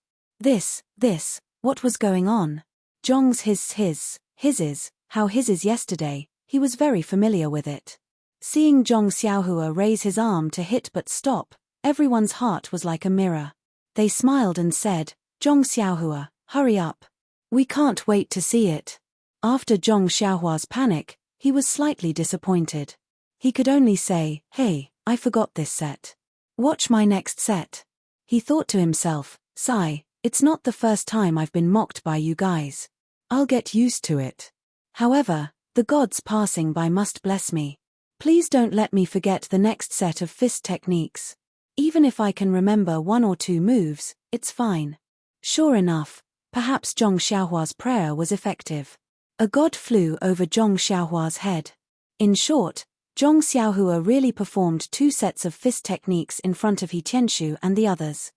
What was going on? Zhong's hisses, how hisses yesterday, he was very familiar with it. Seeing Zhong Xiaohua raise his arm to hit but stop, everyone's heart was like a mirror. They smiled and said, "Zhong Xiaohua, hurry up. We can't wait to see it." After Zhong Xiaohua's panic, he was slightly disappointed. He could only say, "Hey, I forgot this set. Watch my next set." He thought to himself, "Sigh, it's not the first time I've been mocked by you guys. I'll get used to it. However, the gods passing by must bless me. Please don't let me forget the next set of fist techniques. Even if I can remember 1 or 2 moves, it's fine." Sure enough, perhaps Zhong Xiaohua's prayer was effective. A god flew over Zhong Xiaohua's head. In short, Zhong Xiaohua really performed 2 sets of fist techniques in front of He Tianshu and the others.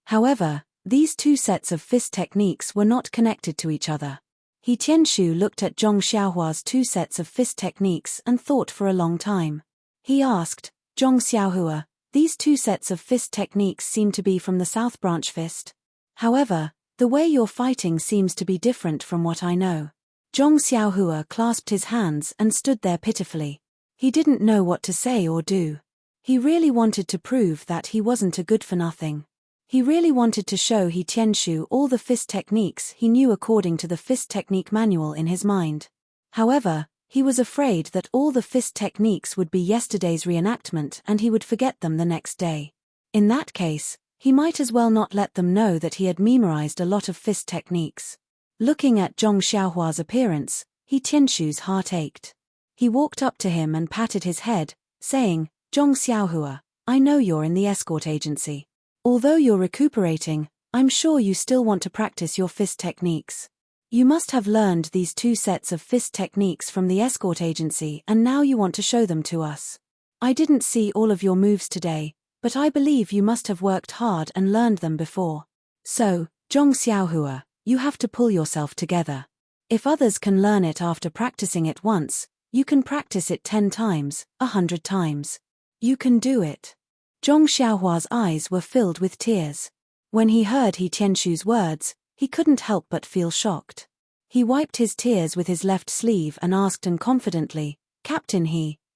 However, these 2 sets of fist techniques were not connected to each other. He Tianshu looked at Zhong Xiaohua's 2 sets of fist techniques and thought for a long time. He asked, "Zhong Xiaohua, these 2 sets of fist techniques seem to be from the South Branch fist. However, the way you're fighting seems to be different from what I know." Zhong Xiaohua clasped his hands and stood there pitifully. He didn't know what to say or do. He really wanted to prove that he wasn't a good-for-nothing. He really wanted to show He Tianshu all the fist techniques he knew according to the fist technique manual in his mind. However, he was afraid that all the fist techniques would be yesterday's reenactment and he would forget them the next day. In that case, he might as well not let them know that he had memorized a lot of fist techniques. Looking at Zhong Xiaohua's appearance, He Tianshu's heart ached. He walked up to him and patted his head, saying, "Zhong Xiaohua, I know you're in the escort agency. Although you're recuperating, I'm sure you still want to practice your fist techniques. You must have learned these 2 sets of fist techniques from the escort agency and now you want to show them to us. I didn't see all of your moves today, but I believe you must have worked hard and learned them before. So, Zhong Xiaohua, you have to pull yourself together. If others can learn it after practicing it once, you can practice it 10 times, 100 times. You can do it." Zhong Xiaohua's eyes were filled with tears. When he heard He Tianshu's words, he couldn't help but feel shocked. He wiped his tears with his left sleeve and asked confidently, "Captain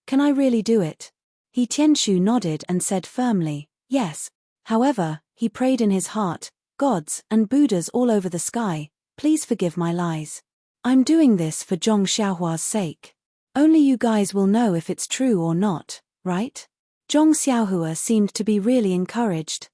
can I really do it?" He Tianshu nodded and said firmly, "Yes." However, he prayed in his heart, "Gods and Buddhas all over the sky, please forgive my lies. I'm doing this for Zhong Xiaohua's sake. Only you guys will know if it's true or not, right?" Zhong Xiaohua seemed to be really encouraged.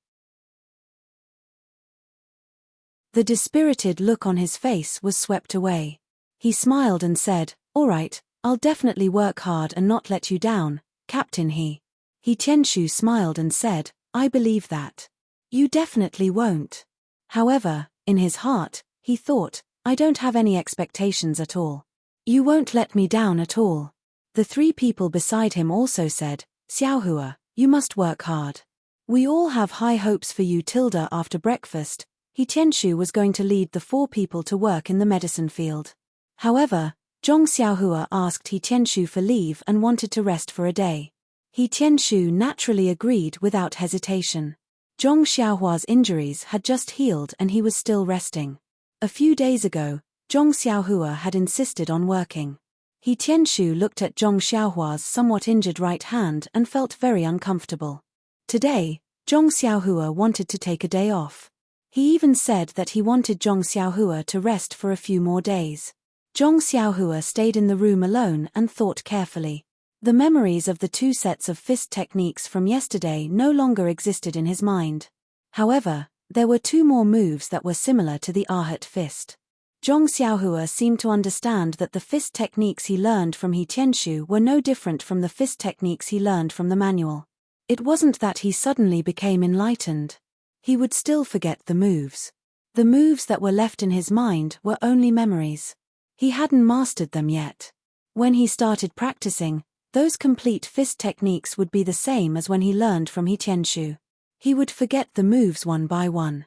The dispirited look on his face was swept away. He smiled and said, "All right, I'll definitely work hard and not let you down, Captain He Tianshu smiled and said, "I believe that. You definitely won't." However, in his heart, he thought, "I don't have any expectations at all. You won't let me down at all." The 3 people beside him also said, "Xiaohua, you must work hard. We all have high hopes for you." After breakfast, He Tianshu was going to lead the 4 people to work in the medicine field. However, Zhong Xiaohua asked He Tianshu for leave and wanted to rest for a day. He Tianshu naturally agreed without hesitation. Zhong Xiaohua's injuries had just healed and he was still resting. A few days ago, Zhong Xiaohua had insisted on working. He Tianshu looked at Zhong Xiaohua's somewhat injured right hand and felt very uncomfortable. Today, Zhong Xiaohua wanted to take a day off. He even said that he wanted Zhong Xiaohua to rest for a few more days. Zhong Xiaohua stayed in the room alone and thought carefully. The memories of the two sets of fist techniques from yesterday no longer existed in his mind. However, there were two more moves that were similar to the Arhat fist. Zhong Xiaohua seemed to understand that the fist techniques he learned from He Tianshu were no different from the fist techniques he learned from the manual. It wasn't that he suddenly became enlightened. He would still forget the moves. The moves that were left in his mind were only memories. He hadn't mastered them yet. When he started practicing, those complete fist techniques would be the same as when he learned from He Tianshu. He would forget the moves one by one.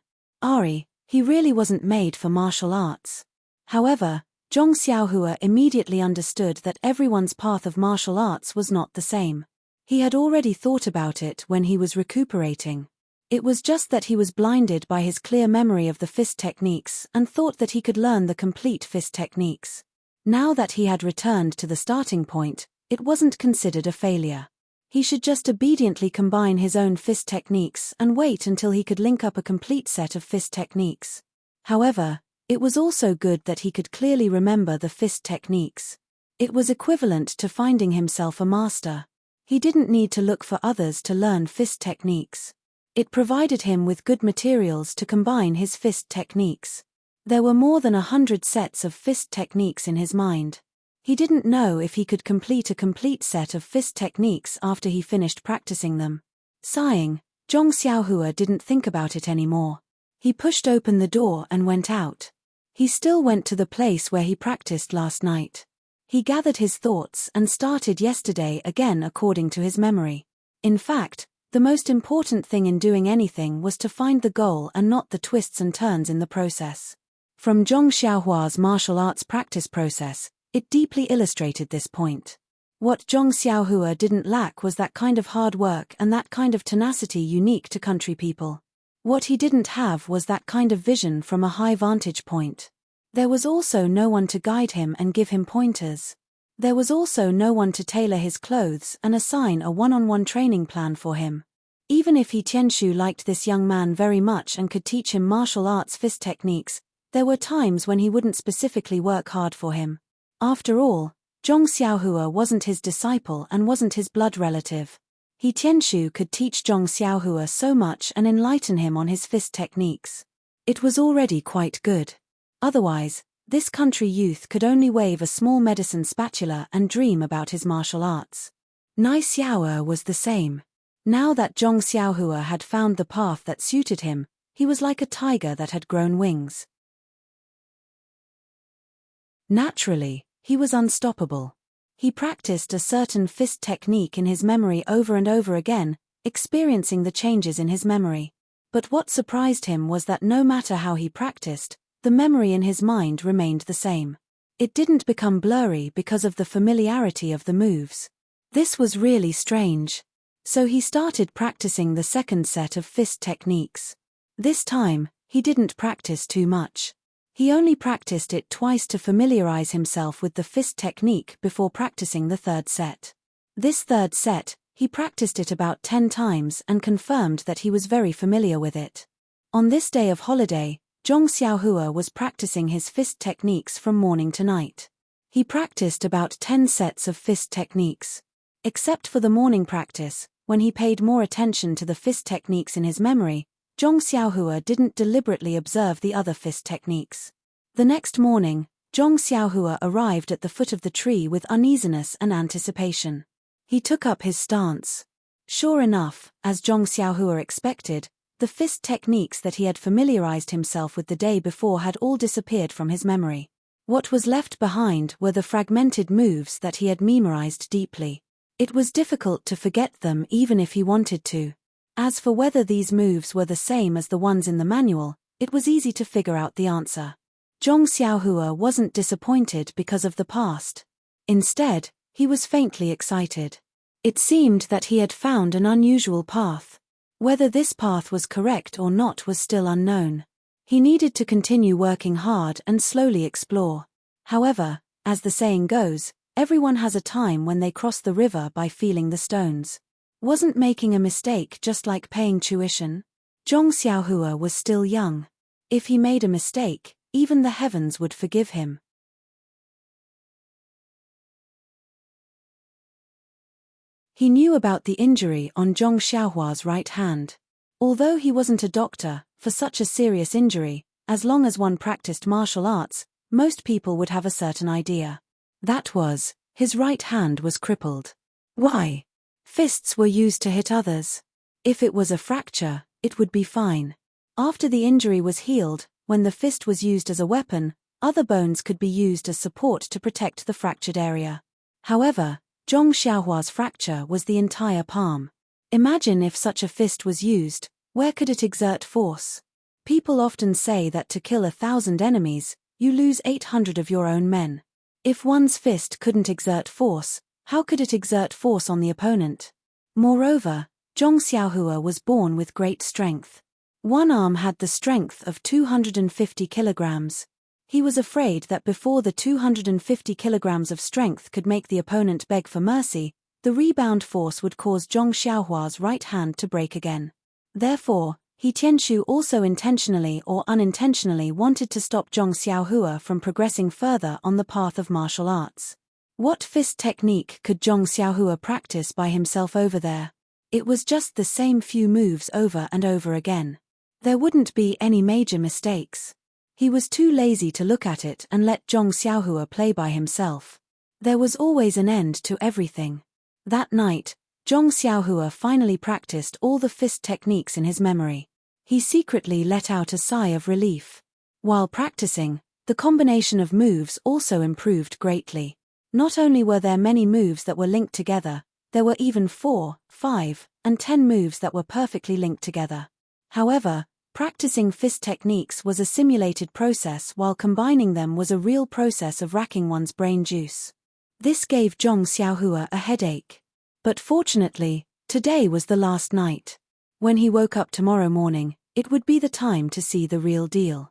He really wasn't made for martial arts. However, Zhong Xiaohua immediately understood that everyone's path of martial arts was not the same. He had already thought about it when he was recuperating. It was just that he was blinded by his clear memory of the fist techniques and thought that he could learn the complete fist techniques. Now that he had returned to the starting point, it wasn't considered a failure. He should just obediently combine his own fist techniques and wait until he could link up a complete set of fist techniques. However, it was also good that he could clearly remember the fist techniques. It was equivalent to finding himself a master. He didn't need to look for others to learn fist techniques. It provided him with good materials to combine his fist techniques. There were more than 100 sets of fist techniques in his mind. He didn't know if he could complete a complete set of fist techniques after he finished practicing them. Sighing, Zhong Xiaohua didn't think about it anymore. He pushed open the door and went out. He still went to the place where he practiced last night. He gathered his thoughts and started yesterday again according to his memory. In fact, the most important thing in doing anything was to find the goal and not the twists and turns in the process. From Zhong Xiaohua's martial arts practice process, it deeply illustrated this point. What Zhong Xiaohua didn't lack was that kind of hard work and that kind of tenacity unique to country people. What he didn't have was that kind of vision from a high vantage point. There was also no one to guide him and give him pointers. There was also no one to tailor his clothes and assign a one-on-one training plan for him. Even if He Tianshu liked this young man very much and could teach him martial arts fist techniques, there were times when he wouldn't specifically work hard for him. After all, Zhong Xiaohua wasn't his disciple and wasn't his blood relative. He Tianshu could teach Zhong Xiaohua so much and enlighten him on his fist techniques. It was already quite good. Otherwise, this country youth could only wave a small medicine spatula and dream about his martial arts. Nai Xiaoer was the same. Now that Zhong Xiaohua had found the path that suited him, he was like a tiger that had grown wings. Naturally, he was unstoppable. He practiced a certain fist technique in his memory over and over again, experiencing the changes in his memory. But what surprised him was that no matter how he practiced, the memory in his mind remained the same. It didn't become blurry because of the familiarity of the moves. This was really strange. So he started practicing the second set of fist techniques. This time, he didn't practice too much. He only practiced it twice to familiarize himself with the fist technique before practicing the third set. This third set, he practiced it about 10 times and confirmed that he was very familiar with it. On this day of holiday, Zhong Xiaohua was practicing his fist techniques from morning to night. He practiced about 10 sets of fist techniques. Except for the morning practice, when he paid more attention to the fist techniques in his memory, Zhong Xiaohua didn't deliberately observe the other fist techniques. The next morning, Zhong Xiaohua arrived at the foot of the tree with uneasiness and anticipation. He took up his stance. Sure enough, as Zhong Xiaohua expected, the fist techniques that he had familiarized himself with the day before had all disappeared from his memory. What was left behind were the fragmented moves that he had memorized deeply. It was difficult to forget them even if he wanted to. As for whether these moves were the same as the ones in the manual, it was easy to figure out the answer. Zhong Xiaohua wasn't disappointed because of the past. Instead, he was faintly excited. It seemed that he had found an unusual path. Whether this path was correct or not was still unknown. He needed to continue working hard and slowly explore. However, as the saying goes, everyone has a time when they cross the river by feeling the stones. Wasn't making a mistake just like paying tuition? Zhong Xiaohua was still young. If he made a mistake, even the heavens would forgive him. He knew about the injury on Zhong Xiaohua's right hand. Although he wasn't a doctor, for such a serious injury, as long as one practiced martial arts, most people would have a certain idea. That was, his right hand was crippled. Why? Fists were used to hit others. If it was a fracture, it would be fine. After the injury was healed, when the fist was used as a weapon, other bones could be used as support to protect the fractured area. However, Zhong Xiaohua's fracture was the entire palm. Imagine if such a fist was used, where could it exert force? People often say that to kill 1,000 enemies, you lose 800 of your own men. If one's fist couldn't exert force, how could it exert force on the opponent? Moreover, Zhong Xiaohua was born with great strength. One arm had the strength of 250 kilograms. He was afraid that before the 250 kilograms of strength could make the opponent beg for mercy, the rebound force would cause Zhong Xiaohua's right hand to break again. Therefore, He Tianshu also intentionally or unintentionally wanted to stop Zhong Xiaohua from progressing further on the path of martial arts. What fist technique could Zhong Xiaohua practice by himself over there? It was just the same few moves over and over again. There wouldn't be any major mistakes. He was too lazy to look at it and let Zhong Xiaohua play by himself. There was always an end to everything. That night, Zhong Xiaohua finally practiced all the fist techniques in his memory. He secretly let out a sigh of relief. While practicing, the combination of moves also improved greatly. Not only were there many moves that were linked together, there were even 4, 5, and 10 moves that were perfectly linked together. However, practicing fist techniques was a simulated process while combining them was a real process of racking one's brain juice. This gave Zhong Xiaohua a headache. But fortunately, today was the last night. When he woke up tomorrow morning, it would be the time to see the real deal.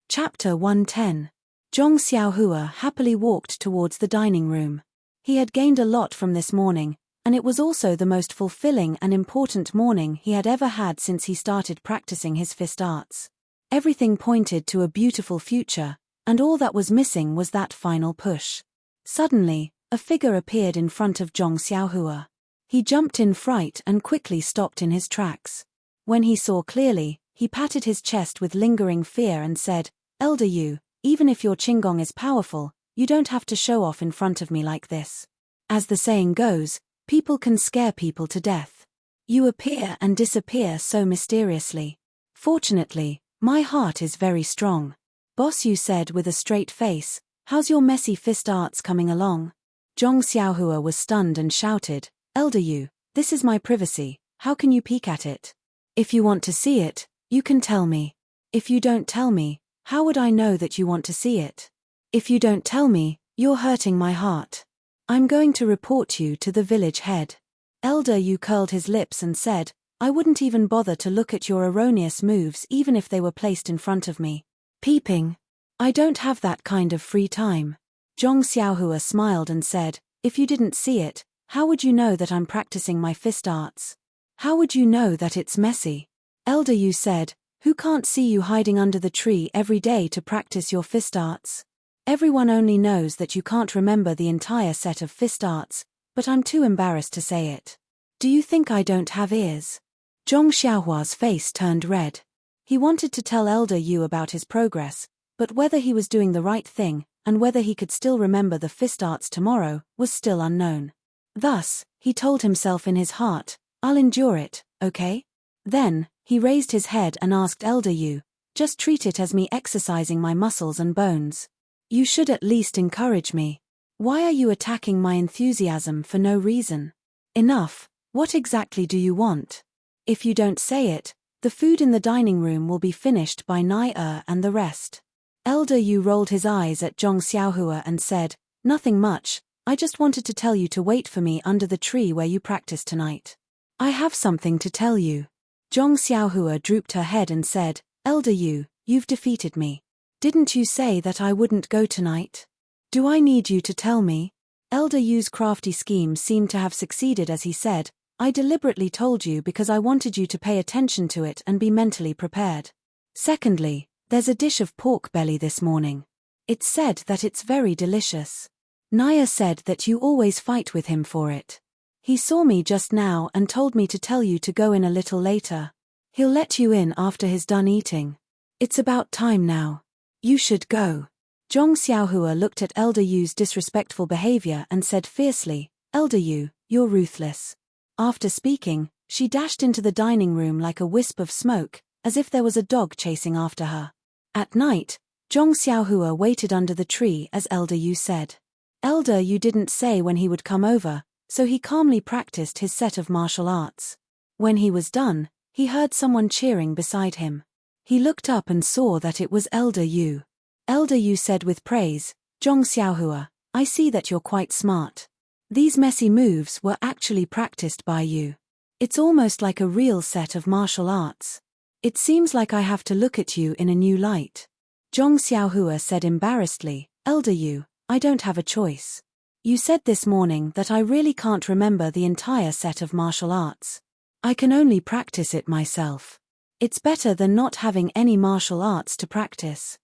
Chapter 110. Zhong Xiaohua happily walked towards the dining room. He had gained a lot from this morning, and it was also the most fulfilling and important morning he had ever had since he started practicing his fist arts. Everything pointed to a beautiful future, and all that was missing was that final push. Suddenly, a figure appeared in front of Zhong Xiaohua. He jumped in fright and quickly stopped in his tracks. When he saw clearly, he patted his chest with lingering fear and said, "Elder Yu, even if your Qinggong is powerful, you don't have to show off in front of me like this. As the saying goes, people can scare people to death. You appear and disappear so mysteriously. Fortunately, my heart is very strong." Boss Yu said with a straight face, "How's your messy fist arts coming along?" Zhong Xiaohua was stunned and shouted, "Elder Yu, this is my privacy, how can you peek at it? If you want to see it, you can tell me. If you don't tell me, how would I know that you want to see it? If you don't tell me, you're hurting my heart. I'm going to report you to the village head." Elder Yu curled his lips and said, "I wouldn't even bother to look at your erroneous moves even if they were placed in front of me. Peeping? I don't have that kind of free time." Zhong Xiaohua smiled and said, "If you didn't see it, how would you know that I'm practicing my fist arts? How would you know that it's messy?" Elder Yu said, "Who can't see you hiding under the tree every day to practice your fist arts? Everyone only knows that you can't remember the entire set of fist arts, but I'm too embarrassed to say it. Do you think I don't have ears?" Zhong Xiaohua's face turned red. He wanted to tell Elder Yu about his progress, but whether he was doing the right thing, and whether he could still remember the fist arts tomorrow, was still unknown. Thus, he told himself in his heart, "I'll endure it, okay?" Then, he raised his head and asked Elder Yu, "Just treat it as me exercising my muscles and bones. You should at least encourage me. Why are you attacking my enthusiasm for no reason? Enough, what exactly do you want? If you don't say it, The food in the dining room will be finished by Nai and the rest. Elder Yu rolled his eyes at Zhong Xiaohua and said, "Nothing much, I just wanted to tell you to wait for me under the tree where you practice tonight. I have something to tell you." Zhong Xiaohua drooped her head and said, "Elder Yu, you've defeated me. Didn't you say that I wouldn't go tonight? Do I need you to tell me?" Elder Yu's crafty scheme seemed to have succeeded as he said, "I deliberately told you because I wanted you to pay attention to it and be mentally prepared. Secondly, there's a dish of pork belly this morning. It's said that it's very delicious. Naya said that you always fight with him for it. He saw me just now and told me to tell you to go in a little later. He'll let you in after he's done eating. It's about time now. You should go." Zhong Xiaohua looked at Elder Yu's disrespectful behavior and said fiercely, "Elder Yu, you're ruthless." After speaking, she dashed into the dining room like a wisp of smoke, as if there was a dog chasing after her. At night, Zhong Xiaohua waited under the tree as Elder Yu said. Elder Yu didn't say when he would come over, so he calmly practiced his set of martial arts. When he was done, he heard someone cheering beside him. He looked up and saw that it was Elder Yu. Elder Yu said with praise, "Zhong Xiaohua, I see that you're quite smart. These messy moves were actually practiced by you. It's almost like a real set of martial arts. It seems like I have to look at you in a new light." Zhong Xiaohua said embarrassedly, "Elder Yu, I don't have a choice. You said this morning that I really can't remember the entire set of martial arts. I can only practice it myself. It's better than not having any martial arts to practice."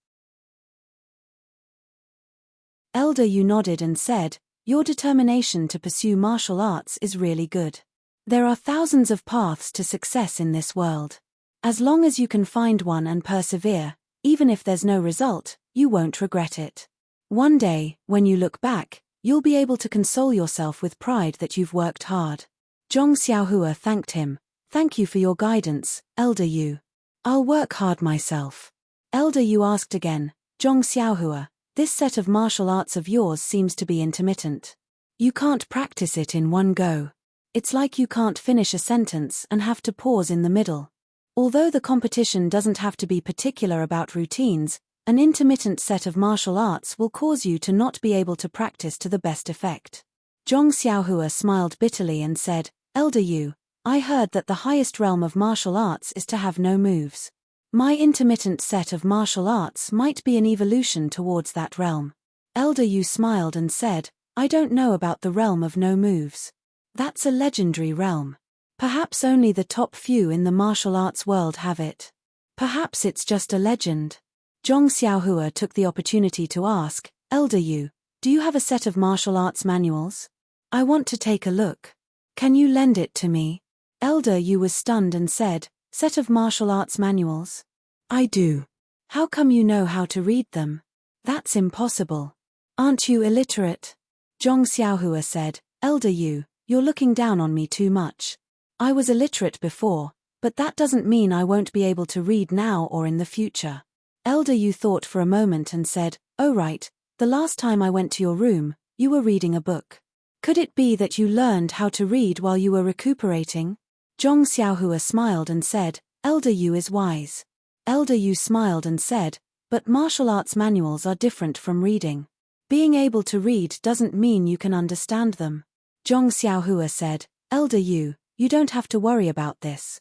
Elder Yu nodded and said, "Your determination to pursue martial arts is really good. There are thousands of paths to success in this world. As long as you can find one and persevere, even if there's no result, you won't regret it. One day, when you look back, you'll be able to console yourself with pride that you've worked hard." Zhong Xiaohua thanked him. "Thank you for your guidance, Elder Yu. I'll work hard myself." Elder Yu asked again, "Zhong Xiaohua, this set of martial arts of yours seems to be intermittent. You can't practice it in one go. It's like you can't finish a sentence and have to pause in the middle. Although the competition doesn't have to be particular about routines, an intermittent set of martial arts will cause you to not be able to practice to the best effect." Zhong Xiaohua smiled bitterly and said, "Elder Yu, I heard that the highest realm of martial arts is to have no moves. My intermittent set of martial arts might be an evolution towards that realm." Elder Yu smiled and said, "I don't know about the realm of no moves. That's a legendary realm. Perhaps only the top few in the martial arts world have it. Perhaps it's just a legend." Zhong Xiaohua took the opportunity to ask, "Elder Yu, do you have a set of martial arts manuals? I want to take a look. Can you lend it to me?" Elder Yu was stunned and said, "Set of martial arts manuals? I do. How come you know how to read them? That's impossible. Aren't you illiterate?" Zhong Xiaohua said, "Elder Yu, you're looking down on me too much. I was illiterate before, but that doesn't mean I won't be able to read now or in the future." Elder Yu thought for a moment and said, "Oh right, the last time I went to your room, you were reading a book. Could it be that you learned how to read while you were recuperating?" Zhong Xiaohua smiled and said, "Elder Yu is wise." Elder Yu smiled and said, "But martial arts manuals are different from reading. Being able to read doesn't mean you can understand them." Zhong Xiaohua said, "Elder Yu, you don't have to worry about this.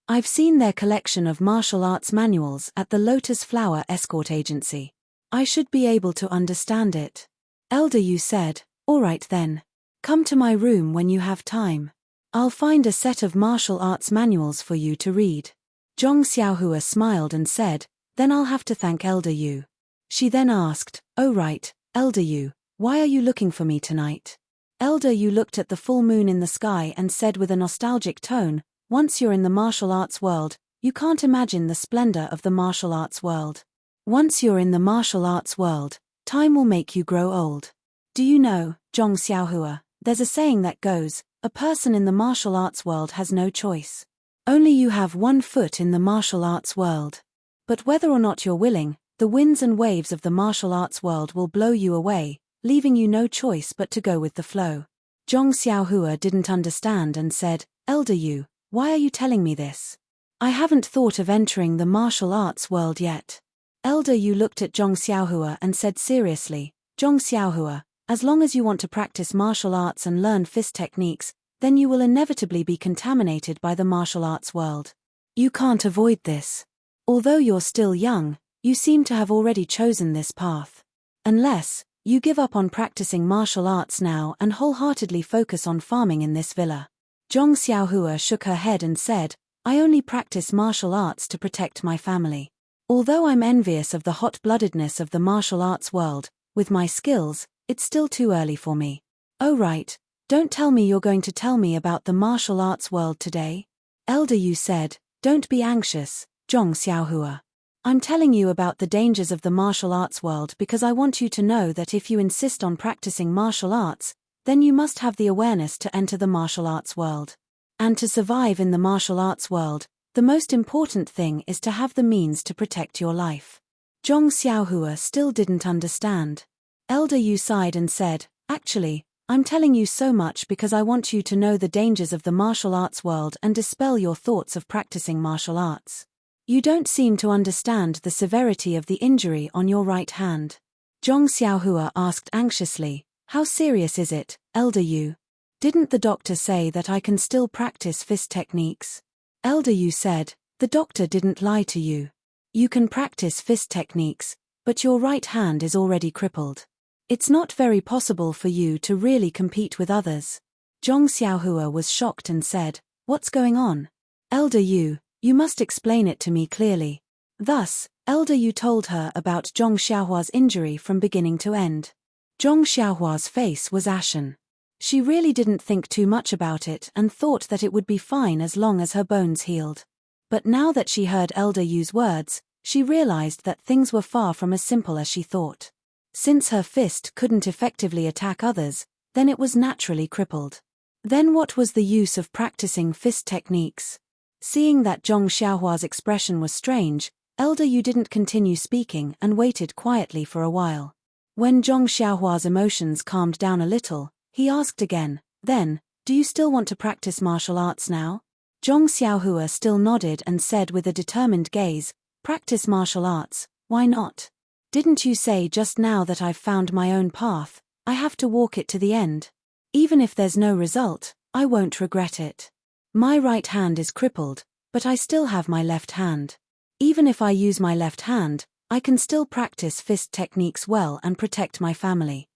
I've seen their collection of martial arts manuals at the Lotus Flower Escort Agency. I should be able to understand it." Elder Yu said, "All right then. Come to my room when you have time. I'll find a set of martial arts manuals for you to read." Zhong Xiaohua smiled and said, "Then I'll have to thank Elder Yu." She then asked, "Oh right, Elder Yu, why are you looking for me tonight?" Elder Yu looked at the full moon in the sky and said with a nostalgic tone, "Once you're in the martial arts world, you can't imagine the splendor of the martial arts world. Once you're in the martial arts world, time will make you grow old. Do you know, Zhong Xiaohua, there's a saying that goes, a person in the martial arts world has no choice. Only you have one foot in the martial arts world. But whether or not you're willing, the winds and waves of the martial arts world will blow you away, leaving you no choice but to go with the flow." Zhong Xiaohua didn't understand and said, Elder Yu, why are you telling me this? I haven't thought of entering the martial arts world yet. Elder Yu looked at Zhong Xiaohua and said seriously, Zhong Xiaohua, as long as you want to practice martial arts and learn fist techniques, then you will inevitably be contaminated by the martial arts world. You can't avoid this. Although you're still young, you seem to have already chosen this path. Unless you give up on practicing martial arts now and wholeheartedly focus on farming in this villa. Zhong Xiaohua shook her head and said, I only practice martial arts to protect my family. Although I'm envious of the hot-bloodedness of the martial arts world, with my skills, it's still too early for me. Oh right, don't tell me you're going to tell me about the martial arts world today. Elder Yu said, don't be anxious, Zhong Xiaohua. I'm telling you about the dangers of the martial arts world because I want you to know that if you insist on practicing martial arts, then you must have the awareness to enter the martial arts world. And to survive in the martial arts world, the most important thing is to have the means to protect your life. Zhong Xiaohua still didn't understand. Elder Yu sighed and said, actually, I'm telling you so much because I want you to know the dangers of the martial arts world and dispel your thoughts of practicing martial arts. You don't seem to understand the severity of the injury on your right hand. Zhong Xiaohua asked anxiously, how serious is it, Elder Yu? Didn't the doctor say that I can still practice fist techniques? Elder Yu said, the doctor didn't lie to you. You can practice fist techniques, but your right hand is already crippled. It's not very possible for you to really compete with others. Zhong Xiaohua was shocked and said, what's going on? Elder Yu, you must explain it to me clearly. Thus, Elder Yu told her about Zhong Xiaohua's injury from beginning to end. Zhong Xiaohua's face was ashen. She really didn't think too much about it and thought that it would be fine as long as her bones healed. But now that she heard Elder Yu's words, she realized that things were far from as simple as she thought. Since her fist couldn't effectively attack others, then it was naturally crippled. Then what was the use of practicing fist techniques? Seeing that Zhong Xiaohua's expression was strange, Elder Yu didn't continue speaking and waited quietly for a while. When Zhong Xiaohua's emotions calmed down a little, he asked again, then, do you still want to practice martial arts now? Zhong Xiaohua still nodded and said with a determined gaze, practice martial arts, why not? Didn't you say just now that I've found my own path, I have to walk it to the end? Even if there's no result, I won't regret it. My right hand is crippled, but I still have my left hand. Even if I use my left hand, I can still practice fist techniques well and protect my family.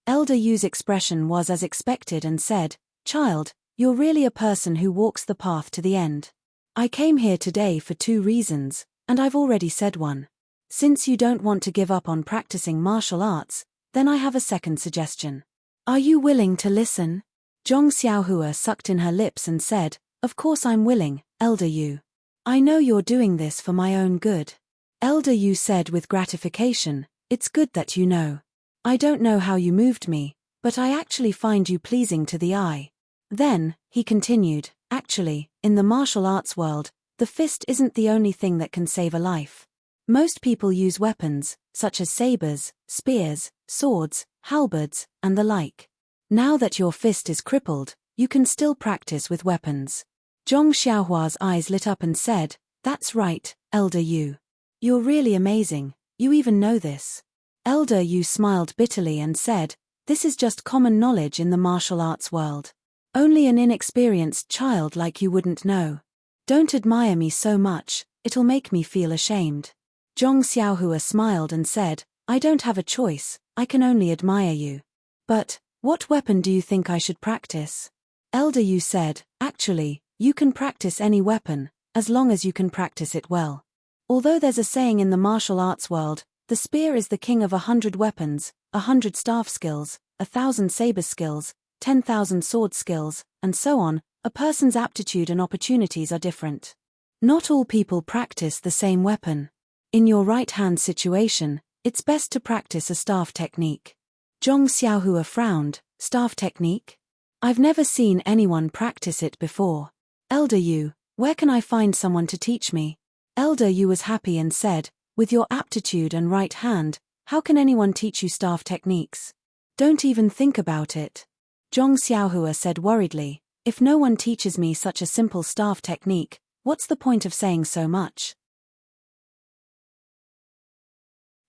Elder Yu's expression was as expected and said, child, you're really a person who walks the path to the end. I came here today for 2 reasons, and I've already said one. Since you don't want to give up on practicing martial arts, then I have a second suggestion. Are you willing to listen? Zhong Xiaohua sucked in her lips and said, of course I'm willing, Elder Yu. I know you're doing this for my own good. Elder Yu said with gratification, it's good that you know. I don't know how you moved me, but I actually find you pleasing to the eye. Then, he continued, actually, in the martial arts world, the fist isn't the only thing that can save a life. Most people use weapons, such as sabers, spears, swords, halberds, and the like. Now that your fist is crippled, you can still practice with weapons. Zhong Xiaohua's eyes lit up and said, that's right, Elder Yu. You're really amazing, you even know this. Elder Yu smiled bitterly and said, this is just common knowledge in the martial arts world. Only an inexperienced child like you wouldn't know. Don't admire me so much, it'll make me feel ashamed. Zhong Xiaohua smiled and said, I don't have a choice, I can only admire you. But, what weapon do you think I should practice? Elder Yu said, actually, you can practice any weapon, as long as you can practice it well. Although there's a saying in the martial arts world, the spear is the king of 100 weapons, 100 staff skills, 1,000 saber skills, 10,000 sword skills, and so on, a person's aptitude and opportunities are different. Not all people practice the same weapon. In your right-hand situation, it's best to practice a staff technique. Zhong Xiaohua frowned, staff technique? I've never seen anyone practice it before. Elder Yu, where can I find someone to teach me? Elder Yu was happy and said, with your aptitude and right hand, how can anyone teach you staff techniques? Don't even think about it. Zhong Xiaohua said worriedly, if no one teaches me such a simple staff technique, what's the point of saying so much?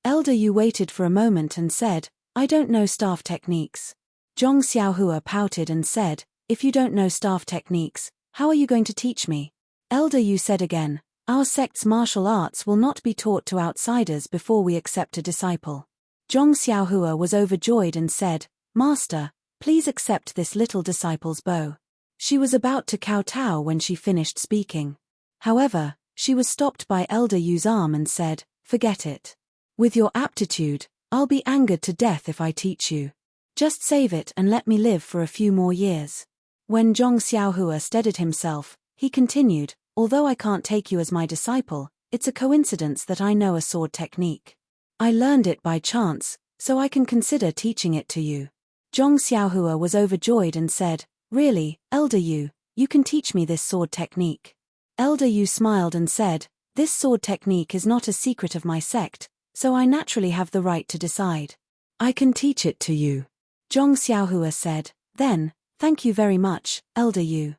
Elder Yu waited for a moment and said, I don't know staff techniques. Zhong Xiaohua pouted and said, if you don't know staff techniques, how are you going to teach me? Elder Yu said again, our sect's martial arts will not be taught to outsiders before we accept a disciple. Zhong Xiaohua was overjoyed and said, Master, please accept this little disciple's bow. She was about to kowtow when she finished speaking. However, she was stopped by Elder Yu's arm and said, forget it. With your aptitude, I'll be angered to death if I teach you. Just save it and let me live for a few more years. When Zhong Xiaohua steadied himself, he continued, although I can't take you as my disciple, it's a coincidence that I know a sword technique. I learned it by chance, so I can consider teaching it to you. Zhong Xiaohua was overjoyed and said, really, Elder Yu, you can teach me this sword technique. Elder Yu smiled and said, this sword technique is not a secret of my sect, so I naturally have the right to decide. I can teach it to you. Zhong Xiaohua said, then, thank you very much, Elder Yu.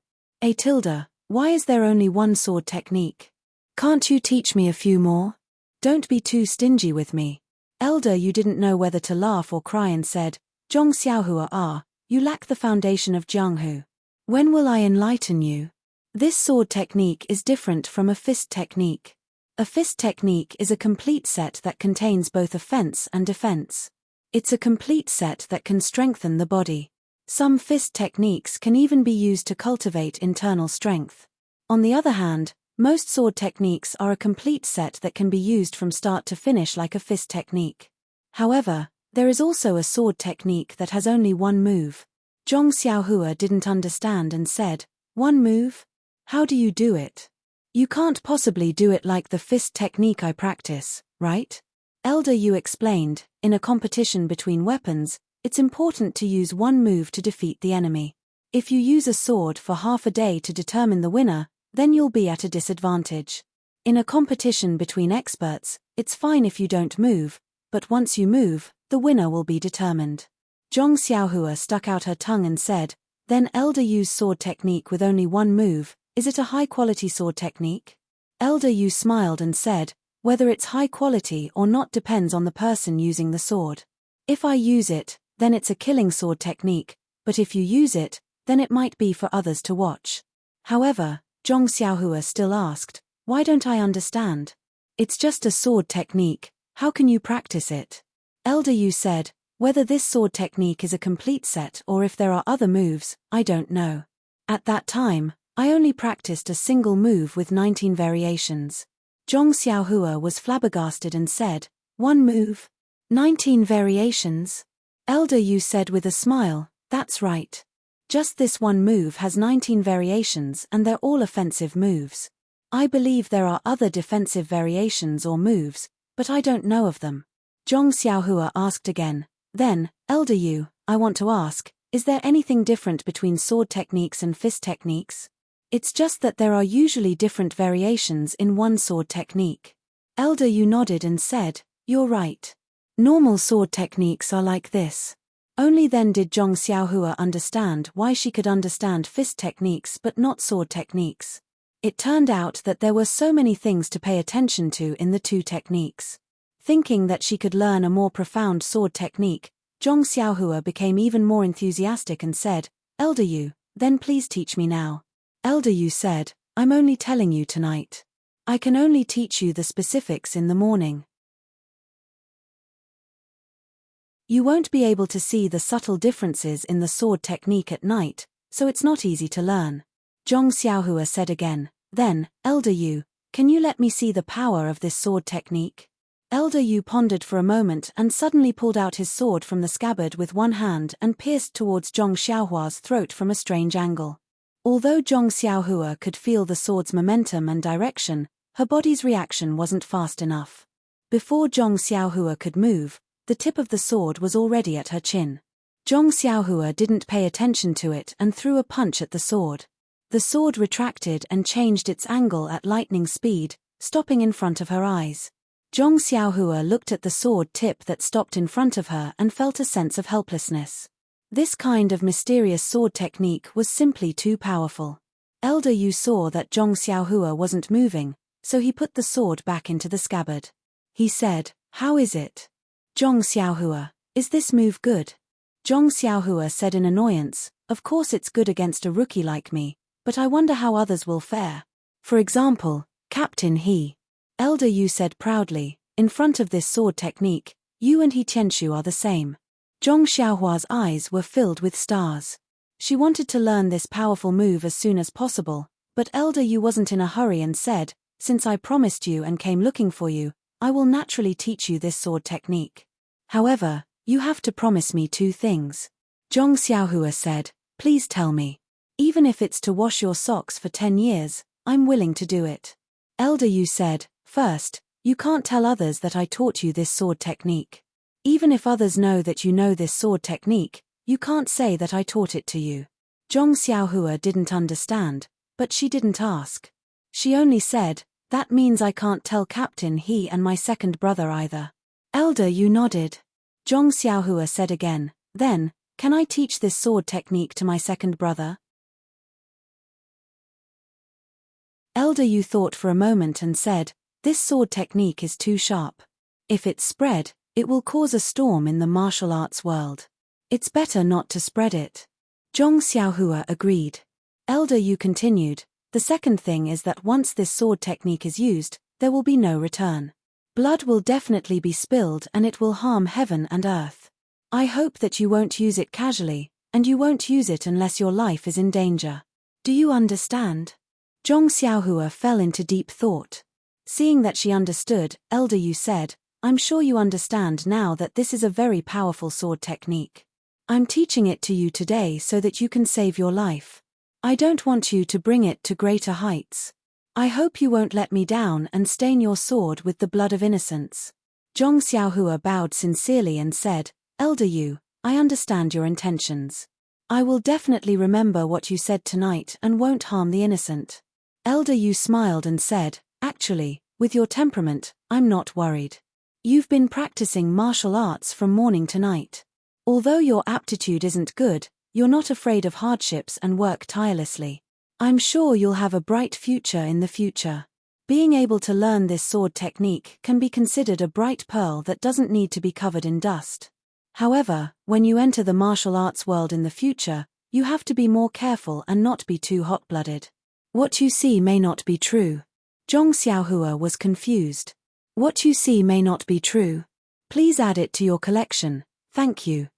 Why is there only one sword technique? Can't you teach me a few more? Don't be too stingy with me. Elder Yu didn't know whether to laugh or cry and said, Zhong Xiaohua, you lack the foundation of Jianghu. When will I enlighten you? This sword technique is different from a fist technique. A fist technique is a complete set that contains both offense and defense. It's a complete set that can strengthen the body. Some fist techniques can even be used to cultivate internal strength. On the other hand, most sword techniques are a complete set that can be used from start to finish like a fist technique. However, there is also a sword technique that has only one move. Zhong Xiaohua didn't understand and said, one move? How do you do it? You can't possibly do it like the fist technique I practice, right? Elder Yu explained, in a competition between weapons, it's important to use one move to defeat the enemy. If you use a sword for half a day to determine the winner, then you'll be at a disadvantage. In a competition between experts, it's fine if you don't move, but once you move, the winner will be determined. Zhong Xiaohua stuck out her tongue and said, then Elder Yu's sword technique with only one move, is it a high-quality sword technique? Elder Yu smiled and said, whether it's high quality or not depends on the person using the sword. If I use it, then it's a killing sword technique, but if you use it, then it might be for others to watch. However, Zhong Xiaohua still asked, why don't I understand? It's just a sword technique, how can you practice it? Elder Yu said, whether this sword technique is a complete set or if there are other moves, I don't know. At that time, I only practiced a single move with 19 variations. Zhong Xiaohua was flabbergasted and said, one move? 19 variations? Elder Yu said with a smile, that's right. Just this one move has 19 variations and they're all offensive moves. I believe there are other defensive variations or moves, but I don't know of them. Zhong Xiaohua asked again, then, Elder Yu, I want to ask, is there anything different between sword techniques and fist techniques? It's just that there are usually different variations in one sword technique. Elder Yu nodded and said, you're right. Normal sword techniques are like this. Only then did Zhong Xiaohua understand why she could understand fist techniques but not sword techniques. It turned out that there were so many things to pay attention to in the two techniques. Thinking that she could learn a more profound sword technique, Zhong Xiaohua became even more enthusiastic and said, Elder Yu, then please teach me now. Elder Yu said, I'm only telling you tonight. I can only teach you the specifics in the morning. You won't be able to see the subtle differences in the sword technique at night, so it's not easy to learn. Zhong Xiaohua said again, then, Elder Yu, can you let me see the power of this sword technique? Elder Yu pondered for a moment and suddenly pulled out his sword from the scabbard with one hand and pierced towards Zhong Xiaohua's throat from a strange angle. Although Zhong Xiaohua could feel the sword's momentum and direction, her body's reaction wasn't fast enough. Before Zhong Xiaohua could move, the tip of the sword was already at her chin. Zhong Xiaohua didn't pay attention to it and threw a punch at the sword. The sword retracted and changed its angle at lightning speed, stopping in front of her eyes. Zhong Xiaohua looked at the sword tip that stopped in front of her and felt a sense of helplessness. This kind of mysterious sword technique was simply too powerful. Elder Yu saw that Zhong Xiaohua wasn't moving, so he put the sword back into the scabbard. He said, "How is it? Zhong Xiaohua, is this move good?" Zhong Xiaohua said in annoyance, "Of course it's good against a rookie like me, but I wonder how others will fare. For example, Captain He." Elder Yu said proudly, "In front of this sword technique, you and He Tianshu are the same." Zhong Xiaohua's eyes were filled with stars. She wanted to learn this powerful move as soon as possible, but Elder Yu wasn't in a hurry and said, "Since I promised you and came looking for you, I will naturally teach you this sword technique. However, you have to promise me 2 things. Zhong Xiaohua said, "Please tell me. Even if it's to wash your socks for 10 years, I'm willing to do it." Elder Yu said, "First, you can't tell others that I taught you this sword technique. Even if others know that you know this sword technique, you can't say that I taught it to you." Zhong Xiaohua didn't understand, but she didn't ask. She only said, "That means I can't tell Captain He and my second brother either." Elder Yu nodded. Zhong Xiaohua said again, "Then, can I teach this sword technique to my second brother?" Elder Yu thought for a moment and said, "This sword technique is too sharp. If it's spread, it will cause a storm in the martial arts world. It's better not to spread it." Zhong Xiaohua agreed. Elder Yu continued, "The second thing is that once this sword technique is used, there will be no return. Blood will definitely be spilled and it will harm heaven and earth. I hope that you won't use it casually, and you won't use it unless your life is in danger. Do you understand?" Zhong Xiaohua fell into deep thought. Seeing that she understood, Elder Yu said, "I'm sure you understand now that this is a very powerful sword technique. I'm teaching it to you today so that you can save your life. I don't want you to bring it to greater heights. I hope you won't let me down and stain your sword with the blood of innocence." Zhong Xiaohua bowed sincerely and said, "Elder Yu, I understand your intentions. I will definitely remember what you said tonight and won't harm the innocent." Elder Yu smiled and said, "Actually, with your temperament, I'm not worried. You've been practicing martial arts from morning to night. Although your aptitude isn't good, you're not afraid of hardships and work tirelessly. I'm sure you'll have a bright future in the future. Being able to learn this sword technique can be considered a bright pearl that doesn't need to be covered in dust. However, when you enter the martial arts world in the future, you have to be more careful and not be too hot-blooded. What you see may not be true." Zhong Xiaohua was confused. "What you see may not be true. Please add it to your collection, thank you."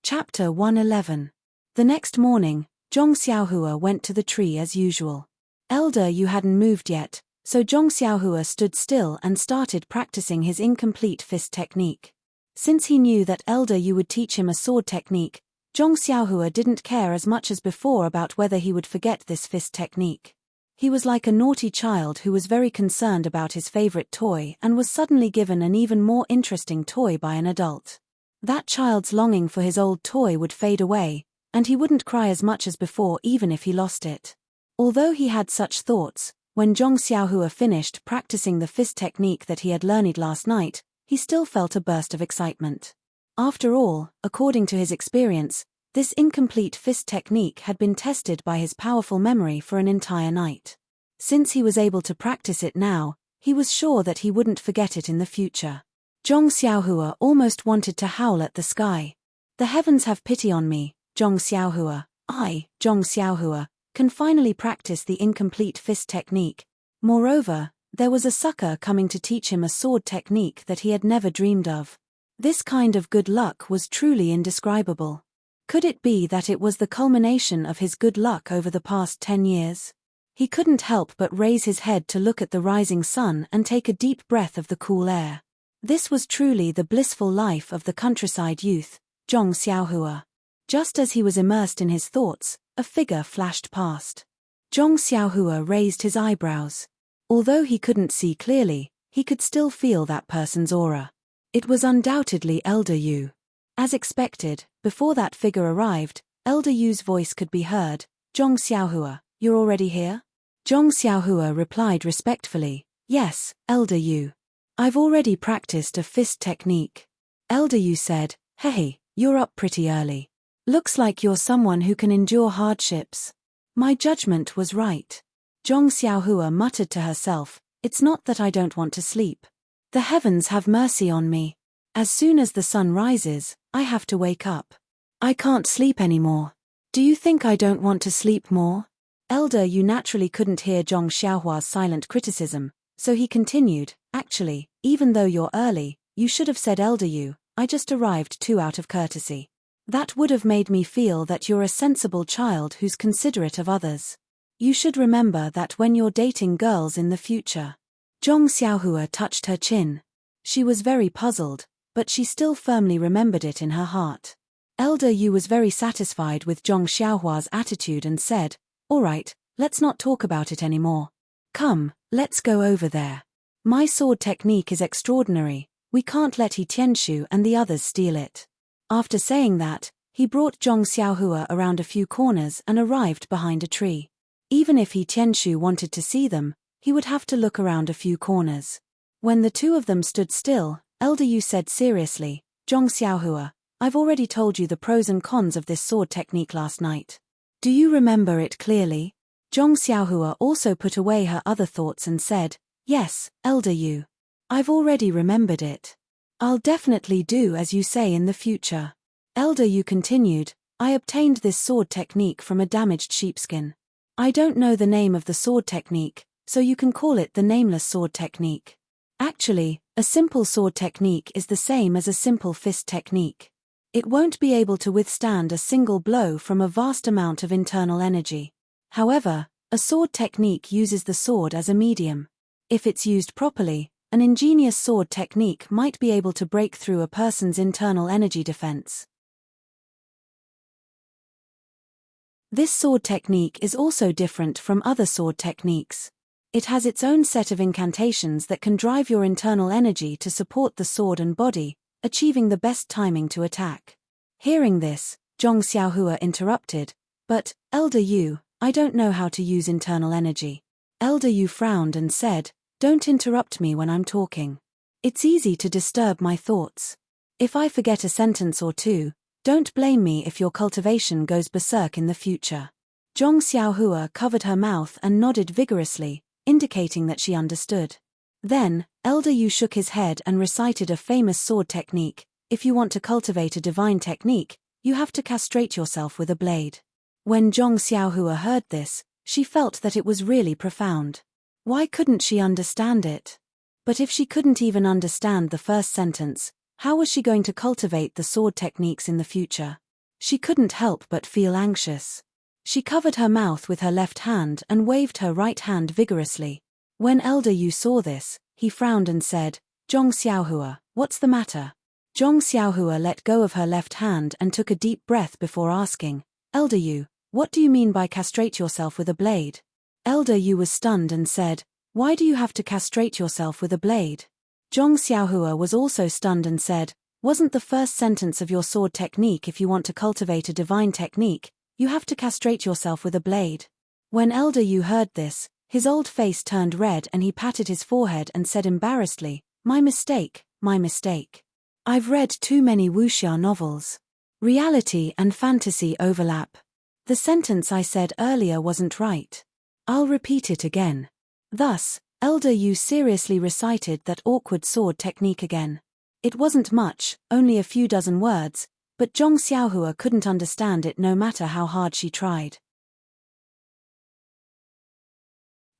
Chapter 111. The next morning, Zhong Xiaohua went to the tree as usual. Elder Yu hadn't moved yet, so Zhong Xiaohua stood still and started practicing his incomplete fist technique. Since he knew that Elder Yu would teach him a sword technique, Zhong Xiaohua didn't care as much as before about whether he would forget this fist technique. He was like a naughty child who was very concerned about his favorite toy and was suddenly given an even more interesting toy by an adult. That child's longing for his old toy would fade away, and he wouldn't cry as much as before even if he lost it. Although he had such thoughts, when Zhong Xiaohua finished practicing the fist technique that he had learned last night, he still felt a burst of excitement. After all, according to his experience, this incomplete fist technique had been tested by his powerful memory for an entire night. Since he was able to practice it now, he was sure that he wouldn't forget it in the future. Zhong Xiaohua almost wanted to howl at the sky. "The heavens have pity on me, Zhong Xiaohua. I, Zhong Xiaohua, can finally practice the incomplete fist technique. Moreover, there was a sucker coming to teach him a sword technique that he had never dreamed of." This kind of good luck was truly indescribable. Could it be that it was the culmination of his good luck over the past 10 years? He couldn't help but raise his head to look at the rising sun and take a deep breath of the cool air. This was truly the blissful life of the countryside youth, Zhong Xiaohua. Just as he was immersed in his thoughts, a figure flashed past. Zhong Xiaohua raised his eyebrows. Although he couldn't see clearly, he could still feel that person's aura. It was undoubtedly Elder Yu. As expected, before that figure arrived, Elder Yu's voice could be heard. "Zhong Xiaohua, you're already here?" Zhong Xiaohua replied respectfully, Yes, Elder Yu. I've already practiced a fist technique. Elder Yu said, Hey, you're up pretty early. Looks like you're someone who can endure hardships. My judgment was right. Zhong Xiaohua muttered to herself, It's not that I don't want to sleep. The heavens have mercy on me. As soon as the sun rises, I have to wake up. I can't sleep anymore. Do you think I don't want to sleep more? Elder Yu naturally couldn't hear Zhong Xiaohua's silent criticism, so he continued, Actually, even though you're early, you should have said Elder Yu, I just arrived too out of courtesy. That would have made me feel that you're a sensible child who's considerate of others. You should remember that when you're dating girls in the future. Zhong Xiaohua touched her chin. She was very puzzled, but she still firmly remembered it in her heart. Elder Yu was very satisfied with Zhong Xiaohua's attitude and said, All right, let's not talk about it anymore. Come, let's go over there. My sword technique is extraordinary, we can't let He Tianshu and the others steal it. After saying that, he brought Zhong Xiaohua around a few corners and arrived behind a tree. Even if He Tianshu wanted to see them, he would have to look around a few corners. When the two of them stood still, Elder Yu said seriously, Zhong Xiaohua, I've already told you the pros and cons of this sword technique last night. Do you remember it clearly? Zhong Xiaohua also put away her other thoughts and said, Yes, Elder Yu. I've already remembered it. I'll definitely do as you say in the future. Elder Yu continued, I obtained this sword technique from a damaged sheepskin. I don't know the name of the sword technique, so you can call it the nameless sword technique. Actually, a simple sword technique is the same as a simple fist technique. It won't be able to withstand a single blow from a vast amount of internal energy. However, a sword technique uses the sword as a medium. If it's used properly, an ingenious sword technique might be able to break through a person's internal energy defense. This sword technique is also different from other sword techniques. It has its own set of incantations that can drive your internal energy to support the sword and body, achieving the best timing to attack. Hearing this, Zhong Xiaohua interrupted, But, Elder Yu, I don't know how to use internal energy. Elder Yu frowned and said, Don't interrupt me when I'm talking. It's easy to disturb my thoughts. If I forget a sentence or two, don't blame me if your cultivation goes berserk in the future. Zhong Xiaohua covered her mouth and nodded vigorously, indicating that she understood. Then, Elder Yu shook his head and recited a famous sword technique. If you want to cultivate a divine technique, you have to castrate yourself with a blade. When Zhong Xiaohua heard this, she felt that it was really profound. Why couldn't she understand it? But if she couldn't even understand the first sentence, how was she going to cultivate the sword techniques in the future? She couldn't help but feel anxious. She covered her mouth with her left hand and waved her right hand vigorously. When Elder Yu saw this, he frowned and said, Zhong Xiaohua, what's the matter? Zhong Xiaohua let go of her left hand and took a deep breath before asking, Elder Yu, what do you mean by castrate yourself with a blade? Elder Yu was stunned and said, Why do you have to castrate yourself with a blade? Zhong Xiaohua was also stunned and said, Wasn't the first sentence of your sword technique if you want to cultivate a divine technique, you have to castrate yourself with a blade? When Elder Yu heard this, his old face turned red and he patted his forehead and said embarrassedly, My mistake, my mistake. I've read too many wuxia novels. Reality and fantasy overlap. The sentence I said earlier wasn't right. I'll repeat it again. Thus, Elder Yu seriously recited that awkward sword technique again. It wasn't much, only a few dozen words, but Zhong Xiaohua couldn't understand it no matter how hard she tried.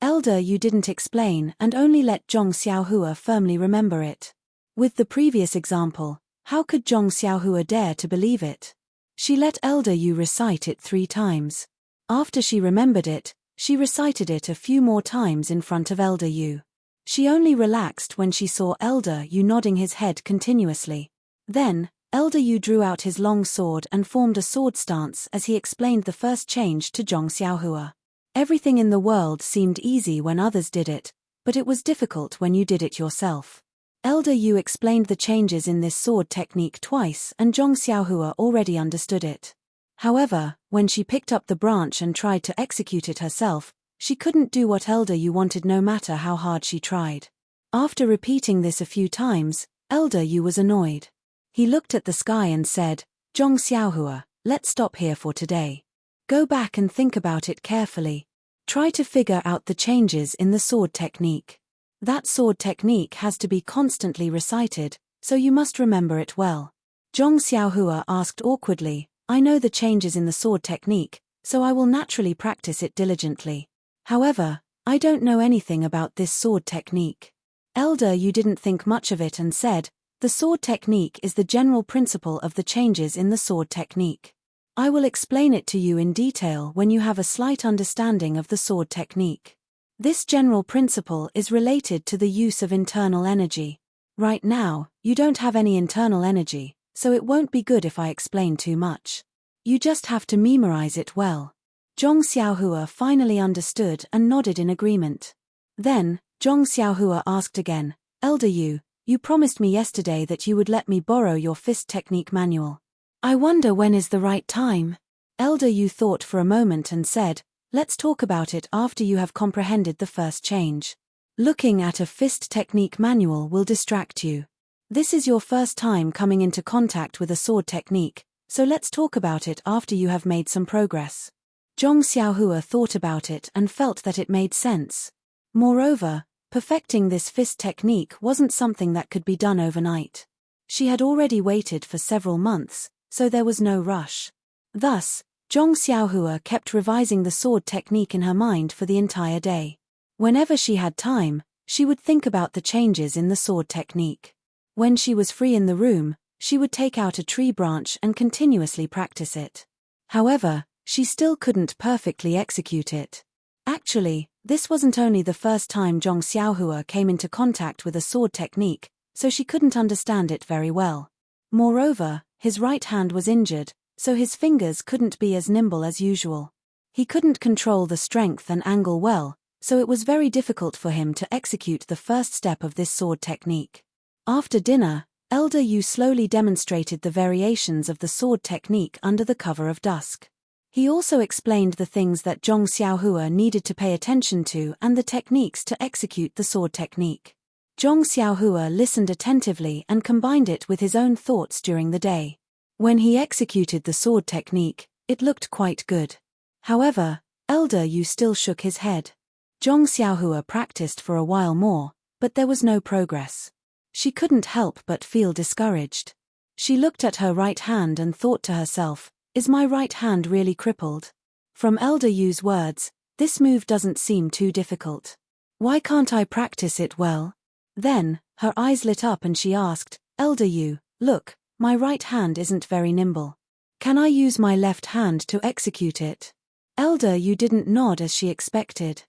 Elder Yu didn't explain and only let Zhong Xiaohua firmly remember it. With the previous example, how could Zhong Xiaohua dare to believe it? She let Elder Yu recite it 3 times. After she remembered it, she recited it a few more times in front of Elder Yu. She only relaxed when she saw Elder Yu nodding his head continuously. Then, Elder Yu drew out his long sword and formed a sword stance as he explained the first change to Zhong Xiaohua. Everything in the world seemed easy when others did it, but it was difficult when you did it yourself. Elder Yu explained the changes in this sword technique twice and Zhong Xiaohua already understood it. However, when she picked up the branch and tried to execute it herself, She couldn't do what Elder Yu wanted no matter how hard she tried. After repeating this a few times, Elder Yu was annoyed. He looked at the sky and said, Zhong Xiaohua, let's stop here for today. Go back and think about it carefully. Try to figure out the changes in the sword technique. That sword technique has to be constantly recited, so you must remember it well. Zhong Xiaohua asked awkwardly, I know the changes in the sword technique, so I will naturally practice it diligently. However, I don't know anything about this sword technique. Elder Yu didn't think much of it and said, the sword technique is the general principle of the changes in the sword technique. I will explain it to you in detail when you have a slight understanding of the sword technique. This general principle is related to the use of internal energy. Right now, you don't have any internal energy, so it won't be good if I explain too much. You just have to memorize it well. Zhong Xiaohua finally understood and nodded in agreement. Then, Zhong Xiaohua asked again, Elder Yu, you promised me yesterday that you would let me borrow your fist technique manual. I wonder when is the right time? Elder Yu thought for a moment and said, let's talk about it after you have comprehended the first change. Looking at a fist technique manual will distract you. This is your first time coming into contact with a sword technique, so let's talk about it after you have made some progress. Zhong Xiaohua thought about it and felt that it made sense. Moreover, perfecting this fist technique wasn't something that could be done overnight. She had already waited for several months, so there was no rush. Thus, Zhong Xiaohua kept revising the sword technique in her mind for the entire day. Whenever she had time, she would think about the changes in the sword technique. When she was free in the room, she would take out a tree branch and continuously practice it. However, she still couldn't perfectly execute it. Actually, this wasn't only the first time Zhong Xiaohua came into contact with a sword technique, so she couldn't understand it very well. Moreover, his right hand was injured, so his fingers couldn't be as nimble as usual. He couldn't control the strength and angle well, so it was very difficult for him to execute the first step of this sword technique. After dinner, Elder Yu slowly demonstrated the variations of the sword technique under the cover of dusk. He also explained the things that Zhong Xiaohua needed to pay attention to and the techniques to execute the sword technique. Zhong Xiaohua listened attentively and combined it with his own thoughts during the day. When he executed the sword technique, it looked quite good. However, Elder Yu still shook his head. Zhong Xiaohua practiced for a while more, but there was no progress. She couldn't help but feel discouraged. She looked at her right hand and thought to herself, is my right hand really crippled? From Elder Yu's words, this move doesn't seem too difficult. Why can't I practice it well? Then, her eyes lit up and she asked, Elder Yu, look, my right hand isn't very nimble. Can I use my left hand to execute it? Elder Yu didn't nod as she expected.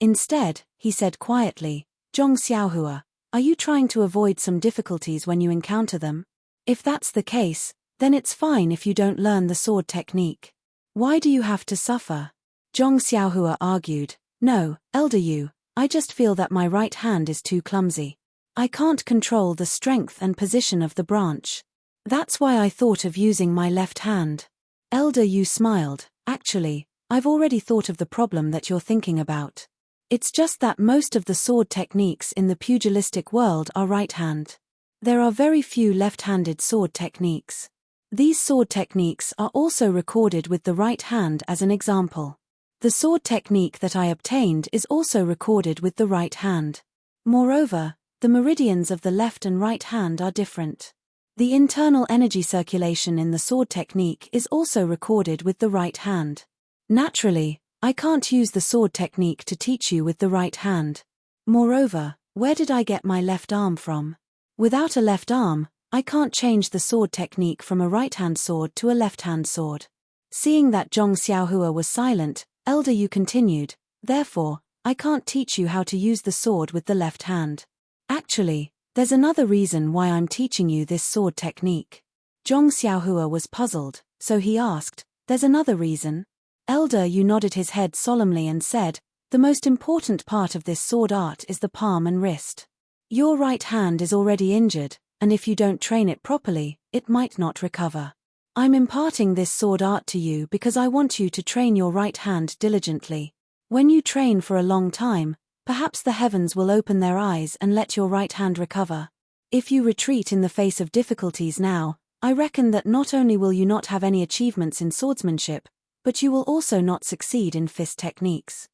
Instead, he said quietly, Zhong Xiaohua, are you trying to avoid some difficulties when you encounter them? If that's the case, then it's fine if you don't learn the sword technique. Why do you have to suffer? Zhong Xiaohua argued, no, Elder Yu, I just feel that my right hand is too clumsy. I can't control the strength and position of the branch. That's why I thought of using my left hand. Elder Yu smiled, actually, I've already thought of the problem that you're thinking about. It's just that most of the sword techniques in the pugilistic world are right-hand. There are very few left-handed sword techniques. These sword techniques are also recorded with the right hand as an example. The sword technique that I obtained is also recorded with the right hand. Moreover, the meridians of the left and right hand are different. The internal energy circulation in the sword technique is also recorded with the right hand. Naturally, I can't use the sword technique to teach you with the right hand. Moreover, where did I get my left arm from? Without a left arm, I can't change the sword technique from a right-hand sword to a left-hand sword. Seeing that Zhong Xiaohua was silent, Elder Yu continued, therefore, I can't teach you how to use the sword with the left hand. Actually, there's another reason why I'm teaching you this sword technique. Zhong Xiaohua was puzzled, so he asked, there's another reason? Elder Yu nodded his head solemnly and said, the most important part of this sword art is the palm and wrist. Your right hand is already injured, and if you don't train it properly, it might not recover. I'm imparting this sword art to you because I want you to train your right hand diligently. When you train for a long time, perhaps the heavens will open their eyes and let your right hand recover. If you retreat in the face of difficulties now, I reckon that not only will you not have any achievements in swordsmanship, but you will also not succeed in fist techniques.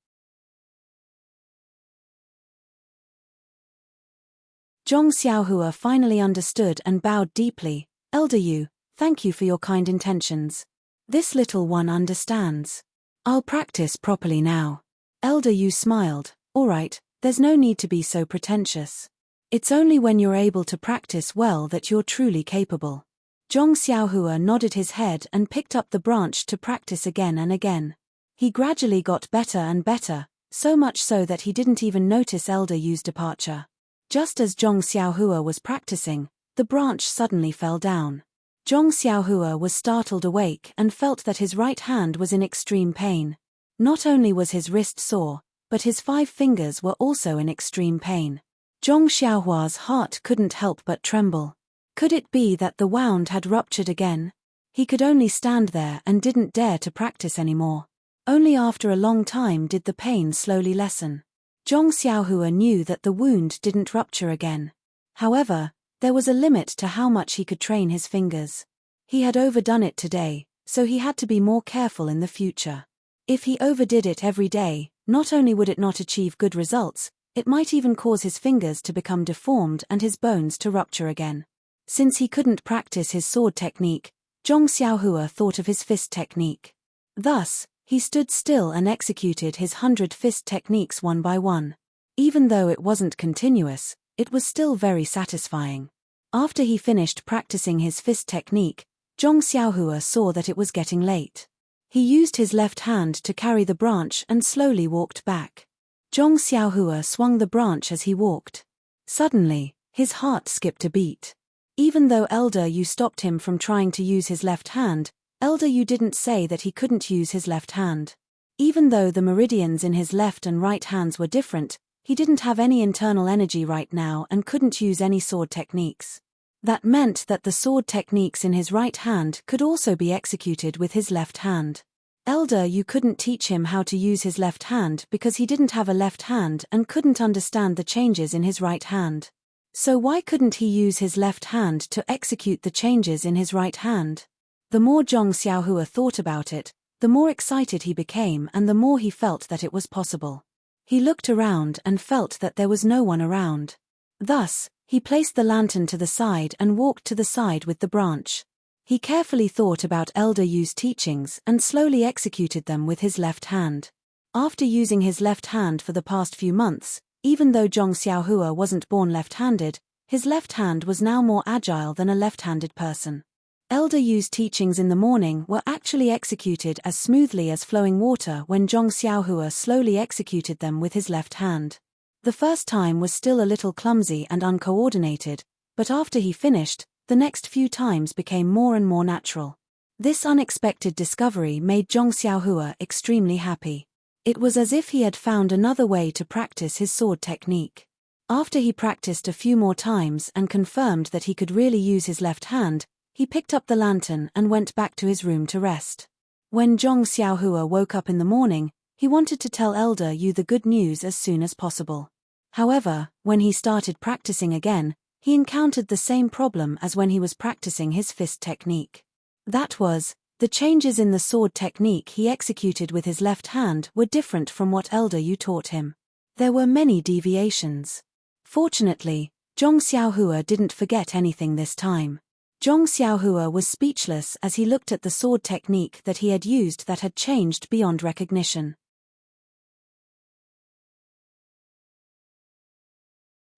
Zhong Xiaohua finally understood and bowed deeply. Elder Yu, thank you for your kind intentions. This little one understands. I'll practice properly now. Elder Yu smiled. All right, there's no need to be so pretentious. It's only when you're able to practice well that you're truly capable. Zhong Xiaohua nodded his head and picked up the branch to practice again and again. He gradually got better and better, so much so that he didn't even notice Elder Yu's departure. Just as Zhong Xiaohua was practicing, the branch suddenly fell down. Zhong Xiaohua was startled awake and felt that his right hand was in extreme pain. Not only was his wrist sore, but his 5 fingers were also in extreme pain. Zhong Xiaohua's heart couldn't help but tremble. Could it be that the wound had ruptured again? He could only stand there and didn't dare to practice anymore. Only after a long time did the pain slowly lessen. Zhong Xiaohua knew that the wound didn't rupture again. However, there was a limit to how much he could train his fingers. He had overdone it today, so he had to be more careful in the future. If he overdid it every day, not only would it not achieve good results, it might even cause his fingers to become deformed and his bones to rupture again. Since he couldn't practice his sword technique, Zhong Xiaohua thought of his fist technique. Thus, he stood still and executed his 100 fist techniques one by one. Even though it wasn't continuous, it was still very satisfying. After he finished practicing his fist technique, Zhong Xiaohua saw that it was getting late. He used his left hand to carry the branch and slowly walked back. Zhong Xiaohua swung the branch as he walked. Suddenly, his heart skipped a beat. Even though Elder Yu stopped him from trying to use his left hand, Elder Yu didn't say that he couldn't use his left hand. Even though the meridians in his left and right hands were different, he didn't have any internal energy right now and couldn't use any sword techniques. That meant that the sword techniques in his right hand could also be executed with his left hand. Elder Yu couldn't teach him how to use his left hand because he didn't have a left hand and couldn't understand the changes in his right hand. So why couldn't he use his left hand to execute the changes in his right hand? The more Zhong Xiaohua thought about it, the more excited he became and the more he felt that it was possible. He looked around and felt that there was no one around. Thus, he placed the lantern to the side and walked to the side with the branch. He carefully thought about Elder Yu's teachings and slowly executed them with his left hand. After using his left hand for the past few months, even though Zhong Xiaohua wasn't born left-handed, his left hand was now more agile than a left-handed person. Elder Yu's teachings in the morning were actually executed as smoothly as flowing water when Zhong Xiaohua slowly executed them with his left hand. The first time was still a little clumsy and uncoordinated, but after he finished, the next few times became more and more natural. This unexpected discovery made Zhong Xiaohua extremely happy. It was as if he had found another way to practice his sword technique. After he practiced a few more times and confirmed that he could really use his left hand, he picked up the lantern and went back to his room to rest. When Zhong Xiaohua woke up in the morning, he wanted to tell Elder Yu the good news as soon as possible. However, when he started practicing again, he encountered the same problem as when he was practicing his fist technique. That was, the changes in the sword technique he executed with his left hand were different from what Elder Yu taught him. There were many deviations. Fortunately, Zhong Xiaohua didn't forget anything this time. Zhong Xiaohua was speechless as he looked at the sword technique that he had used that had changed beyond recognition.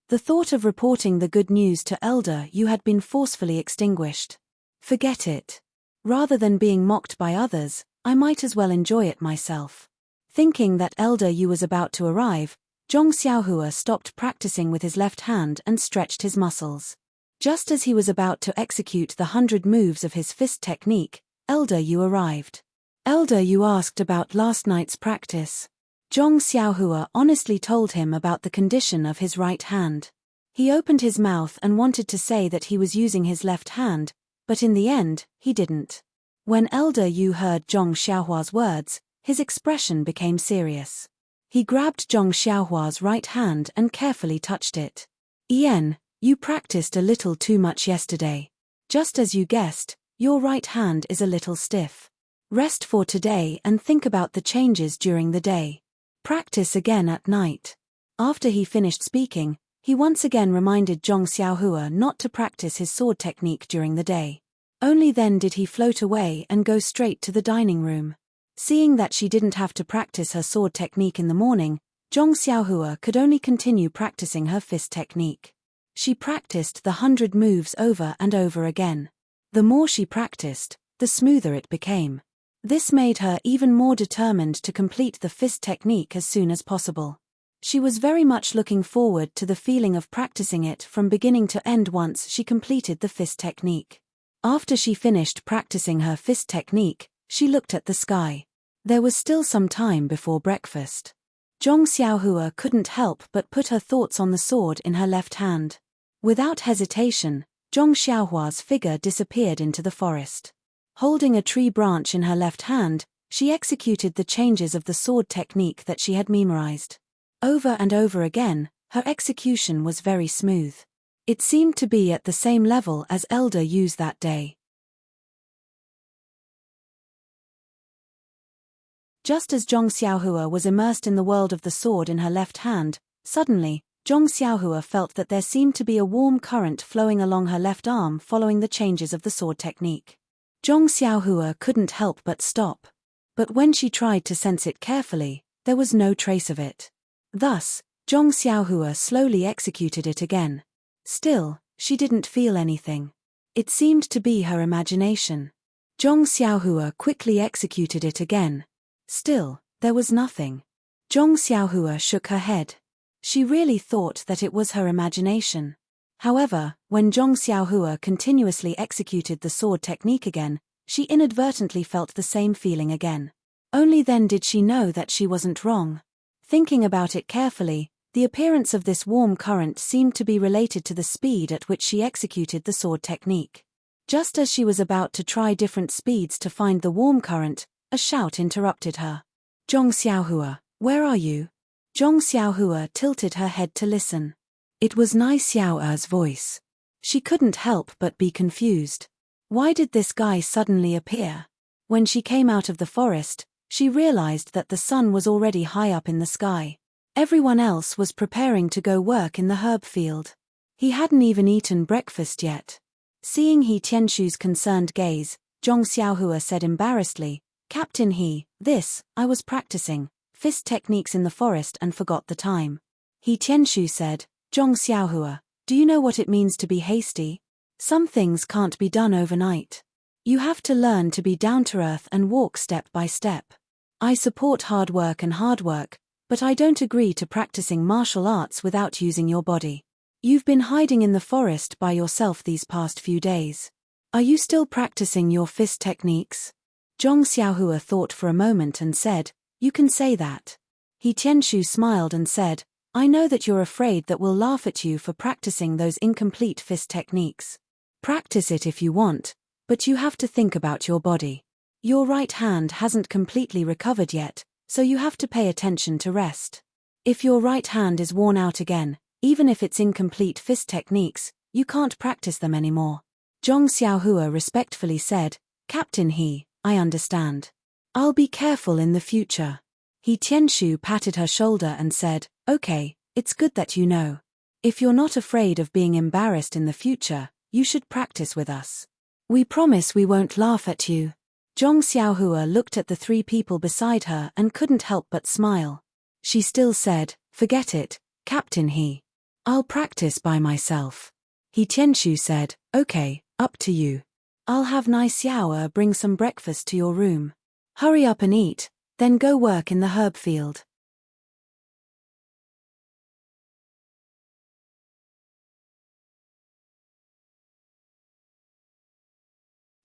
The thought of reporting the good news to Elder Yu had been forcefully extinguished. Forget it. Rather than being mocked by others, I might as well enjoy it myself. Thinking that Elder Yu was about to arrive, Zhong Xiaohua stopped practicing with his left hand and stretched his muscles. Just as he was about to execute the 100 moves of his fist technique, Elder Yu arrived. Elder Yu asked about last night's practice. Zhong Xiaohua honestly told him about the condition of his right hand. He opened his mouth and wanted to say that he was using his left hand, but in the end, he didn't. When Elder Yu heard Zhong Xiaohua's words, his expression became serious. He grabbed Zhong Xiaohua's right hand and carefully touched it. "Ian, you practiced a little too much yesterday. Just as you guessed, your right hand is a little stiff. Rest for today and think about the changes during the day. Practice again at night." After he finished speaking, he once again reminded Zhong Xiaohua not to practice his sword technique during the day. Only then did he float away and go straight to the dining room. Seeing that she didn't have to practice her sword technique in the morning, Zhong Xiaohua could only continue practicing her fist technique. She practiced the 100 moves over and over again. The more she practiced, the smoother it became. This made her even more determined to complete the fist technique as soon as possible. She was very much looking forward to the feeling of practicing it from beginning to end once she completed the fist technique. After she finished practicing her fist technique, she looked at the sky. There was still some time before breakfast. Zhong Xiaohua couldn't help but put her thoughts on the sword in her left hand. Without hesitation, Zhong Xiaohua's figure disappeared into the forest. Holding a tree branch in her left hand, she executed the changes of the sword technique that she had memorized. Over and over again, her execution was very smooth. It seemed to be at the same level as Elder Yu's that day. Just as Zhong Xiaohua was immersed in the world of the sword in her left hand, suddenly, Zhong Xiaohua felt that there seemed to be a warm current flowing along her left arm following the changes of the sword technique. Zhong Xiaohua couldn't help but stop. But when she tried to sense it carefully, there was no trace of it. Thus, Zhong Xiaohua slowly executed it again. Still, she didn't feel anything. It seemed to be her imagination. Zhong Xiaohua quickly executed it again. Still, there was nothing. Zhong Xiaohua shook her head. She really thought that it was her imagination. However, when Zhong Xiaohua continuously executed the sword technique again, she inadvertently felt the same feeling again. Only then did she know that she wasn't wrong. Thinking about it carefully, the appearance of this warm current seemed to be related to the speed at which she executed the sword technique. Just as she was about to try different speeds to find the warm current, a shout interrupted her. "Zhong Xiaohua, where are you?" Zhong Xiaohua tilted her head to listen. It was Nai Xiaoer's voice. She couldn't help but be confused. Why did this guy suddenly appear? When she came out of the forest, she realized that the sun was already high up in the sky. Everyone else was preparing to go work in the herb field. He hadn't even eaten breakfast yet. Seeing He Tianshu's concerned gaze, Zhong Xiaohua said embarrassedly, "Captain I was practicing fist techniques in the forest and forgot the time." He Tianshu said, "Zhong Xiaohua, do you know what it means to be hasty? Some things can't be done overnight. You have to learn to be down to earth and walk step by step. I support hard work, but I don't agree to practicing martial arts without using your body. You've been hiding in the forest by yourself these past few days. Are you still practicing your fist techniques?" Zhong Xiaohua thought for a moment and said, "You can say that." He Tianshu smiled and said, "I know that you're afraid that we'll laugh at you for practicing those incomplete fist techniques. Practice it if you want, but you have to think about your body. Your right hand hasn't completely recovered yet, so you have to pay attention to rest. If your right hand is worn out again, even if it's incomplete fist techniques, you can't practice them anymore." Zhong Xiaohua respectfully said, "Captain I understand. I'll be careful in the future." He Tianshu patted her shoulder and said, "Okay, it's good that you know. If you're not afraid of being embarrassed in the future, you should practice with us. We promise we won't laugh at you." Zhong Xiaohua looked at the three people beside her and couldn't help but smile. She still said, "Forget it, Captain I'll practice by myself." He Tianshu said, "Okay, up to you. I'll have Nai Xiaoer bring some breakfast to your room. Hurry up and eat, then go work in the herb field."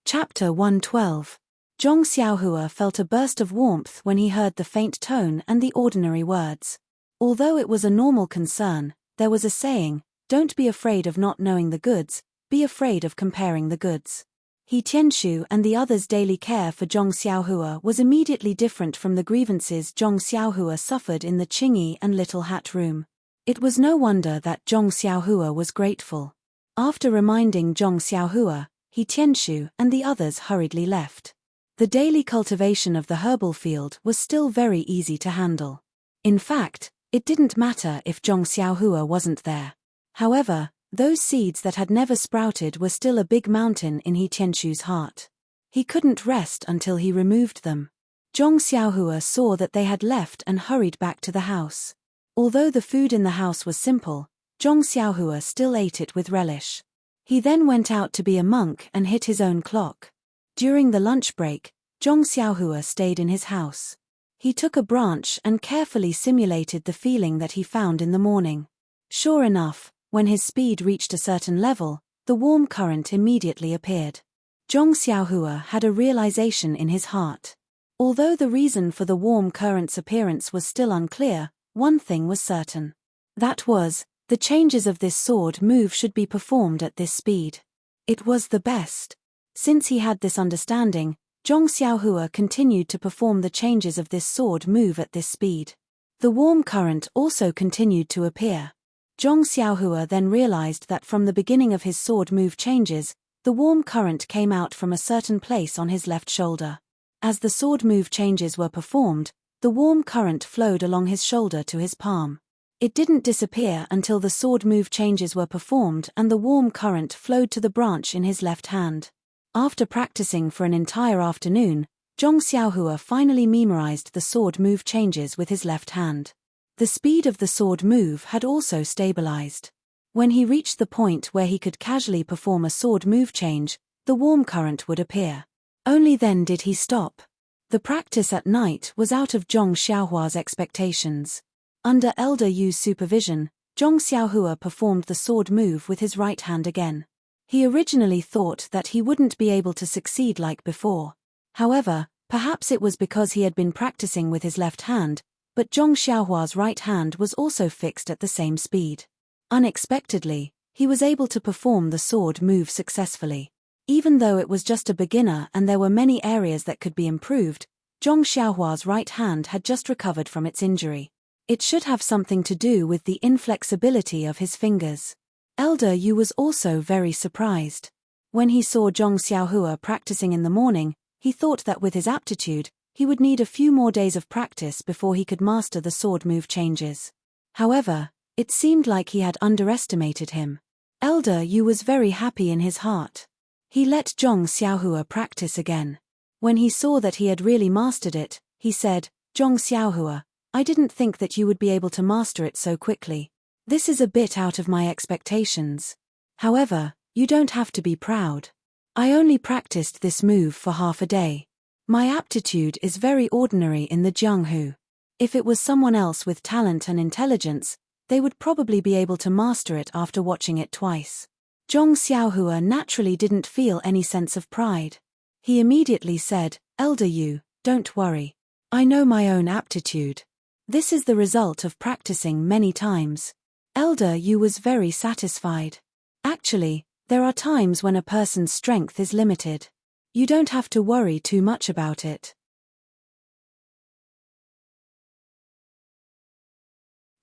Chapter 112. Zhong Xiaohua felt a burst of warmth when he heard the faint tone and the ordinary words. Although it was a normal concern, there was a saying, "Don't be afraid of not knowing the goods, be afraid of comparing the goods." He Tianxu and the others' daily care for Zhong Xiaohua was immediately different from the grievances Zhong Xiaohua suffered in the Qingyi and Little Hat Room. It was no wonder that Zhong Xiaohua was grateful. After reminding Zhong Xiaohua, He Tianxu and the others hurriedly left. The daily cultivation of the herbal field was still very easy to handle. In fact, it didn't matter if Zhong Xiaohua wasn't there. However, those seeds that had never sprouted were still a big mountain in He Tianxu's heart. He couldn't rest until he removed them. Zhong Xiaohua saw that they had left and hurried back to the house. Although the food in the house was simple, Zhong Xiaohua still ate it with relish. He then went out to be a monk and hit his own clock. During the lunch break, Zhong Xiaohua stayed in his house. He took a branch and carefully simulated the feeling that he found in the morning. Sure enough, when his speed reached a certain level, the warm current immediately appeared. Zhong Xiaohua had a realization in his heart. Although the reason for the warm current's appearance was still unclear, one thing was certain. That was, the changes of this sword move should be performed at this speed. It was the best. Since he had this understanding, Zhong Xiaohua continued to perform the changes of this sword move at this speed. The warm current also continued to appear. Zhong Xiaohua then realized that from the beginning of his sword move changes, the warm current came out from a certain place on his left shoulder. As the sword move changes were performed, the warm current flowed along his shoulder to his palm. It didn't disappear until the sword move changes were performed and the warm current flowed to the branch in his left hand. After practicing for an entire afternoon, Zhong Xiaohua finally memorized the sword move changes with his left hand. The speed of the sword move had also stabilized. When he reached the point where he could casually perform a sword move change, the warm current would appear. Only then did he stop. The practice at night was out of Zhong Xiaohua's expectations. Under Elder Yu's supervision, Zhong Xiaohua performed the sword move with his right hand again. He originally thought that he wouldn't be able to succeed like before. However, perhaps it was because he had been practicing with his left hand, but Zhong Xiaohua's right hand was also fixed at the same speed. Unexpectedly, he was able to perform the sword move successfully. Even though it was just a beginner and there were many areas that could be improved, Zhong Xiaohua's right hand had just recovered from its injury. It should have something to do with the inflexibility of his fingers. Elder Yu was also very surprised. When he saw Zhong Xiaohua practicing in the morning, he thought that with his aptitude, he would need a few more days of practice before he could master the sword move changes. However, it seemed like he had underestimated him. Elder Yu was very happy in his heart. He let Zhong Xiaohua practice again. When he saw that he had really mastered it, he said, "Zhong Xiaohua, I didn't think that you would be able to master it so quickly. This is a bit out of my expectations. However, you don't have to be proud. I only practiced this move for half a day. My aptitude is very ordinary in the Jianghu. If it was someone else with talent and intelligence, they would probably be able to master it after watching it twice." Zhong Xiaohua naturally didn't feel any sense of pride. He immediately said, "Elder Yu, don't worry. I know my own aptitude. This is the result of practicing many times." Elder Yu was very satisfied. Actually, there are times when a person's strength is limited. You don't have to worry too much about it.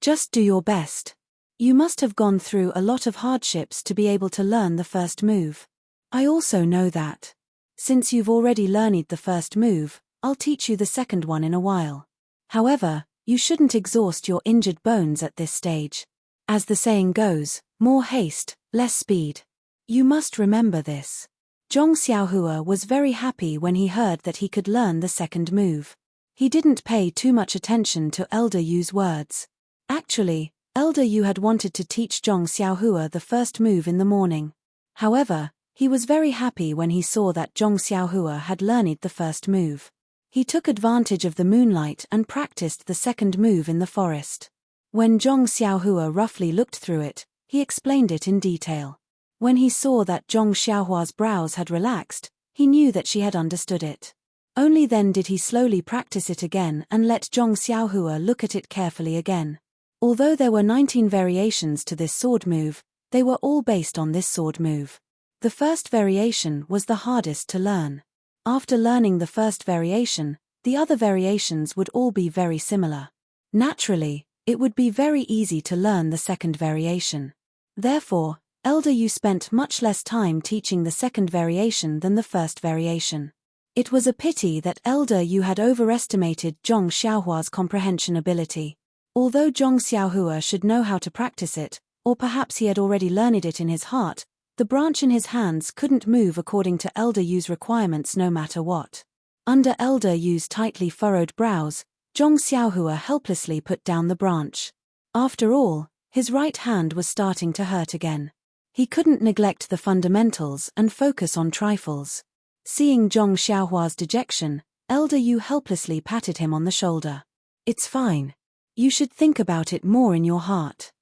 Just do your best. You must have gone through a lot of hardships to be able to learn the first move. I also know that. Since you've already learned the first move, I'll teach you the second one in a while. However, you shouldn't exhaust your injured bones at this stage. As the saying goes, more haste, less speed. You must remember this. Zhong Xiaohua was very happy when he heard that he could learn the second move. He didn't pay too much attention to Elder Yu's words. Actually, Elder Yu had wanted to teach Zhong Xiaohua the first move in the morning. However, he was very happy when he saw that Zhong Xiaohua had learned the first move. He took advantage of the moonlight and practiced the second move in the forest. When Zhong Xiaohua roughly looked through it, he explained it in detail. When he saw that Zhong Xiaohua's brows had relaxed, he knew that she had understood it. Only then did he slowly practice it again and let Zhong Xiaohua look at it carefully again. Although there were 19 variations to this sword move, they were all based on this sword move. The first variation was the hardest to learn. After learning the first variation, the other variations would all be very similar. Naturally, it would be very easy to learn the second variation. Therefore, Elder Yu spent much less time teaching the second variation than the first variation. It was a pity that Elder Yu had overestimated Zhong Xiaohua's comprehension ability. Although Zhong Xiaohua should know how to practice it, or perhaps he had already learned it in his heart, the branch in his hands couldn't move according to Elder Yu's requirements no matter what. Under Elder Yu's tightly furrowed brows, Zhong Xiaohua helplessly put down the branch. After all, his right hand was starting to hurt again. He couldn't neglect the fundamentals and focus on trifles. Seeing Zhong Xiaohua's dejection, Elder Yu helplessly patted him on the shoulder. "It's fine. You should think about it more in your heart.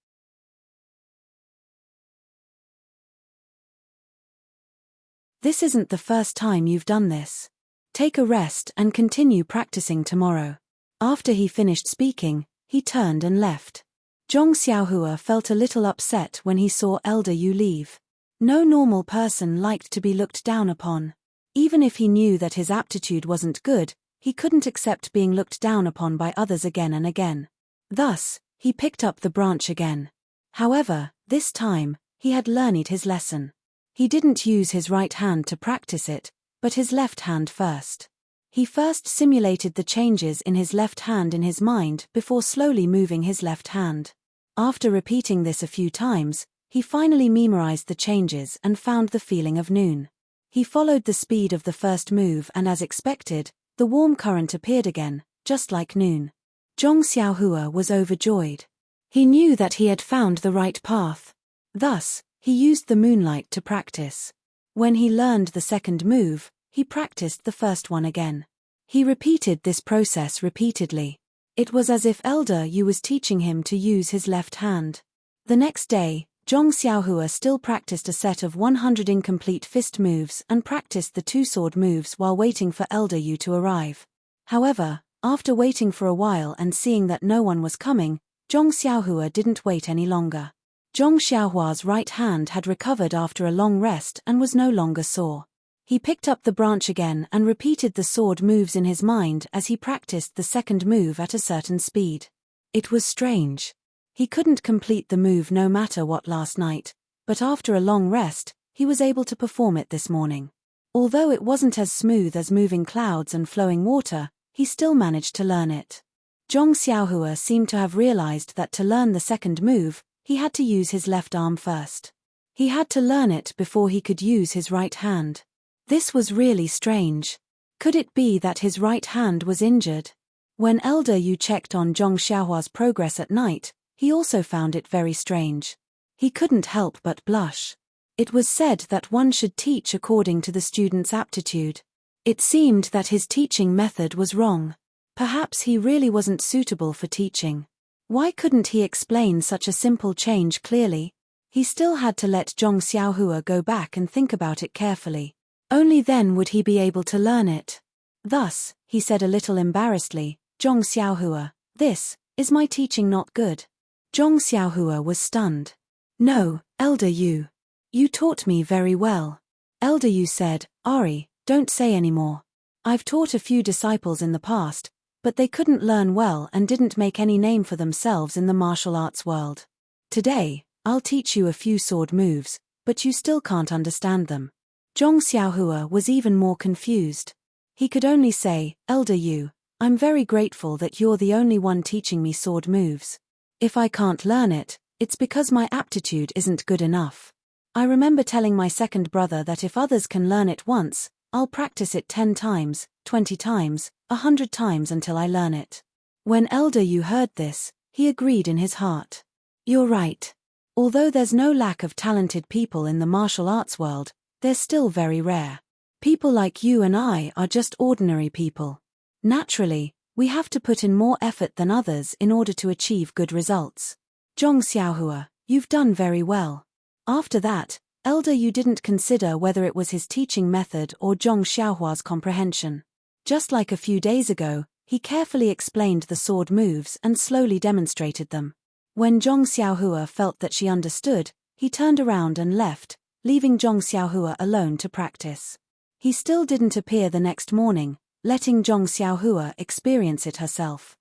This isn't the first time you've done this. Take a rest and continue practicing tomorrow." After he finished speaking, he turned and left. Zhong Xiaohua felt a little upset when he saw Elder Yu leave. No normal person liked to be looked down upon. Even if he knew that his aptitude wasn't good, he couldn't accept being looked down upon by others again and again. Thus, he picked up the branch again. However, this time, he had learned his lesson. He didn't use his right hand to practice it, but his left hand first. He first simulated the changes in his left hand in his mind before slowly moving his left hand. After repeating this a few times, he finally memorized the changes and found the feeling of noon. He followed the speed of the first move and as expected, the warm current appeared again, just like noon. Zhong Xiaohua was overjoyed. He knew that he had found the right path. Thus, he used the moonlight to practice. When he learned the second move, he practiced the first one again. He repeated this process repeatedly. It was as if Elder Yu was teaching him to use his left hand. The next day, Zhong Xiaohua still practiced a set of 100 incomplete fist moves and practiced the two sword moves while waiting for Elder Yu to arrive. However, after waiting for a while and seeing that no one was coming, Zhong Xiaohua didn't wait any longer. Zhong Xiaohua's right hand had recovered after a long rest and was no longer sore. He picked up the branch again and repeated the sword moves in his mind as he practiced the second move at a certain speed. It was strange. He couldn't complete the move no matter what last night, but after a long rest, he was able to perform it this morning. Although it wasn't as smooth as moving clouds and flowing water, he still managed to learn it. Zhong Xiaohua seemed to have realized that to learn the second move, he had to use his left arm first. He had to learn it before he could use his right hand. This was really strange. Could it be that his right hand was injured? When Elder Yu checked on Zhong Xiaohua's progress at night, he also found it very strange. He couldn't help but blush. It was said that one should teach according to the student's aptitude. It seemed that his teaching method was wrong. Perhaps he really wasn't suitable for teaching. Why couldn't he explain such a simple change clearly? He still had to let Zhong Xiaohua go back and think about it carefully. Only then would he be able to learn it. Thus, he said a little embarrassedly, "Zhong Xiaohua, this, is my teaching not good?" Zhong Xiaohua was stunned. "No, Elder Yu. You taught me very well." Elder Yu said, "Ari, don't say any more. I've taught a few disciples in the past, but they couldn't learn well and didn't make any name for themselves in the martial arts world. Today, I'll teach you a few sword moves, but you still can't understand them." Zhong Xiaohua was even more confused. He could only say, "Elder Yu, I'm very grateful that you're the only one teaching me sword moves. If I can't learn it, it's because my aptitude isn't good enough. I remember telling my second brother that if others can learn it once, I'll practice it 10 times, 20 times, 100 times until I learn it." When Elder Yu heard this, he agreed in his heart. "You're right. Although there's no lack of talented people in the martial arts world, they're still very rare. People like you and I are just ordinary people. Naturally, we have to put in more effort than others in order to achieve good results. Zhong Xiaohua, you've done very well." After that, Elder Yu didn't consider whether it was his teaching method or Zhong Xiaohua's comprehension. Just like a few days ago, he carefully explained the sword moves and slowly demonstrated them. When Zhong Xiaohua felt that she understood, he turned around and left, leaving Zhong Xiaohua alone to practice. He still didn't appear the next morning, letting Zhong Xiaohua experience it herself.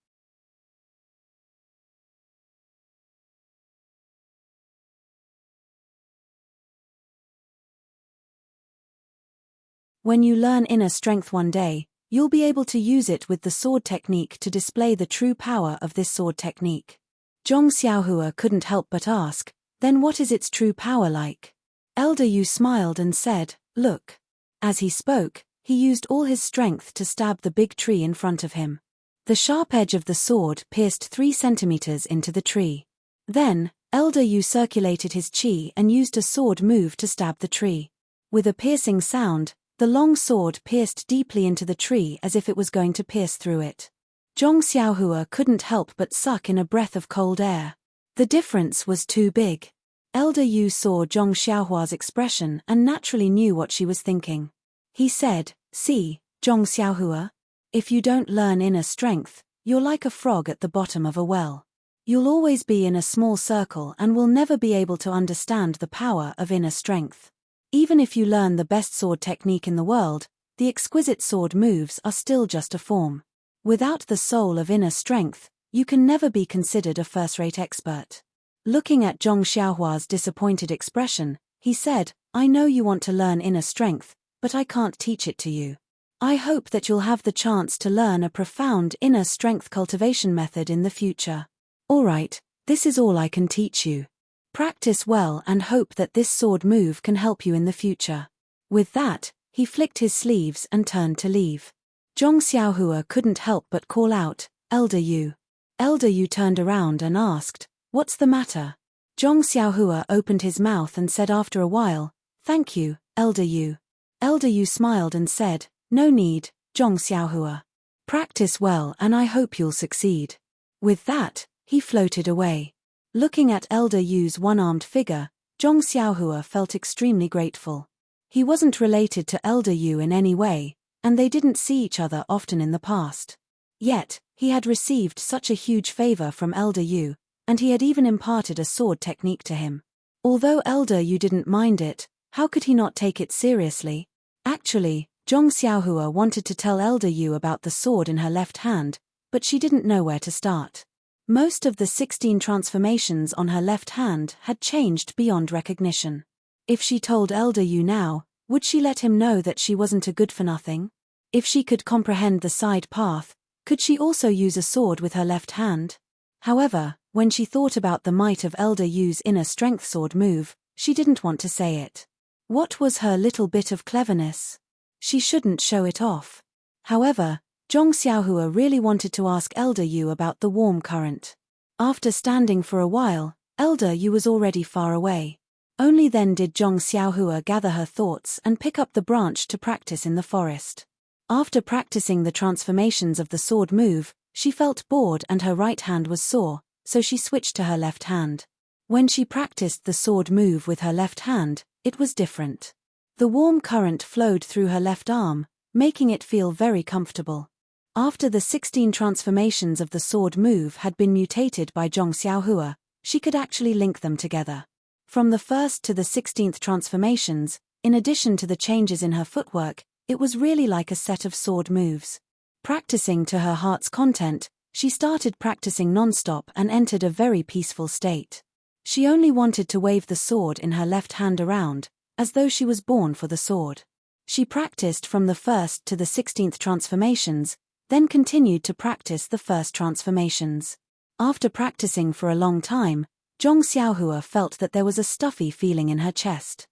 When you learn inner strength one day, you'll be able to use it with the sword technique to display the true power of this sword technique. Zhong Xiaohua couldn't help but ask, then what is its true power like? Elder Yu smiled and said, look. As he spoke, he used all his strength to stab the big tree in front of him. The sharp edge of the sword pierced 3 centimeters into the tree. Then, Elder Yu circulated his qi and used a sword move to stab the tree. With a piercing sound, the long sword pierced deeply into the tree as if it was going to pierce through it. Zhong Xiaohua couldn't help but suck in a breath of cold air. The difference was too big. Elder Yu saw Zhong Xiaohua's expression and naturally knew what she was thinking. He said, see, Zhong Xiaohua? If you don't learn inner strength, you're like a frog at the bottom of a well. You'll always be in a small circle and will never be able to understand the power of inner strength. Even if you learn the best sword technique in the world, the exquisite sword moves are still just a form. Without the soul of inner strength, you can never be considered a first-rate expert. Looking at Zhong Xiaohua's disappointed expression, he said, I know you want to learn inner strength, but I can't teach it to you. I hope that you'll have the chance to learn a profound inner strength cultivation method in the future. Alright, this is all I can teach you. Practice well and hope that this sword move can help you in the future. With that, he flicked his sleeves and turned to leave. Zhong Xiaohua couldn't help but call out, Elder Yu. Elder Yu turned around and asked, what's the matter? Zhong Xiaohua opened his mouth and said after a while, thank you, Elder Yu. Elder Yu smiled and said, no need, Zhong Xiaohua. Practice well and I hope you'll succeed. With that, he floated away. Looking at Elder Yu's one-armed figure, Zhong Xiaohua felt extremely grateful. He wasn't related to Elder Yu in any way, and they didn't see each other often in the past. Yet, he had received such a huge favor from Elder Yu, and he had even imparted a sword technique to him. Although Elder Yu didn't mind it, how could he not take it seriously? Actually, Zhong Xiaohua wanted to tell Elder Yu about the sword in her left hand, but she didn't know where to start. Most of the 16 transformations on her left hand had changed beyond recognition. If she told Elder Yu now, would she let him know that she wasn't a good-for-nothing? If she could comprehend the side path, could she also use a sword with her left hand? However, when she thought about the might of Elder Yu's inner strength sword move, she didn't want to say it. What was her little bit of cleverness? She shouldn't show it off. However, Zhong Xiaohua really wanted to ask Elder Yu about the warm current. After standing for a while, Elder Yu was already far away. Only then did Zhong Xiaohua gather her thoughts and pick up the branch to practice in the forest. After practicing the transformations of the sword move, she felt bored and her right hand was sore, so she switched to her left hand. When she practiced the sword move with her left hand, it was different. The warm current flowed through her left arm, making it feel very comfortable. After the 16 transformations of the sword move had been mutated by Zhong Xiaohua, she could actually link them together. From the first to the 16th transformations, in addition to the changes in her footwork, it was really like a set of sword moves. Practicing to her heart's content, she started practicing non-stop and entered a very peaceful state. She only wanted to wave the sword in her left hand around, as though she was born for the sword. She practiced from the first to the 16th transformations, then continued to practice the first transformations. After practicing for a long time, Zhong Xiaohua felt that there was a stuffy feeling in her chest.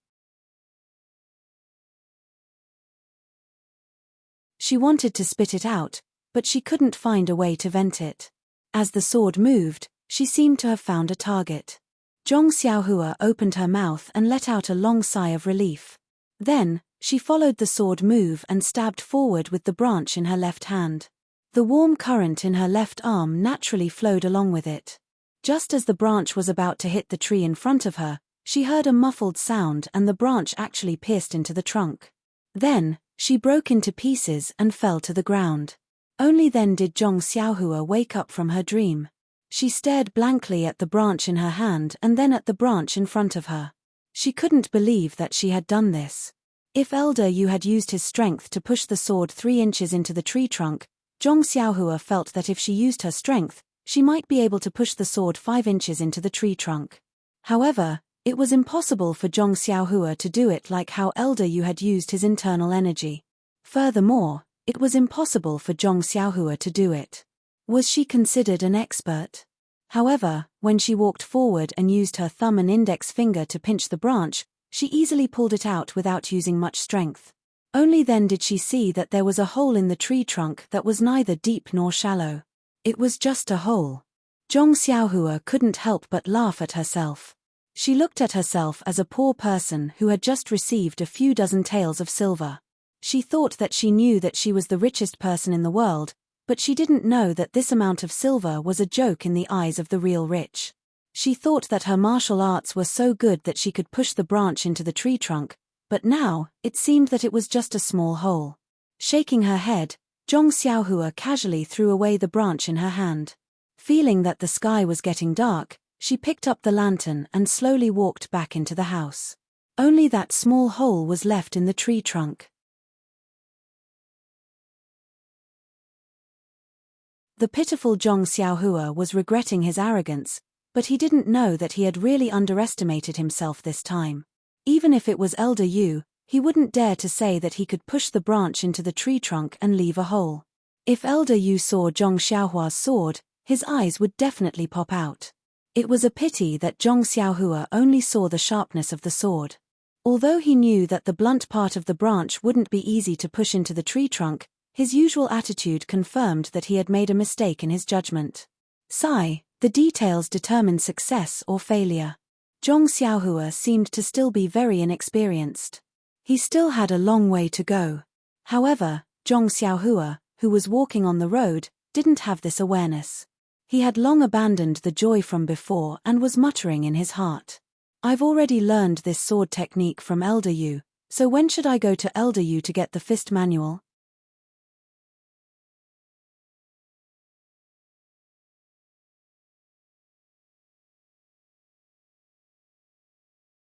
She wanted to spit it out, but she couldn't find a way to vent it. As the sword moved, she seemed to have found a target. Zhong Xiaohua opened her mouth and let out a long sigh of relief. Then, she followed the sword move and stabbed forward with the branch in her left hand. The warm current in her left arm naturally flowed along with it. Just as the branch was about to hit the tree in front of her, she heard a muffled sound and the branch actually pierced into the trunk. Then, she broke into pieces and fell to the ground. Only then did Zhong Xiaohua wake up from her dream. She stared blankly at the branch in her hand and then at the branch in front of her. She couldn't believe that she had done this. If Elder Yu had used his strength to push the sword 3 inches into the tree trunk, Zhong Xiaohua felt that if she used her strength, she might be able to push the sword 5 inches into the tree trunk. However, it was impossible for Zhong Xiaohua to do it like how Elder Yu had used his internal energy. Furthermore, it was impossible for Zhong Xiaohua to do it. Was she considered an expert? However, when she walked forward and used her thumb and index finger to pinch the branch, she easily pulled it out without using much strength. Only then did she see that there was a hole in the tree trunk that was neither deep nor shallow. It was just a hole. Zhong Xiaohua couldn't help but laugh at herself. She looked at herself as a poor person who had just received a few dozen taels of silver. She thought that she knew that she was the richest person in the world, but she didn't know that this amount of silver was a joke in the eyes of the real rich. She thought that her martial arts were so good that she could push the branch into the tree trunk, but now, it seemed that it was just a small hole. Shaking her head, Zhong Xiaohua casually threw away the branch in her hand. Feeling that the sky was getting dark, she picked up the lantern and slowly walked back into the house. Only that small hole was left in the tree trunk. The pitiful Zhong Xiaohua was regretting his arrogance, but he didn't know that he had really underestimated himself this time. Even if it was Elder Yu, he wouldn't dare to say that he could push the branch into the tree trunk and leave a hole. If Elder Yu saw Zhong Xiaohua's sword, his eyes would definitely pop out. It was a pity that Zhong Xiaohua only saw the sharpness of the sword. Although he knew that the blunt part of the branch wouldn't be easy to push into the tree trunk, his usual attitude confirmed that he had made a mistake in his judgment. Sigh, the details determined success or failure. Zhong Xiaohua seemed to still be very inexperienced. He still had a long way to go. However, Zhong Xiaohua, who was walking on the road, didn't have this awareness. He had long abandoned the joy from before and was muttering in his heart. I've already learned this sword technique from Elder Yu, so when should I go to Elder Yu to get the fist manual?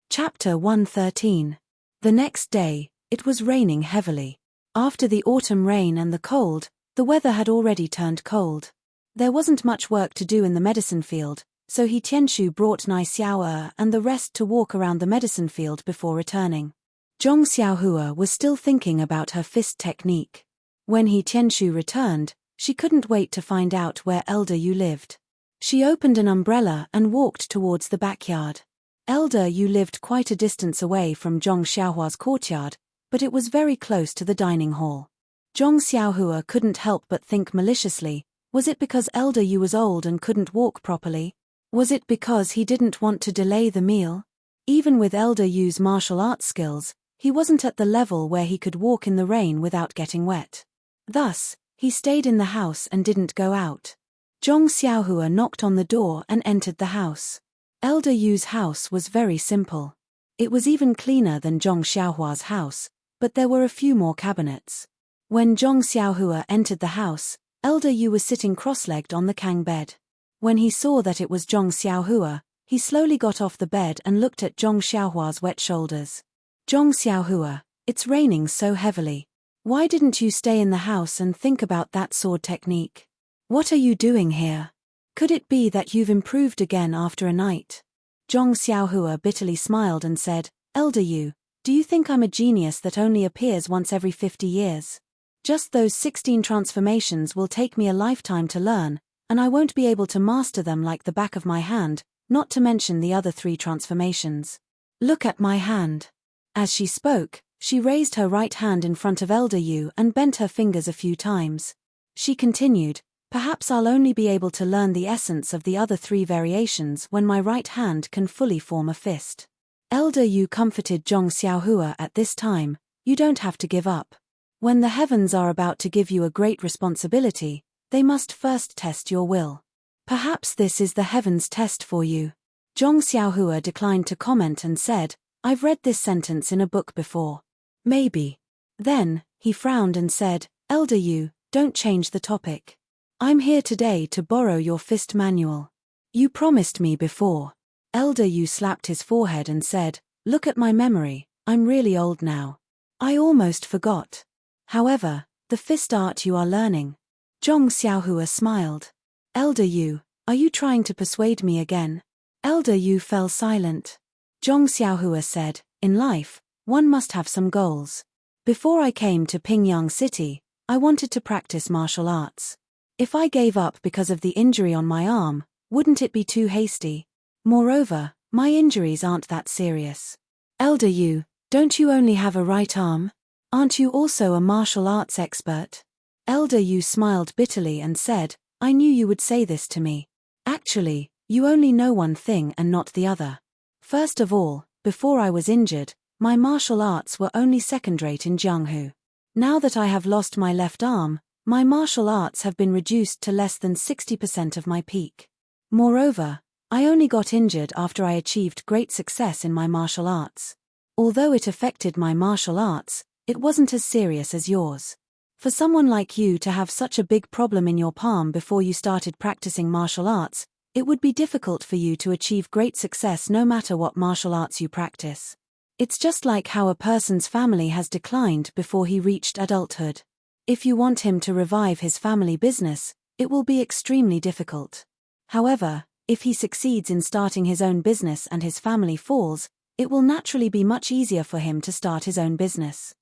Chapter 113. The next day, it was raining heavily. After the autumn rain and the cold, the weather had already turned cold. There wasn't much work to do in the medicine field, so He Tianshu brought Nai Xiao'er and the rest to walk around the medicine field before returning. Zhong Xiaohua was still thinking about her fist technique. When He Tianshu returned, she couldn't wait to find out where Elder Yu lived. She opened an umbrella and walked towards the backyard. Elder Yu lived quite a distance away from Zhong Xiaohua's courtyard, but it was very close to the dining hall. Zhong Xiaohua couldn't help but think maliciously, was it because Elder Yu was old and couldn't walk properly? Was it because he didn't want to delay the meal? Even with Elder Yu's martial arts skills, he wasn't at the level where he could walk in the rain without getting wet. Thus, he stayed in the house and didn't go out. Zhong Xiaohua knocked on the door and entered the house. Elder Yu's house was very simple. It was even cleaner than Zhong Xiaohua's house, but there were a few more cabinets. When Zhong Xiaohua entered the house, Elder Yu was sitting cross-legged on the kang bed. When he saw that it was Zhong Xiaohua, he slowly got off the bed and looked at Zhong Xiaohua's wet shoulders. Zhong Xiaohua, it's raining so heavily. Why didn't you stay in the house and think about that sword technique? What are you doing here? Could it be that you've improved again after a night? Zhong Xiaohua bitterly smiled and said, Elder Yu, do you think I'm a genius that only appears once every 50 years? Just those 16 transformations will take me a lifetime to learn, and I won't be able to master them like the back of my hand, not to mention the other 3 transformations. Look at my hand. As she spoke, she raised her right hand in front of Elder Yu and bent her fingers a few times. She continued, perhaps I'll only be able to learn the essence of the other 3 variations when my right hand can fully form a fist. Elder Yu comforted Zhong Xiaohua at this time, you don't have to give up. When the heavens are about to give you a great responsibility, they must first test your will. Perhaps this is the heavens' test for you. Zhong Xiaohua declined to comment and said, I've read this sentence in a book before. Maybe. Then, he frowned and said, Elder Yu, don't change the topic. I'm here today to borrow your fist manual. You promised me before. Elder Yu slapped his forehead and said, Look at my memory, I'm really old now. I almost forgot. However, the fist art you are learning. Zhong Xiaohua smiled. Elder Yu, are you trying to persuade me again? Elder Yu fell silent. Zhong Xiaohua said, in life, one must have some goals. Before I came to Pingyang City, I wanted to practice martial arts. If I gave up because of the injury on my arm, wouldn't it be too hasty? Moreover, my injuries aren't that serious. Elder Yu, don't you only have a right arm? Aren't you also a martial arts expert? Elder Yu smiled bitterly and said, I knew you would say this to me. Actually, you only know one thing and not the other. First of all, before I was injured, my martial arts were only second-rate in Jianghu. Now that I have lost my left arm, my martial arts have been reduced to less than 60% of my peak. Moreover, I only got injured after I achieved great success in my martial arts. Although it affected my martial arts, it wasn't as serious as yours. For someone like you to have such a big problem in your palm before you started practicing martial arts, it would be difficult for you to achieve great success no matter what martial arts you practice. It's just like how a person's family has declined before he reached adulthood. If you want him to revive his family business, it will be extremely difficult. However, if he succeeds in starting his own business and his family falls, it will naturally be much easier for him to start his own business.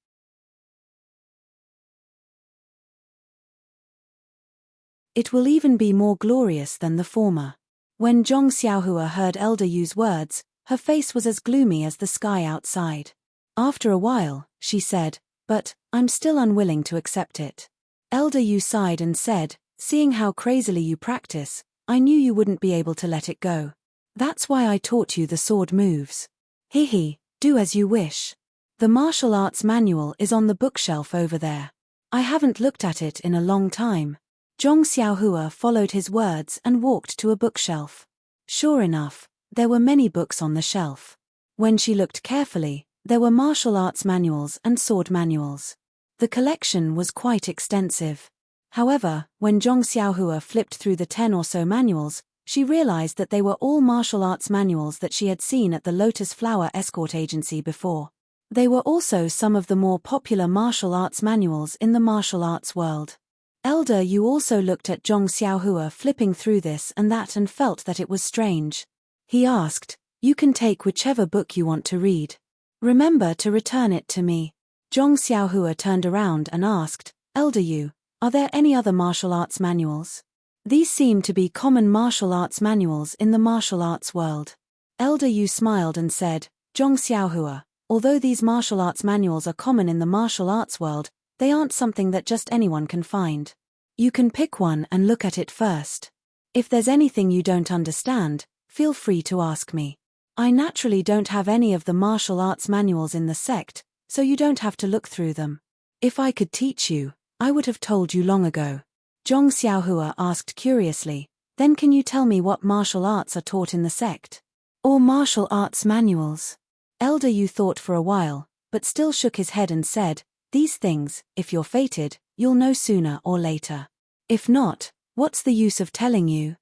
It will even be more glorious than the former. When Zhong Xiaohua heard Elder Yu's words, her face was as gloomy as the sky outside. After a while, she said, but, I'm still unwilling to accept it. Elder Yu sighed and said, seeing how crazily you practice, I knew you wouldn't be able to let it go. That's why I taught you the sword moves. Do as you wish. The martial arts manual is on the bookshelf over there. I haven't looked at it in a long time. Zhong Xiaohua followed his words and walked to a bookshelf. Sure enough, there were many books on the shelf. When she looked carefully, there were martial arts manuals and sword manuals. The collection was quite extensive. However, when Zhong Xiaohua flipped through the 10 or so manuals, she realized that they were all martial arts manuals that she had seen at the Lotus Flower Escort Agency before. They were also some of the more popular martial arts manuals in the martial arts world. Elder Yu also looked at Zhong Xiaohua flipping through this and that and felt that it was strange. He asked, you can take whichever book you want to read. Remember to return it to me. Zhong Xiaohua turned around and asked, Elder Yu, are there any other martial arts manuals? These seem to be common martial arts manuals in the martial arts world. Elder Yu smiled and said, Zhong Xiaohua, although these martial arts manuals are common in the martial arts world, they aren't something that just anyone can find. You can pick one and look at it first. If there's anything you don't understand, feel free to ask me. I naturally don't have any of the martial arts manuals in the sect, so you don't have to look through them. If I could teach you, I would have told you long ago. Zhong Xiaohua asked curiously, then can you tell me what martial arts are taught in the sect? Or martial arts manuals? Elder Yu thought for a while, but still shook his head and said, these things, if you're fated, you'll know sooner or later. If not, what's the use of telling you?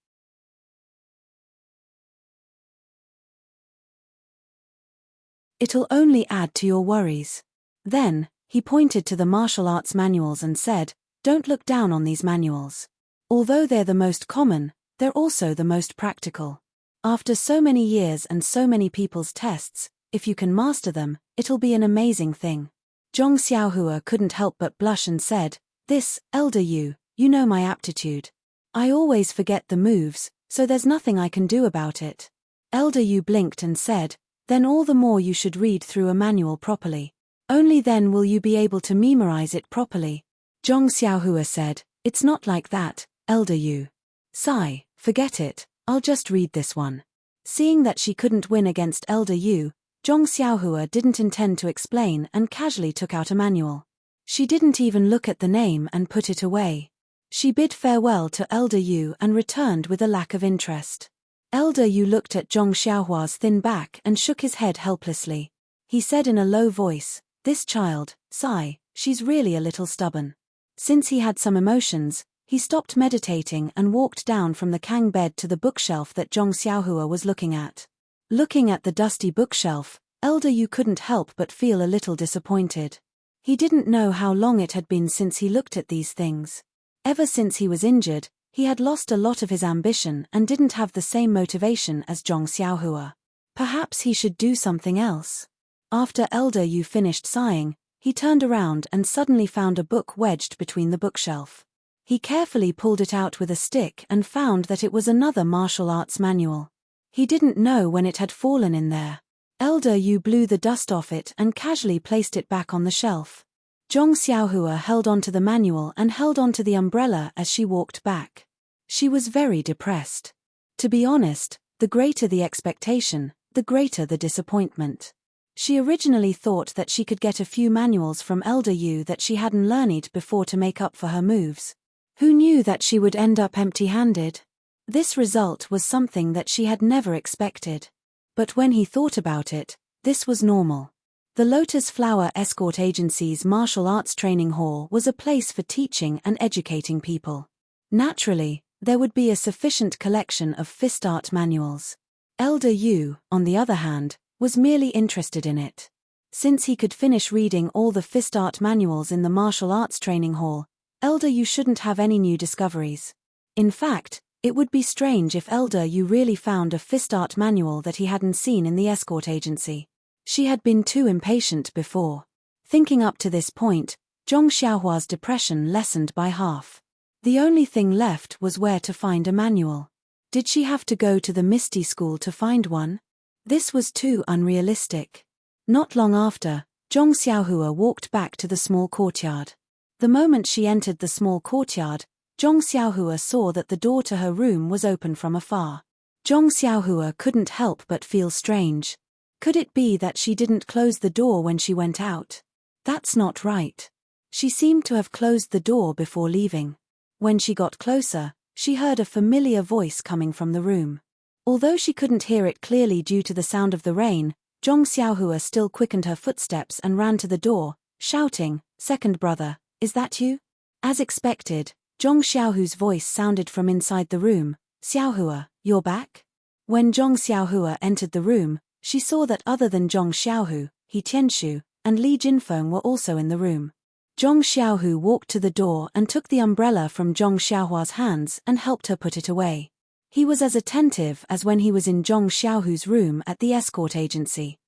It'll only add to your worries. Then, he pointed to the martial arts manuals and said, don't look down on these manuals. Although they're the most common, they're also the most practical. After so many years and so many people's tests, if you can master them, it'll be an amazing thing. Zhong Xiaohua couldn't help but blush and said, this, Elder Yu, you know my aptitude. I always forget the moves, so there's nothing I can do about it. Elder Yu blinked and said, then all the more you should read through a manual properly. Only then will you be able to memorize it properly. Zhong Xiaohua said, it's not like that, Elder Yu. Sigh, forget it, I'll just read this one. Seeing that she couldn't win against Elder Yu, Zhong Xiaohua didn't intend to explain and casually took out a manual. She didn't even look at the name and put it away. She bid farewell to Elder Yu and returned with a lack of interest. Elder Yu looked at Zhong Xiaohua's thin back and shook his head helplessly. He said in a low voice, this child, sigh, she's really a little stubborn. Since he had some emotions, he stopped meditating and walked down from the Kang bed to the bookshelf that Zhong Xiaohua was looking at. Looking at the dusty bookshelf, Elder Yu couldn't help but feel a little disappointed. He didn't know how long it had been since he looked at these things. Ever since he was injured, he had lost a lot of his ambition and didn't have the same motivation as Zhong Xiaohua. Perhaps he should do something else. After Elder Yu finished sighing, he turned around and suddenly found a book wedged between the bookshelf. He carefully pulled it out with a stick and found that it was another martial arts manual. He didn't know when it had fallen in there. Elder Yu blew the dust off it and casually placed it back on the shelf. Zhong Xiaohua held onto the manual and held onto the umbrella as she walked back. She was very depressed. To be honest, the greater the expectation, the greater the disappointment. She originally thought that she could get a few manuals from Elder Yu that she hadn't learned before to make up for her moves. Who knew that she would end up empty-handed? This result was something that she had never expected. But when he thought about it, this was normal. The Lotus Flower Escort Agency's martial arts training hall was a place for teaching and educating people. Naturally, there would be a sufficient collection of fist art manuals. Elder Yu, on the other hand, was merely interested in it. Since he could finish reading all the fist art manuals in the martial arts training hall, Elder Yu shouldn't have any new discoveries. In fact, it would be strange if Elder Yu really found a fist art manual that he hadn't seen in the escort agency. She had been too impatient before. Thinking up to this point, Zhong Xiaohua's depression lessened by half. The only thing left was where to find a manual. Did she have to go to the Misty School to find one? This was too unrealistic. Not long after, Zhong Xiaohua walked back to the small courtyard. The moment she entered the small courtyard, Zhong Xiaohua saw that the door to her room was open from afar. Zhong Xiaohua couldn't help but feel strange. Could it be that she didn't close the door when she went out? That's not right. She seemed to have closed the door before leaving. When she got closer, she heard a familiar voice coming from the room. Although she couldn't hear it clearly due to the sound of the rain, Zhong Xiaohua still quickened her footsteps and ran to the door, shouting, "Second brother, is that you?" As expected, Zhong Xiaohu's voice sounded from inside the room, "Xiaohua, you're back?" When Zhong Xiaohua entered the room, she saw that other than Zhong Xiaohu, He Tianshu, and Li Jinfeng were also in the room. Zhong Xiaohu walked to the door and took the umbrella from Zhong Xiaohua's hands and helped her put it away. He was as attentive as when he was in Zhong Xiaohu's room at the escort agency.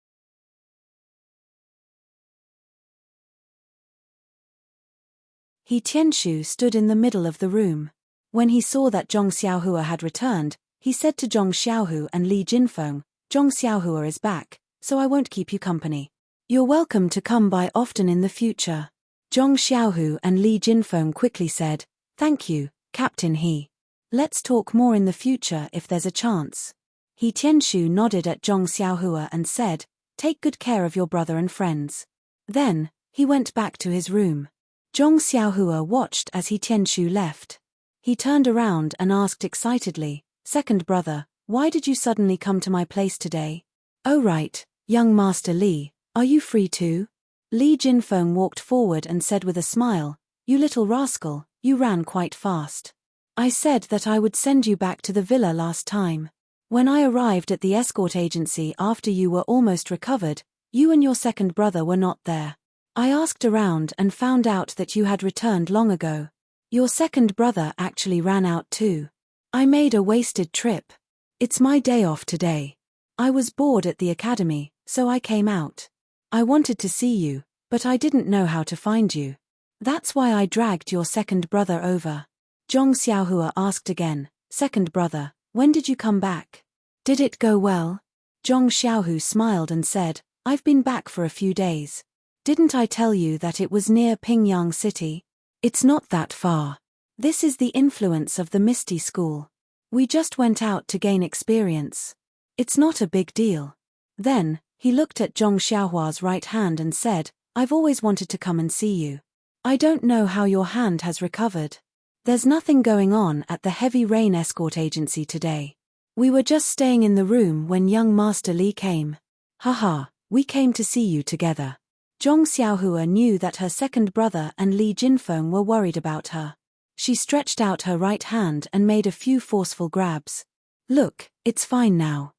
He Tianshu stood in the middle of the room. When he saw that Zhong Xiaohua had returned, he said to Zhong Xiaohu and Li Jinfeng, "Zhong Xiaohua is back, so I won't keep you company. You're welcome to come by often in the future." Zhong Xiaohu and Li Jinfeng quickly said, "Thank you, Captain He. Let's talk more in the future if there's a chance." He Tianshu nodded at Zhong Xiaohua and said, "Take good care of your brother and friends." Then, he went back to his room. Zhong Xiaohua watched as He Tianshu left. He turned around and asked excitedly, "Second brother, why did you suddenly come to my place today?" "Oh right, young Master Li, are you free too?" Li Jinfeng walked forward and said with a smile, "You little rascal, you ran quite fast. I said that I would send you back to the villa last time. When I arrived at the escort agency after you were almost recovered, you and your second brother were not there. I asked around and found out that you had returned long ago. Your second brother actually ran out too. I made a wasted trip. It's my day off today. I was bored at the academy, so I came out. I wanted to see you, but I didn't know how to find you. That's why I dragged your second brother over." Zhong Xiaohua asked again, "Second brother, when did you come back? Did it go well?" Zhong Xiaohu smiled and said, "I've been back for a few days. Didn't I tell you that it was near Pingyang City? It's not that far. This is the influence of the Misty School. We just went out to gain experience. It's not a big deal." Then, he looked at Zhong Xiaohua's right hand and said, "I've always wanted to come and see you. I don't know how your hand has recovered. There's nothing going on at the Heavy Rain Escort Agency today. We were just staying in the room when young Master Li came. Haha, we came to see you together." Zhong Xiaohua knew that her second brother and Li Jinfeng were worried about her. She stretched out her right hand and made a few forceful grabs. "Look, it's fine now."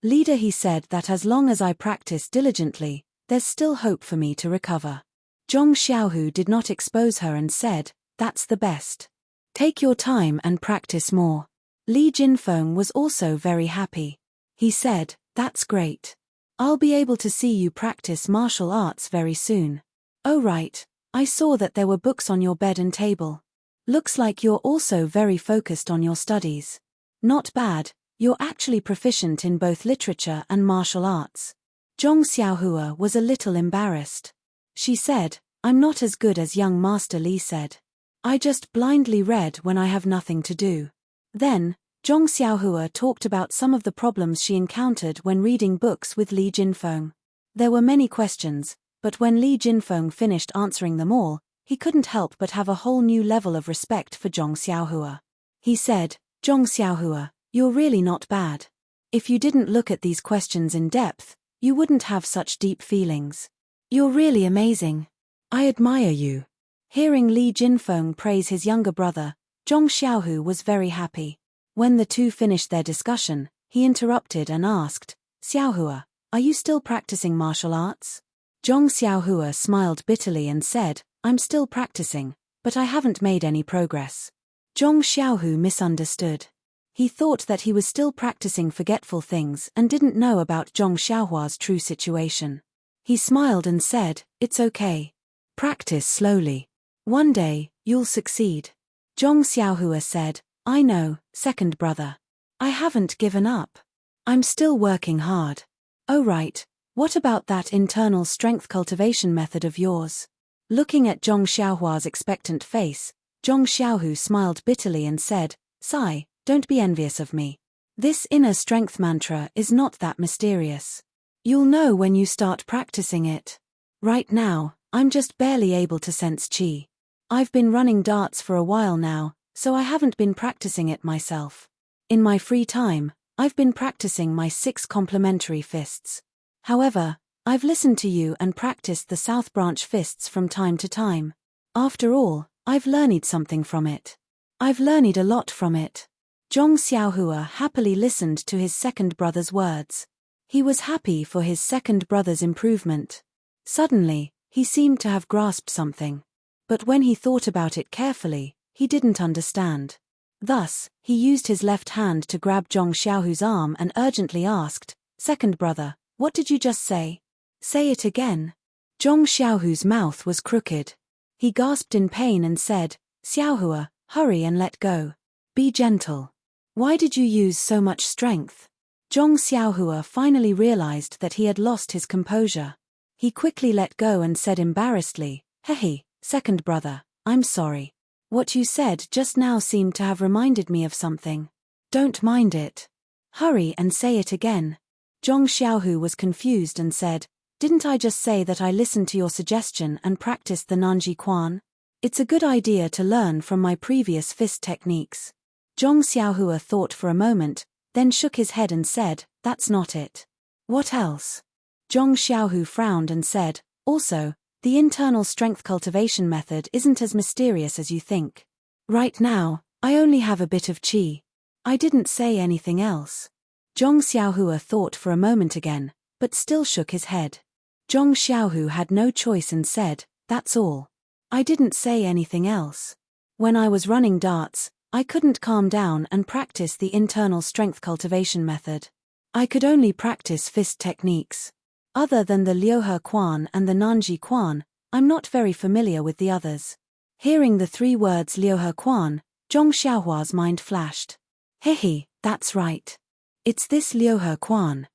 Leader, he said that as long as I practice diligently, there's still hope for me to recover. Zhong Xiaohu did not expose her and said, that's the best. Take your time and practice more. Li Jinfeng was also very happy. He said, that's great. I'll be able to see you practice martial arts very soon. Oh right, I saw that there were books on your bed and table. Looks like you're also very focused on your studies. Not bad, you're actually proficient in both literature and martial arts. Zhong Xiaohua was a little embarrassed. She said, I'm not as good as young Master Li said. I just blindly read when I have nothing to do. Then, Zhong Xiaohua talked about some of the problems she encountered when reading books with Li Jinfeng. There were many questions, but when Li Jinfeng finished answering them all, he couldn't help but have a whole new level of respect for Zhong Xiaohua. He said, Zhong Xiaohua, you're really not bad. If you didn't look at these questions in depth, you wouldn't have such deep feelings. You're really amazing. I admire you. Hearing Li Jinfeng praise his younger brother, Zhong Xiaohu was very happy. When the two finished their discussion, he interrupted and asked, Xiaohua, are you still practicing martial arts? Zhong Xiaohua smiled bitterly and said, I'm still practicing, but I haven't made any progress. Zhong Xiaohu misunderstood. He thought that he was still practicing forgetful things and didn't know about Zhong Xiaohua's true situation. He smiled and said, it's okay. Practice slowly. One day, you'll succeed. Zhong Xiaohua said, I know, second brother. I haven't given up. I'm still working hard. Oh right, what about that internal strength cultivation method of yours? Looking at Zhong Xiaohua's expectant face, Zhong Xiaohu smiled bitterly and said, Sai, don't be envious of me. This inner strength mantra is not that mysterious. You'll know when you start practicing it. Right now, I'm just barely able to sense qi. I've been running darts for a while now, so I haven't been practicing it myself. In my free time, I've been practicing my 6 complementary fists. However, I've listened to you and practiced the South Branch fists from time to time. After all, I've learned something from it. I've learned a lot from it. Zhong Xiaohua happily listened to his second brother's words. He was happy for his second brother's improvement. Suddenly, he seemed to have grasped something. But when he thought about it carefully, he didn't understand. Thus, he used his left hand to grab Zhong Xiaohu's arm and urgently asked, Second brother, what did you just say? Say it again. Zhong Xiaohu's mouth was crooked. He gasped in pain and said, Xiaohua, hurry and let go. Be gentle. Why did you use so much strength? Zhong Xiaohua finally realized that he had lost his composure. He quickly let go and said embarrassedly, Hehe, second brother, I'm sorry. What you said just now seemed to have reminded me of something. Don't mind it. Hurry and say it again. Zhong Xiaohu was confused and said, Didn't I just say that I listened to your suggestion and practiced the Nanji Quan? It's a good idea to learn from my previous fist techniques. Zhong Xiaohua thought for a moment, then shook his head and said, That's not it. What else? Zhong Xiaohu frowned and said, Also, the internal strength cultivation method isn't as mysterious as you think. Right now, I only have a bit of qi. I didn't say anything else. Zhong Xiaohua thought for a moment again, but still shook his head. Zhong Xiaohu had no choice and said, That's all. I didn't say anything else. When I was running darts, I couldn't calm down and practice the internal strength cultivation method. I could only practice fist techniques. Other than the Liuhe Quan and the Nanji Quan, I'm not very familiar with the others. Hearing the 3 words Liuhe Quan, Zhong Xiaohua's mind flashed. Hehe, that's right. It's this Liuhe Quan.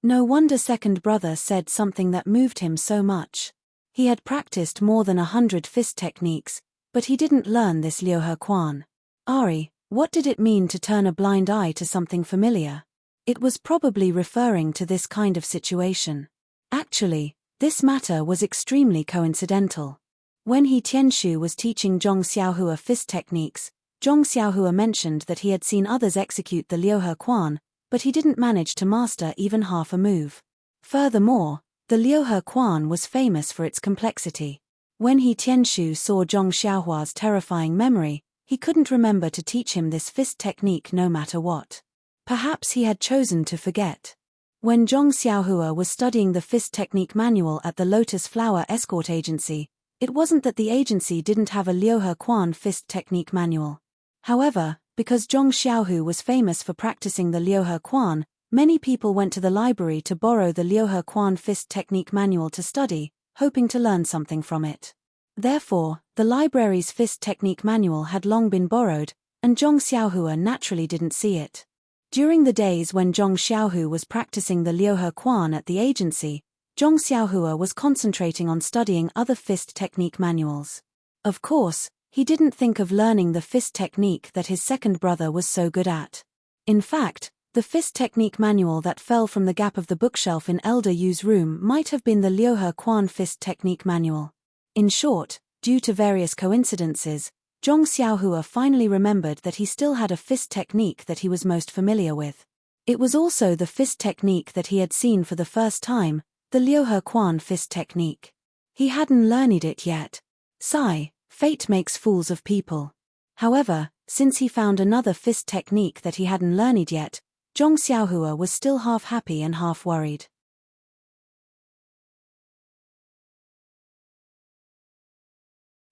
No wonder second brother said something that moved him so much. He had practiced more than 100 fist techniques, but he didn't learn this Liuhe Quan. Ari, what did it mean to turn a blind eye to something familiar? It was probably referring to this kind of situation. Actually, this matter was extremely coincidental. When He Tianshu was teaching Zhong Xiaohua fist techniques, Zhong Xiaohua mentioned that he had seen others execute the Liuhe Quan, but he didn't manage to master even half a move. Furthermore, the Liuhe Quan was famous for its complexity. When He Tianshu saw Zhong Xiaohua's terrifying memory, he couldn't remember to teach him this fist technique no matter what. Perhaps he had chosen to forget. When Zhong Xiaohua was studying the fist technique manual at the Lotus Flower Escort Agency, it wasn't that the agency didn't have a Liuhe Quan fist technique manual. However, because Zhong Xiaohu was famous for practicing the Liuhe Quan, many people went to the library to borrow the Liuhe Quan fist technique manual to study, hoping to learn something from it. Therefore, the library's fist technique manual had long been borrowed, and Zhong Xiaohua naturally didn't see it. During the days when Zhong Xiaohu was practicing the Liuhe Quan at the agency, Zhong Xiaohua was concentrating on studying other fist technique manuals. Of course, he didn't think of learning the fist technique that his second brother was so good at. In fact, the fist technique manual that fell from the gap of the bookshelf in Elder Yu's room might have been the Liuhe Quan fist technique manual. In short, due to various coincidences, Zhong Xiaohua finally remembered that he still had a fist technique that he was most familiar with. It was also the fist technique that he had seen for the first time, the Liuhe Quan fist technique. He hadn't learned it yet. Sigh, fate makes fools of people. However, since he found another fist technique that he hadn't learned yet, Zhong Xiaohua was still half happy and half worried.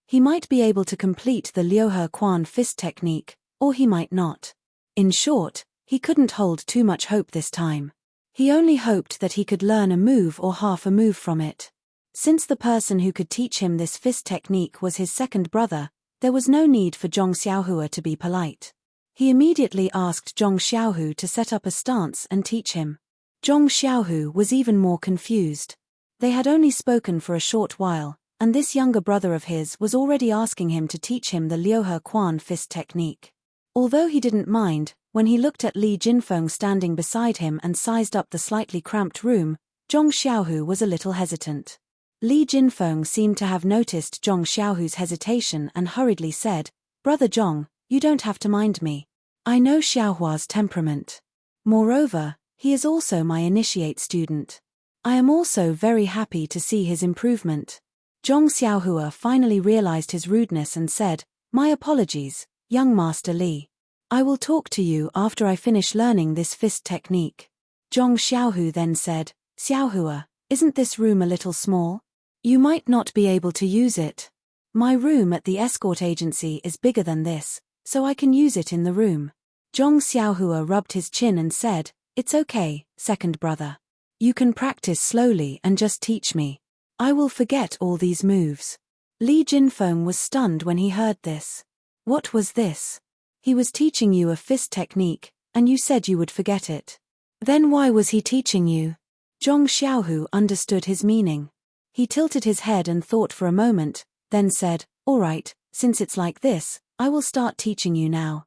He might be able to complete the Liuhe Quan fist technique, or he might not. In short, he couldn't hold too much hope this time. He only hoped that he could learn a move or half a move from it. Since the person who could teach him this fist technique was his second brother, there was no need for Zhong Xiaohua to be polite. He immediately asked Zhong Xiaohu to set up a stance and teach him. Zhong Xiaohu was even more confused. They had only spoken for a short while, and this younger brother of his was already asking him to teach him the Liuhe Quan fist technique. Although he didn't mind, when he looked at Li Jinfeng standing beside him and sized up the slightly cramped room, Zhong Xiaohu was a little hesitant. Li Jinfeng seemed to have noticed Zhong Xiaohu's hesitation and hurriedly said, "Brother Zhong, you don't have to mind me. I know Xiaohua's temperament. Moreover, he is also my initiate student. I am also very happy to see his improvement." Zhong Xiaohua finally realized his rudeness and said, "My apologies, young Master Li. I will talk to you after I finish learning this fist technique." Zhong Xiaohu then said, "Xiaohua, isn't this room a little small? You might not be able to use it. My room at the escort agency is bigger than this, so I can use it in the room." Zhong Xiaohua rubbed his chin and said, "It's okay, second brother. You can practice slowly and just teach me. I will forget all these moves." Li Jinfeng was stunned when he heard this. What was this? He was teaching you a fist technique, and you said you would forget it. Then why was he teaching you? Zhong Xiaohu understood his meaning. He tilted his head and thought for a moment, then said, "All right, since it's like this, I will start teaching you now."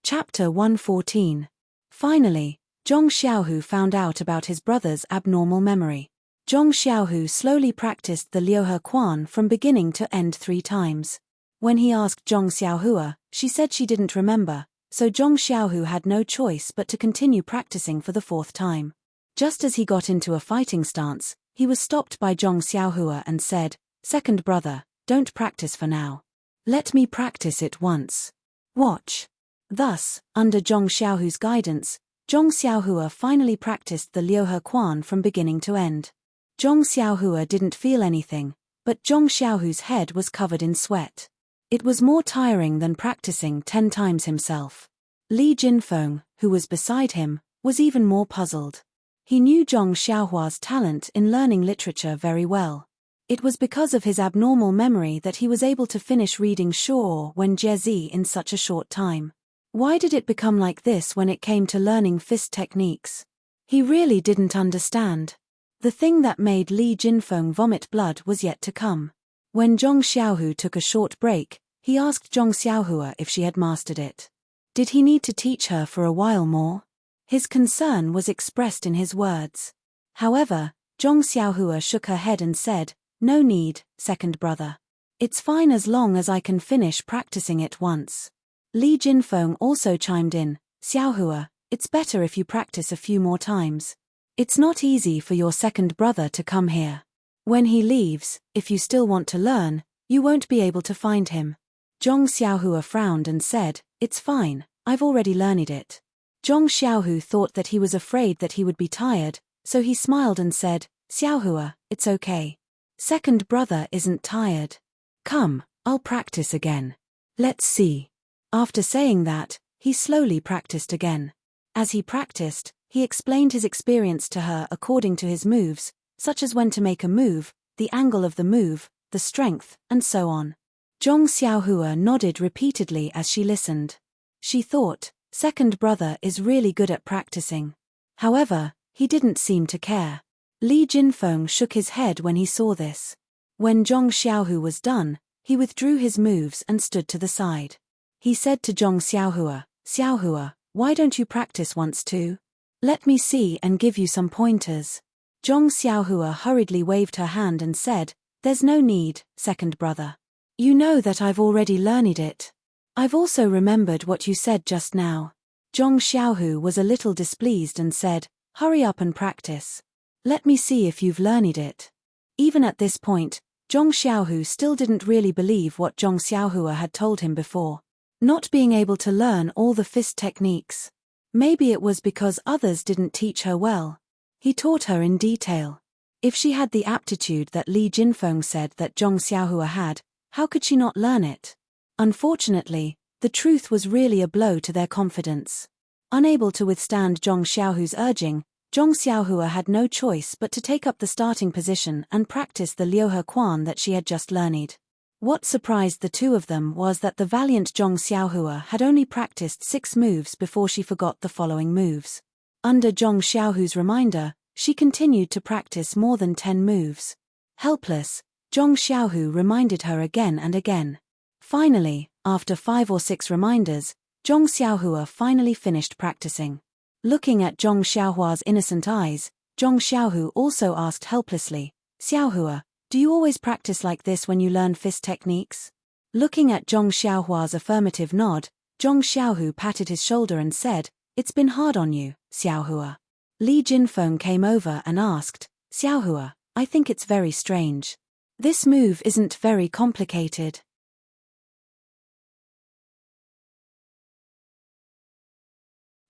Chapter 114. Finally, Zhong Xiaohu found out about his brother's abnormal memory. Zhong Xiaohu slowly practiced the Liuhe Quan from beginning to end 3 times. When he asked Zhong Xiaohua, she said she didn't remember, so Zhong Xiaohu had no choice but to continue practicing for the 4th time. Just as he got into a fighting stance, he was stopped by Zhong Xiaohua and said, "Second brother, don't practice for now. Let me practice it once. Watch." Thus, under Zhong Xiaohu's guidance, Zhong Xiaohua finally practiced the Liuhe Quan from beginning to end. Zhong Xiaohua didn't feel anything, but Zhong Xiaohu's head was covered in sweat. It was more tiring than practicing 10 times himself. Li Jinfeng, who was beside him, was even more puzzled. He knew Zhong Xiaohua's talent in learning literature very well. It was because of his abnormal memory that he was able to finish reading Shuo Wen Jie in such a short time. Why did it become like this when it came to learning fist techniques? He really didn't understand. The thing that made Li Jinfeng vomit blood was yet to come. When Zhong Xiaohu took a short break, he asked Zhong Xiaohua if she had mastered it. Did he need to teach her for a while more? His concern was expressed in his words. However, Zhong Xiaohua shook her head and said, "No need, second brother. It's fine as long as I can finish practicing it once." Li Jinfeng also chimed in, "Xiaohua, It's better if you practice a few more times. It's not easy for your second brother to come here. When he leaves, if you still want to learn, you won't be able to find him. Zhong Xiaohua frowned and said, It's fine, I've already learned it. Zhong Xiaohu thought that he was afraid that he would be tired, so he smiled and said, Xiaohua, it's okay. Second brother isn't tired. Come, I'll practice again. Let's see. After saying that, he slowly practiced again. As he practiced, he explained his experience to her according to his moves, such as when to make a move, the angle of the move, the strength, and so on. Zhong Xiaohua nodded repeatedly as she listened. She thought, second brother is really good at practicing. However, he didn't seem to care. Li Jinfeng shook his head when he saw this. When Zhong Xiaohu was done, he withdrew his moves and stood to the side. He said to Zhong Xiaohua, Xiaohua, why don't you practice once too? Let me see and give you some pointers. Zhong Xiaohua hurriedly waved her hand and said, There's no need, second brother. You know that I've already learned it. I've also remembered what you said just now. Zhong Xiaohu was a little displeased and said, Hurry up and practice. Let me see if you've learned it. Even at this point, Zhong Xiaohu still didn't really believe what Zhong Xiaohua had told him before. Not being able to learn all the fist techniques. Maybe it was because others didn't teach her well. He taught her in detail. If she had the aptitude that Li Jinfeng said that Zhong Xiaohua had, how could she not learn it? Unfortunately, the truth was really a blow to their confidence. Unable to withstand Zhong Xiaohu's urging, Zhong Xiaohua had no choice but to take up the starting position and practice the Liuhe Quan that she had just learned. What surprised the two of them was that the valiant Zhong Xiaohua had only practiced 6 moves before she forgot the following moves. Under Zhong Xiaohu's reminder, she continued to practice more than 10 moves. Helpless, Zhong Xiaohu reminded her again and again. Finally, after 5 or 6 reminders, Zhong Xiaohua finally finished practicing. Looking at Zhong Xiaohua's innocent eyes, Zhong Xiaohu also asked helplessly, Xiaohua, do you always practice like this when you learn fist techniques? Looking at Zhong Xiaohua's affirmative nod, Zhong Xiaohu patted his shoulder and said, It's been hard on you, Xiaohua. Li Jinfeng came over and asked, Xiaohua, I think it's very strange. This move isn't very complicated.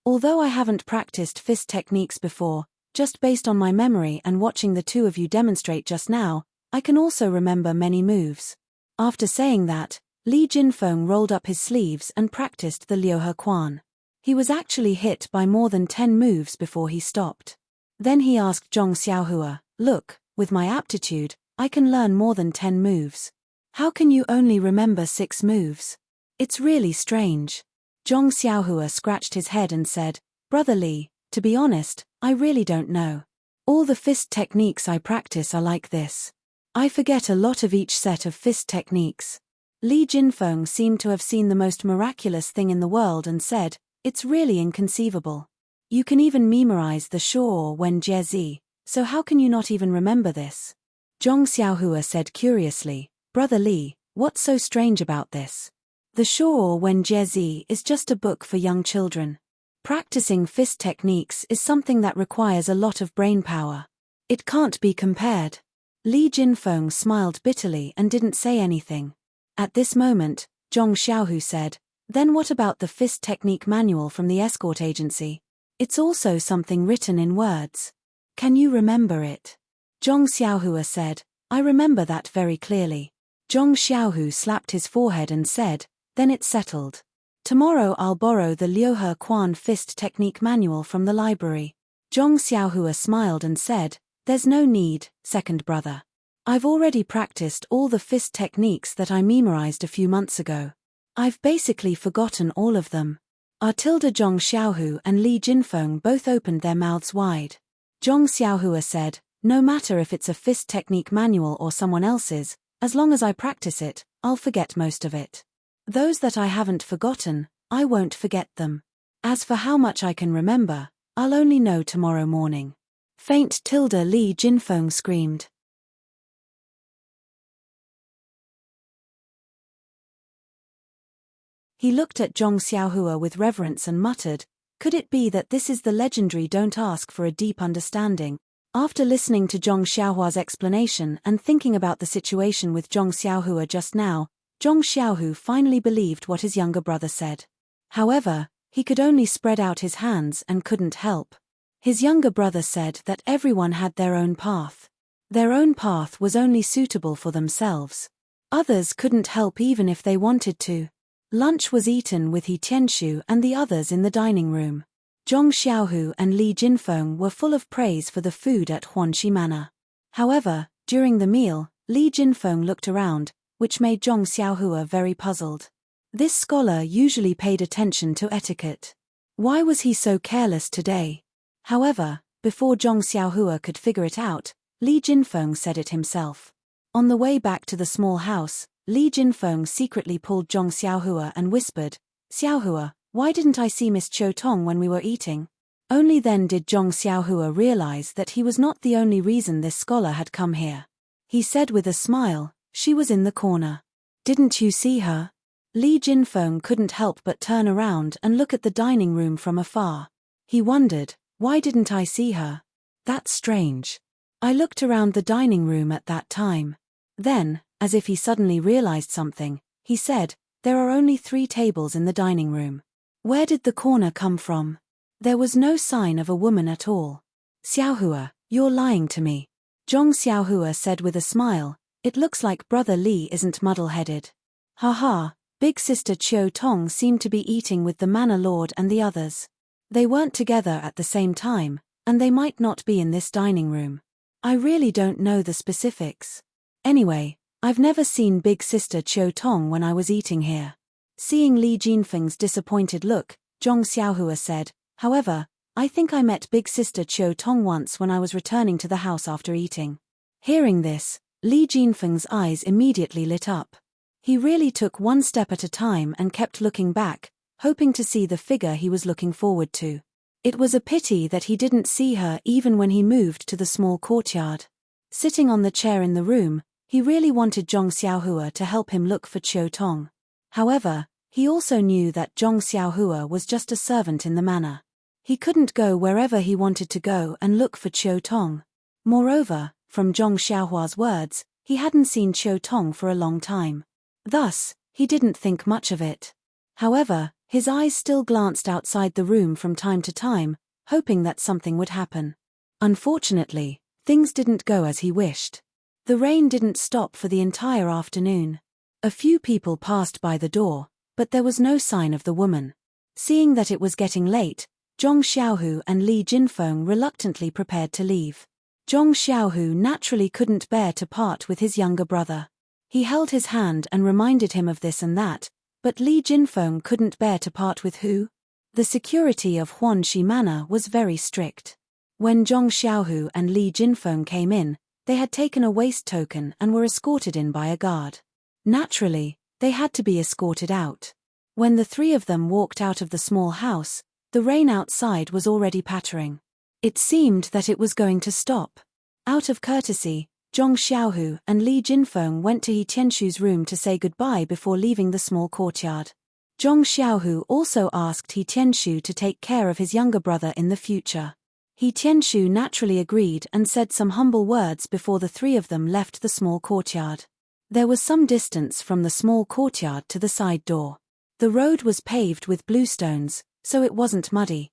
Although I haven't practiced fist techniques before, just based on my memory and watching the two of you demonstrate just now, I can also remember many moves. After saying that, Li Jinfeng rolled up his sleeves and practiced the Liuhe Quan. He was actually hit by more than 10 moves before he stopped. Then he asked Zhong Xiaohua, Look, with my aptitude, I can learn more than 10 moves. How can you only remember 6 moves? It's really strange. Zhong Xiaohua scratched his head and said, Brother Li, to be honest, I really don't know. All the fist techniques I practice are like this. I forget a lot of each set of fist techniques. Li Jinfeng seemed to have seen the most miraculous thing in the world and said, It's really inconceivable. You can even memorize the Shuo Wen Jie Zi, so how can you not even remember this? Zhong Xiaohua said curiously, Brother Li, what's so strange about this? The Shuo Wen Jie Zi is just a book for young children. Practicing fist techniques is something that requires a lot of brain power. It can't be compared. Li Jinfeng smiled bitterly and didn't say anything. At this moment, Zhong Xiaohu said, Then what about the fist technique manual from the escort agency? It's also something written in words. Can you remember it? Zhong Xiaohua said, I remember that very clearly. Zhong Xiaohu slapped his forehead and said, Then it's settled. Tomorrow I'll borrow the Liuhe Quan fist technique manual from the library. Zhong Xiaohua smiled and said, There's no need, second brother. I've already practiced all the fist techniques that I memorized a few months ago. I've basically forgotten all of them. Zhong Xiaohu and Li Jinfeng both opened their mouths wide. Zhong Xiaohua said, No matter if it's a fist technique manual or someone else's, as long as I practice it, I'll forget most of it. Those that I haven't forgotten, I won't forget them. As for how much I can remember, I'll only know tomorrow morning. Faint Li Jinfeng screamed. He looked at Zhong Xiaohua with reverence and muttered, Could it be that this is the legendary don't ask for a deep understanding? After listening to Zhong Xiaohua's explanation and thinking about the situation with Zhong Xiaohua just now, Zhong Xiaohu finally believed what his younger brother said. However, he could only spread out his hands and couldn't help. His younger brother said that everyone had their own path. Their own path was only suitable for themselves. Others couldn't help even if they wanted to. Lunch was eaten with He Tianshu and the others in the dining room. Zhong Xiaohu and Li Jinfeng were full of praise for the food at Huanxi Manor. However, during the meal, Li Jinfeng looked around, which made Zhong Xiaohua very puzzled. This scholar usually paid attention to etiquette. Why was he so careless today? However, before Zhong Xiaohua could figure it out, Li Jinfeng said it himself. On the way back to the small house, Li Jinfeng secretly pulled Zhong Xiaohua and whispered, "Xiaohua, why didn't I see Miss Qiu Tong when we were eating?" Only then did Zhong Xiaohua realize that he was not the only reason this scholar had come here. He said with a smile, "She was in the corner. Didn't you see her?" Li Jinfeng couldn't help but turn around and look at the dining room from afar. He wondered, why didn't I see her? That's strange. I looked around the dining room at that time. Then, as if he suddenly realized something, he said, "There are only 3 tables in the dining room. Where did the corner come from? There was no sign of a woman at all." "Xiaohua, you're lying to me." Zhong Xiaohua said with a smile, "It looks like Brother Li isn't muddle-headed." "Haha, Big Sister Qiu Tong seemed to be eating with the Manor Lord and the others. They weren't together at the same time, and they might not be in this dining room. I really don't know the specifics. Anyway, I've never seen Big Sister Qiu Tong when I was eating here." Seeing Li Jinfeng's disappointed look, Zhong Xiaohua said, "However, I think I met Big Sister Qiu Tong once when I was returning to the house after eating." Hearing this, Li Jinfeng's eyes immediately lit up. He really took one step at a time and kept looking back, hoping to see the figure he was looking forward to. It was a pity that he didn't see her even when he moved to the small courtyard. Sitting on the chair in the room, he really wanted Zhong Xiaohua to help him look for Qiu Tong. However, he also knew that Zhong Xiaohua was just a servant in the manor. He couldn't go wherever he wanted to go and look for Qiu Tong. Moreover, from Zhong Xiaohua's words, he hadn't seen Qiu Tong for a long time. Thus, he didn't think much of it. However, his eyes still glanced outside the room from time to time, hoping that something would happen. Unfortunately, things didn't go as he wished. The rain didn't stop for the entire afternoon. A few people passed by the door, but there was no sign of the woman. Seeing that it was getting late, Zhong Xiaohu and Li Jinfeng reluctantly prepared to leave. Zhong Xiaohu naturally couldn't bear to part with his younger brother. He held his hand and reminded him of this and that, but Li Jinfeng couldn't bear to part with who? The security of Huanxi Manor was very strict. When Zhong Xiaohu and Li Jinfeng came in, they had taken a waist token and were escorted in by a guard. Naturally, they had to be escorted out. When the 3 of them walked out of the small house, the rain outside was already pattering. It seemed that it was going to stop. Out of courtesy, Zhong Xiaohu and Li Jinfeng went to He Tianshu's room to say goodbye before leaving the small courtyard. Zhong Xiaohu also asked He Tianshu to take care of his younger brother in the future. He Tianshu naturally agreed and said some humble words before the 3 of them left the small courtyard. There was some distance from the small courtyard to the side door. The road was paved with bluestones, so it wasn't muddy.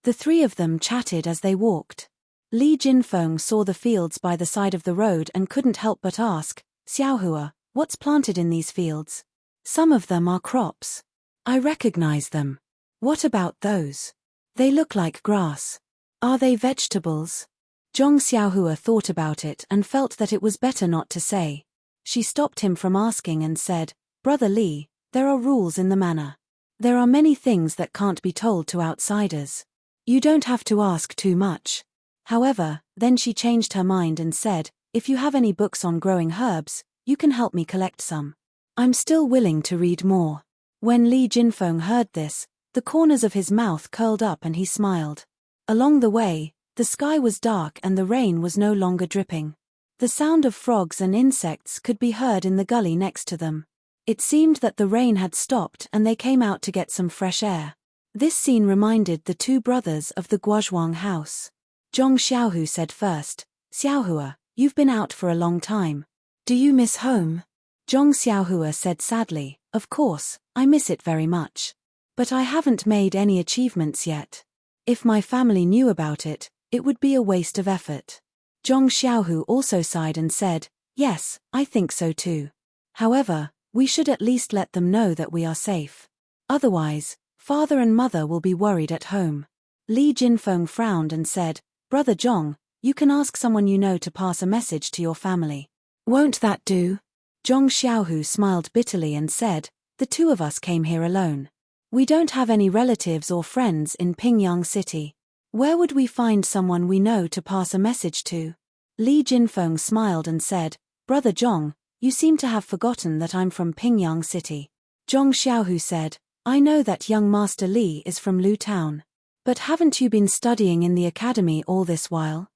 The 3 of them chatted as they walked. Li Jinfeng saw the fields by the side of the road and couldn't help but ask, "Xiaohua, what's planted in these fields?" "Some of them are crops. I recognize them." "What about those? They look like grass. Are they vegetables?" Zhong Xiaohua thought about it and felt that it was better not to say. She stopped him from asking and said, "Brother Li, there are rules in the manor. There are many things that can't be told to outsiders. You don't have to ask too much." However, then she changed her mind and said, "If you have any books on growing herbs, you can help me collect some. I'm still willing to read more." When Li Jinfeng heard this, the corners of his mouth curled up and he smiled. Along the way, the sky was dark and the rain was no longer dripping. The sound of frogs and insects could be heard in the gully next to them. It seemed that the rain had stopped and they came out to get some fresh air. This scene reminded the two brothers of the Guozhuang house. Zhong Xiaohu said first, "Xiaohua, you've been out for a long time. Do you miss home?" Zhong Xiaohua said sadly, "Of course, I miss it very much. But I haven't made any achievements yet. If my family knew about it, it would be a waste of effort." Zhong Xiaohu also sighed and said, "Yes, I think so too. However, we should at least let them know that we are safe. Otherwise, father and mother will be worried at home." Li Jinfeng frowned and said, "Brother Zhong, you can ask someone you know to pass a message to your family. Won't that do?" Zhong Xiaohu smiled bitterly and said, "The two of us came here alone. We don't have any relatives or friends in Pingyang City. Where would we find someone we know to pass a message to?" Li Jinfeng smiled and said, "Brother Zhong, you seem to have forgotten that I'm from Pingyang City." Zhong Xiaohu said, "I know that young Master Li is from Lu Town. But haven't you been studying in the academy all this while?"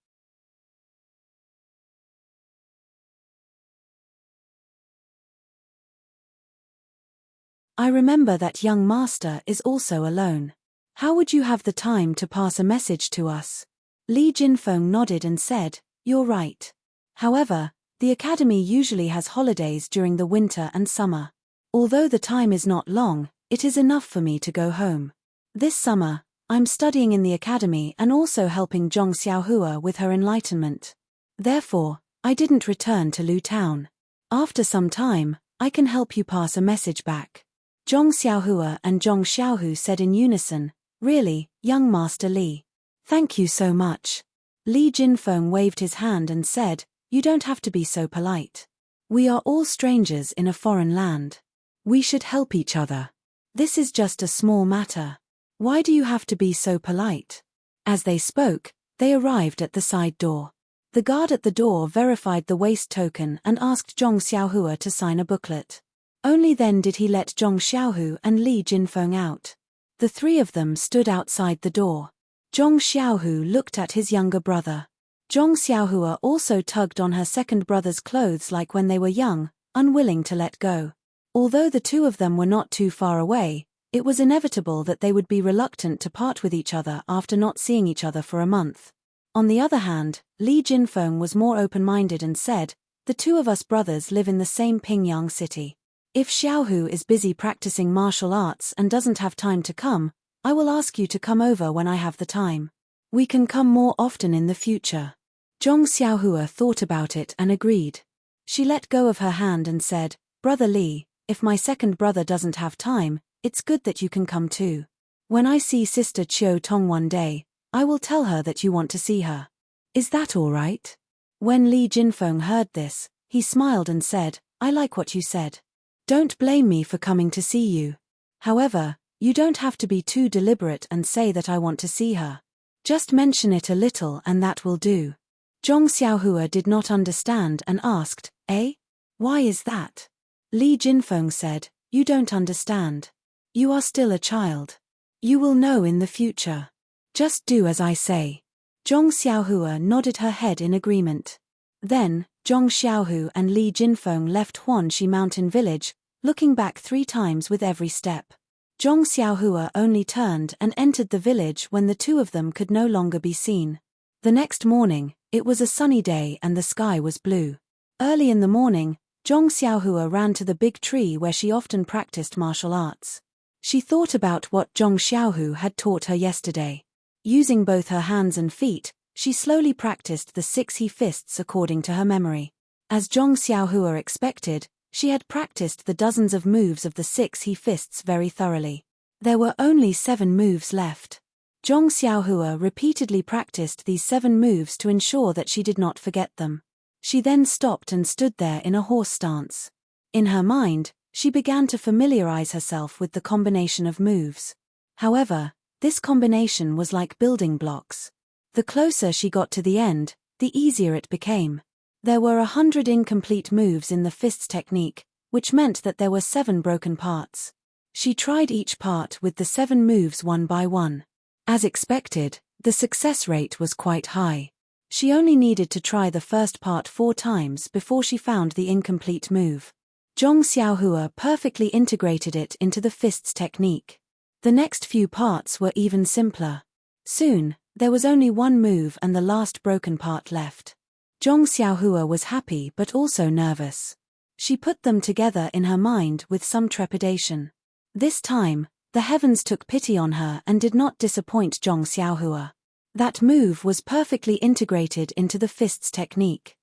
"I remember that young master is also alone. How would you have the time to pass a message to us?" Li Jinfeng nodded and said, "You're right. However, the academy usually has holidays during the winter and summer. Although the time is not long, it is enough for me to go home. This summer, I'm studying in the academy and also helping Zhong Xiaohua with her enlightenment. Therefore, I didn't return to Lu Town. After some time, I can help you pass a message back." Zhong Xiaohua and Zhong Xiaohu said in unison, "Really, young Master Li. Thank you so much." Li Jinfeng waved his hand and said, "You don't have to be so polite. We are all strangers in a foreign land. We should help each other. This is just a small matter. Why do you have to be so polite?" As they spoke, they arrived at the side door. The guard at the door verified the waste token and asked Zhong Xiaohua to sign a booklet. Only then did he let Zhong Xiaohu and Li Jinfeng out. The three of them stood outside the door. Zhong Xiaohu looked at his younger brother. Zhong Xiaohua also tugged on her second brother's clothes like when they were young, unwilling to let go. Although the two of them were not too far away, it was inevitable that they would be reluctant to part with each other after not seeing each other for a month. On the other hand, Li Jinfeng was more open-minded and said, "The two of us brothers live in the same Pingyang City. If Xiaohu is busy practicing martial arts and doesn't have time to come, I will ask you to come over when I have the time. We can come more often in the future." Zhong Xiaohua thought about it and agreed. She let go of her hand and said, "Brother Li, if my second brother doesn't have time, it's good that you can come too. When I see Sister Chiu Tong one day, I will tell her that you want to see her. Is that all right?" When Li Jinfeng heard this, he smiled and said, "I like what you said. Don't blame me for coming to see you. However, you don't have to be too deliberate and say that I want to see her. Just mention it a little and that will do." Zhong Xiaohua did not understand and asked, "Eh? Why is that?" Li Jinfeng said, "You don't understand. You are still a child. You will know in the future. Just do as I say." Zhong Xiaohua nodded her head in agreement. Then, Zhong Xiaohu and Li Jinfeng left Huanxi Mountain Village, looking back 3 times with every step. Zhong Xiaohua only turned and entered the village when the two of them could no longer be seen. The next morning, it was a sunny day and the sky was blue. Early in the morning, Zhong Xiaohua ran to the big tree where she often practiced martial arts. She thought about what Zhong Xiaohu had taught her yesterday. Using both her hands and feet, she slowly practiced the 6 he fists according to her memory. As Zhong Xiaohua expected, she had practiced the dozens of moves of the 6 he fists very thoroughly. There were only 7 moves left. Zhong Xiaohua repeatedly practiced these 7 moves to ensure that she did not forget them. She then stopped and stood there in a horse stance. In her mind, she began to familiarize herself with the combination of moves. However, this combination was like building blocks. The closer she got to the end, the easier it became. There were 100 incomplete moves in the fists technique, which meant that there were 7 broken parts. She tried each part with the 7 moves one by one. As expected, the success rate was quite high. She only needed to try the first part 4 times before she found the incomplete move. Zhong Xiaohua perfectly integrated it into the fists technique. The next few parts were even simpler. Soon, there was only one move and the last broken part left. Zhong Xiaohua was happy but also nervous. She put them together in her mind with some trepidation. This time, the heavens took pity on her and did not disappoint Zhong Xiaohua. That move was perfectly integrated into the fists technique.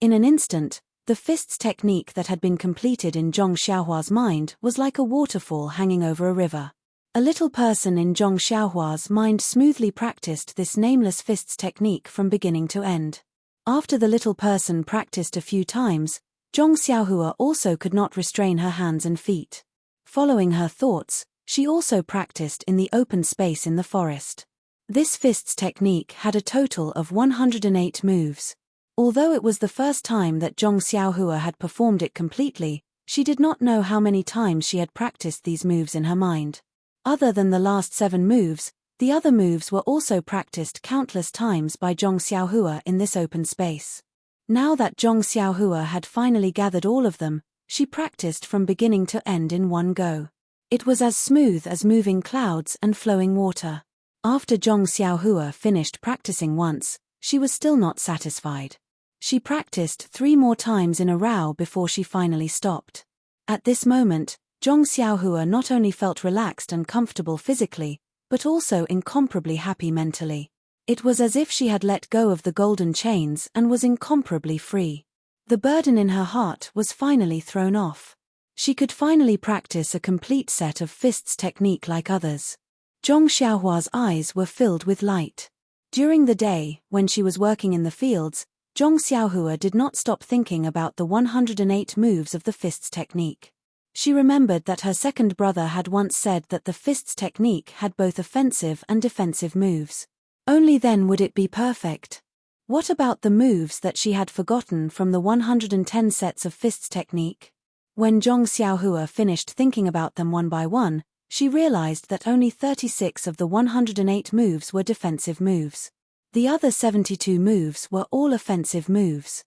In an instant, the fists technique that had been completed in Zhong Xiaohua's mind was like a waterfall hanging over a river. A little person in Zhong Xiaohua's mind smoothly practiced this nameless fists technique from beginning to end. After the little person practiced a few times, Zhong Xiaohua also could not restrain her hands and feet. Following her thoughts, she also practiced in the open space in the forest. This fists technique had a total of 108 moves. Although it was the first time that Zhong Xiaohua had performed it completely, she did not know how many times she had practiced these moves in her mind. Other than the last 7 moves, the other moves were also practiced countless times by Zhong Xiaohua in this open space. Now that Zhong Xiaohua had finally gathered all of them, she practiced from beginning to end in one go. It was as smooth as moving clouds and flowing water. After Zhong Xiaohua finished practicing once, she was still not satisfied. She practiced 3 more times in a row before she finally stopped. At this moment, Zhong Xiaohua not only felt relaxed and comfortable physically, but also incomparably happy mentally. It was as if she had let go of the golden chains and was incomparably free. The burden in her heart was finally thrown off. She could finally practice a complete set of fists technique like others. Zhong Xiaohua's eyes were filled with light. During the day, when she was working in the fields, Zhong Xiaohua did not stop thinking about the 108 moves of the fists technique. She remembered that her second brother had once said that the fists technique had both offensive and defensive moves. Only then would it be perfect. What about the moves that she had forgotten from the 110 sets of fists technique? When Zhong Xiaohua finished thinking about them one by one, she realized that only 36 of the 108 moves were defensive moves. The other 72 moves were all offensive moves.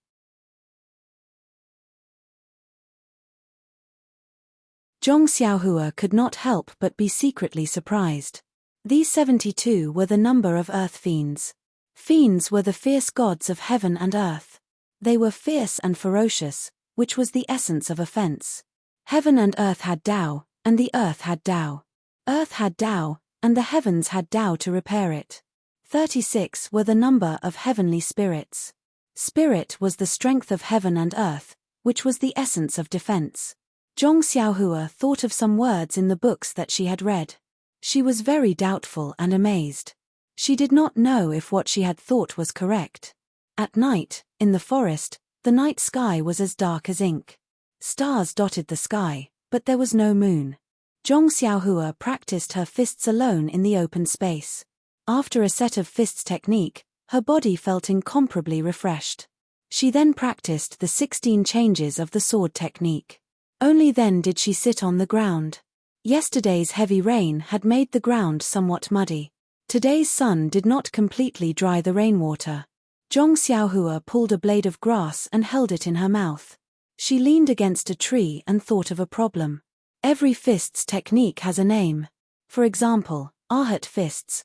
Zhong Xiaohua could not help but be secretly surprised. These 72 were the number of earth fiends. Fiends were the fierce gods of heaven and earth. They were fierce and ferocious, which was the essence of offense. Heaven and earth had Tao, and the earth had Tao. Earth had Tao, and the heavens had Tao to repair it. 36 were the number of heavenly spirits. Spirit was the strength of heaven and earth, which was the essence of defense. Zhong Xiaohua thought of some words in the books that she had read. She was very doubtful and amazed. She did not know if what she had thought was correct. At night, in the forest, the night sky was as dark as ink. Stars dotted the sky, but there was no moon. Zhong Xiaohua practiced her fists alone in the open space. After a set of fists technique, her body felt incomparably refreshed. She then practiced the 16 changes of the sword technique. Only then did she sit on the ground. Yesterday's heavy rain had made the ground somewhat muddy. Today's sun did not completely dry the rainwater. Zhong Xiaohua pulled a blade of grass and held it in her mouth. She leaned against a tree and thought of a problem. Every fists technique has a name. For example, Arhat fists,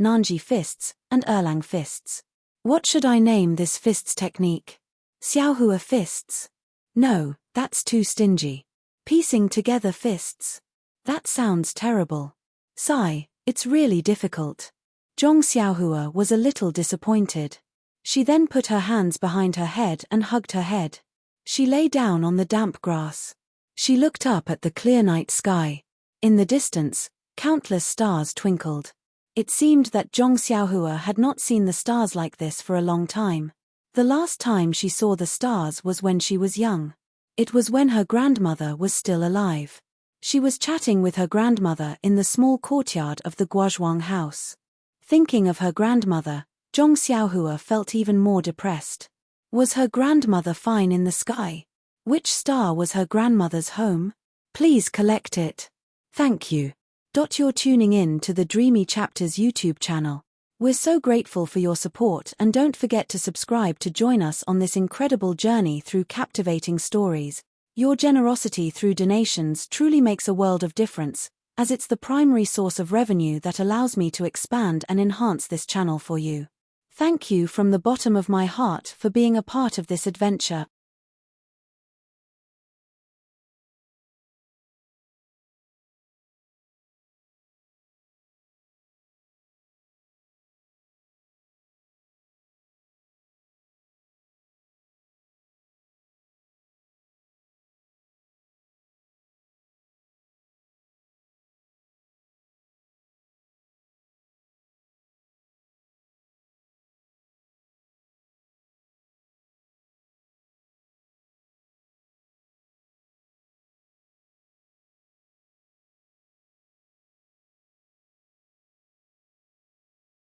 Nanji fists, and Erlang fists. What should I name this fists technique? Xiaohua fists? No, that's too stingy. Piecing together fists? That sounds terrible. Sigh, it's really difficult. Zhong Xiaohua was a little disappointed. She then put her hands behind her head and hugged her head. She lay down on the damp grass. She looked up at the clear night sky. In the distance, countless stars twinkled. It seemed that Zhong Xiaohua had not seen the stars like this for a long time. The last time she saw the stars was when she was young. It was when her grandmother was still alive. She was chatting with her grandmother in the small courtyard of the Guozhuang house. Thinking of her grandmother, Zhong Xiaohua felt even more depressed. Was her grandmother fine in the sky? Which star was her grandmother's home? Please collect it. Thank you. You're tuning in to the Dreamy Chapters YouTube channel. We're so grateful for your support, and don't forget to subscribe to join us on this incredible journey through captivating stories. Your generosity through donations truly makes a world of difference, as it's the primary source of revenue that allows me to expand and enhance this channel for you. Thank you from the bottom of my heart for being a part of this adventure.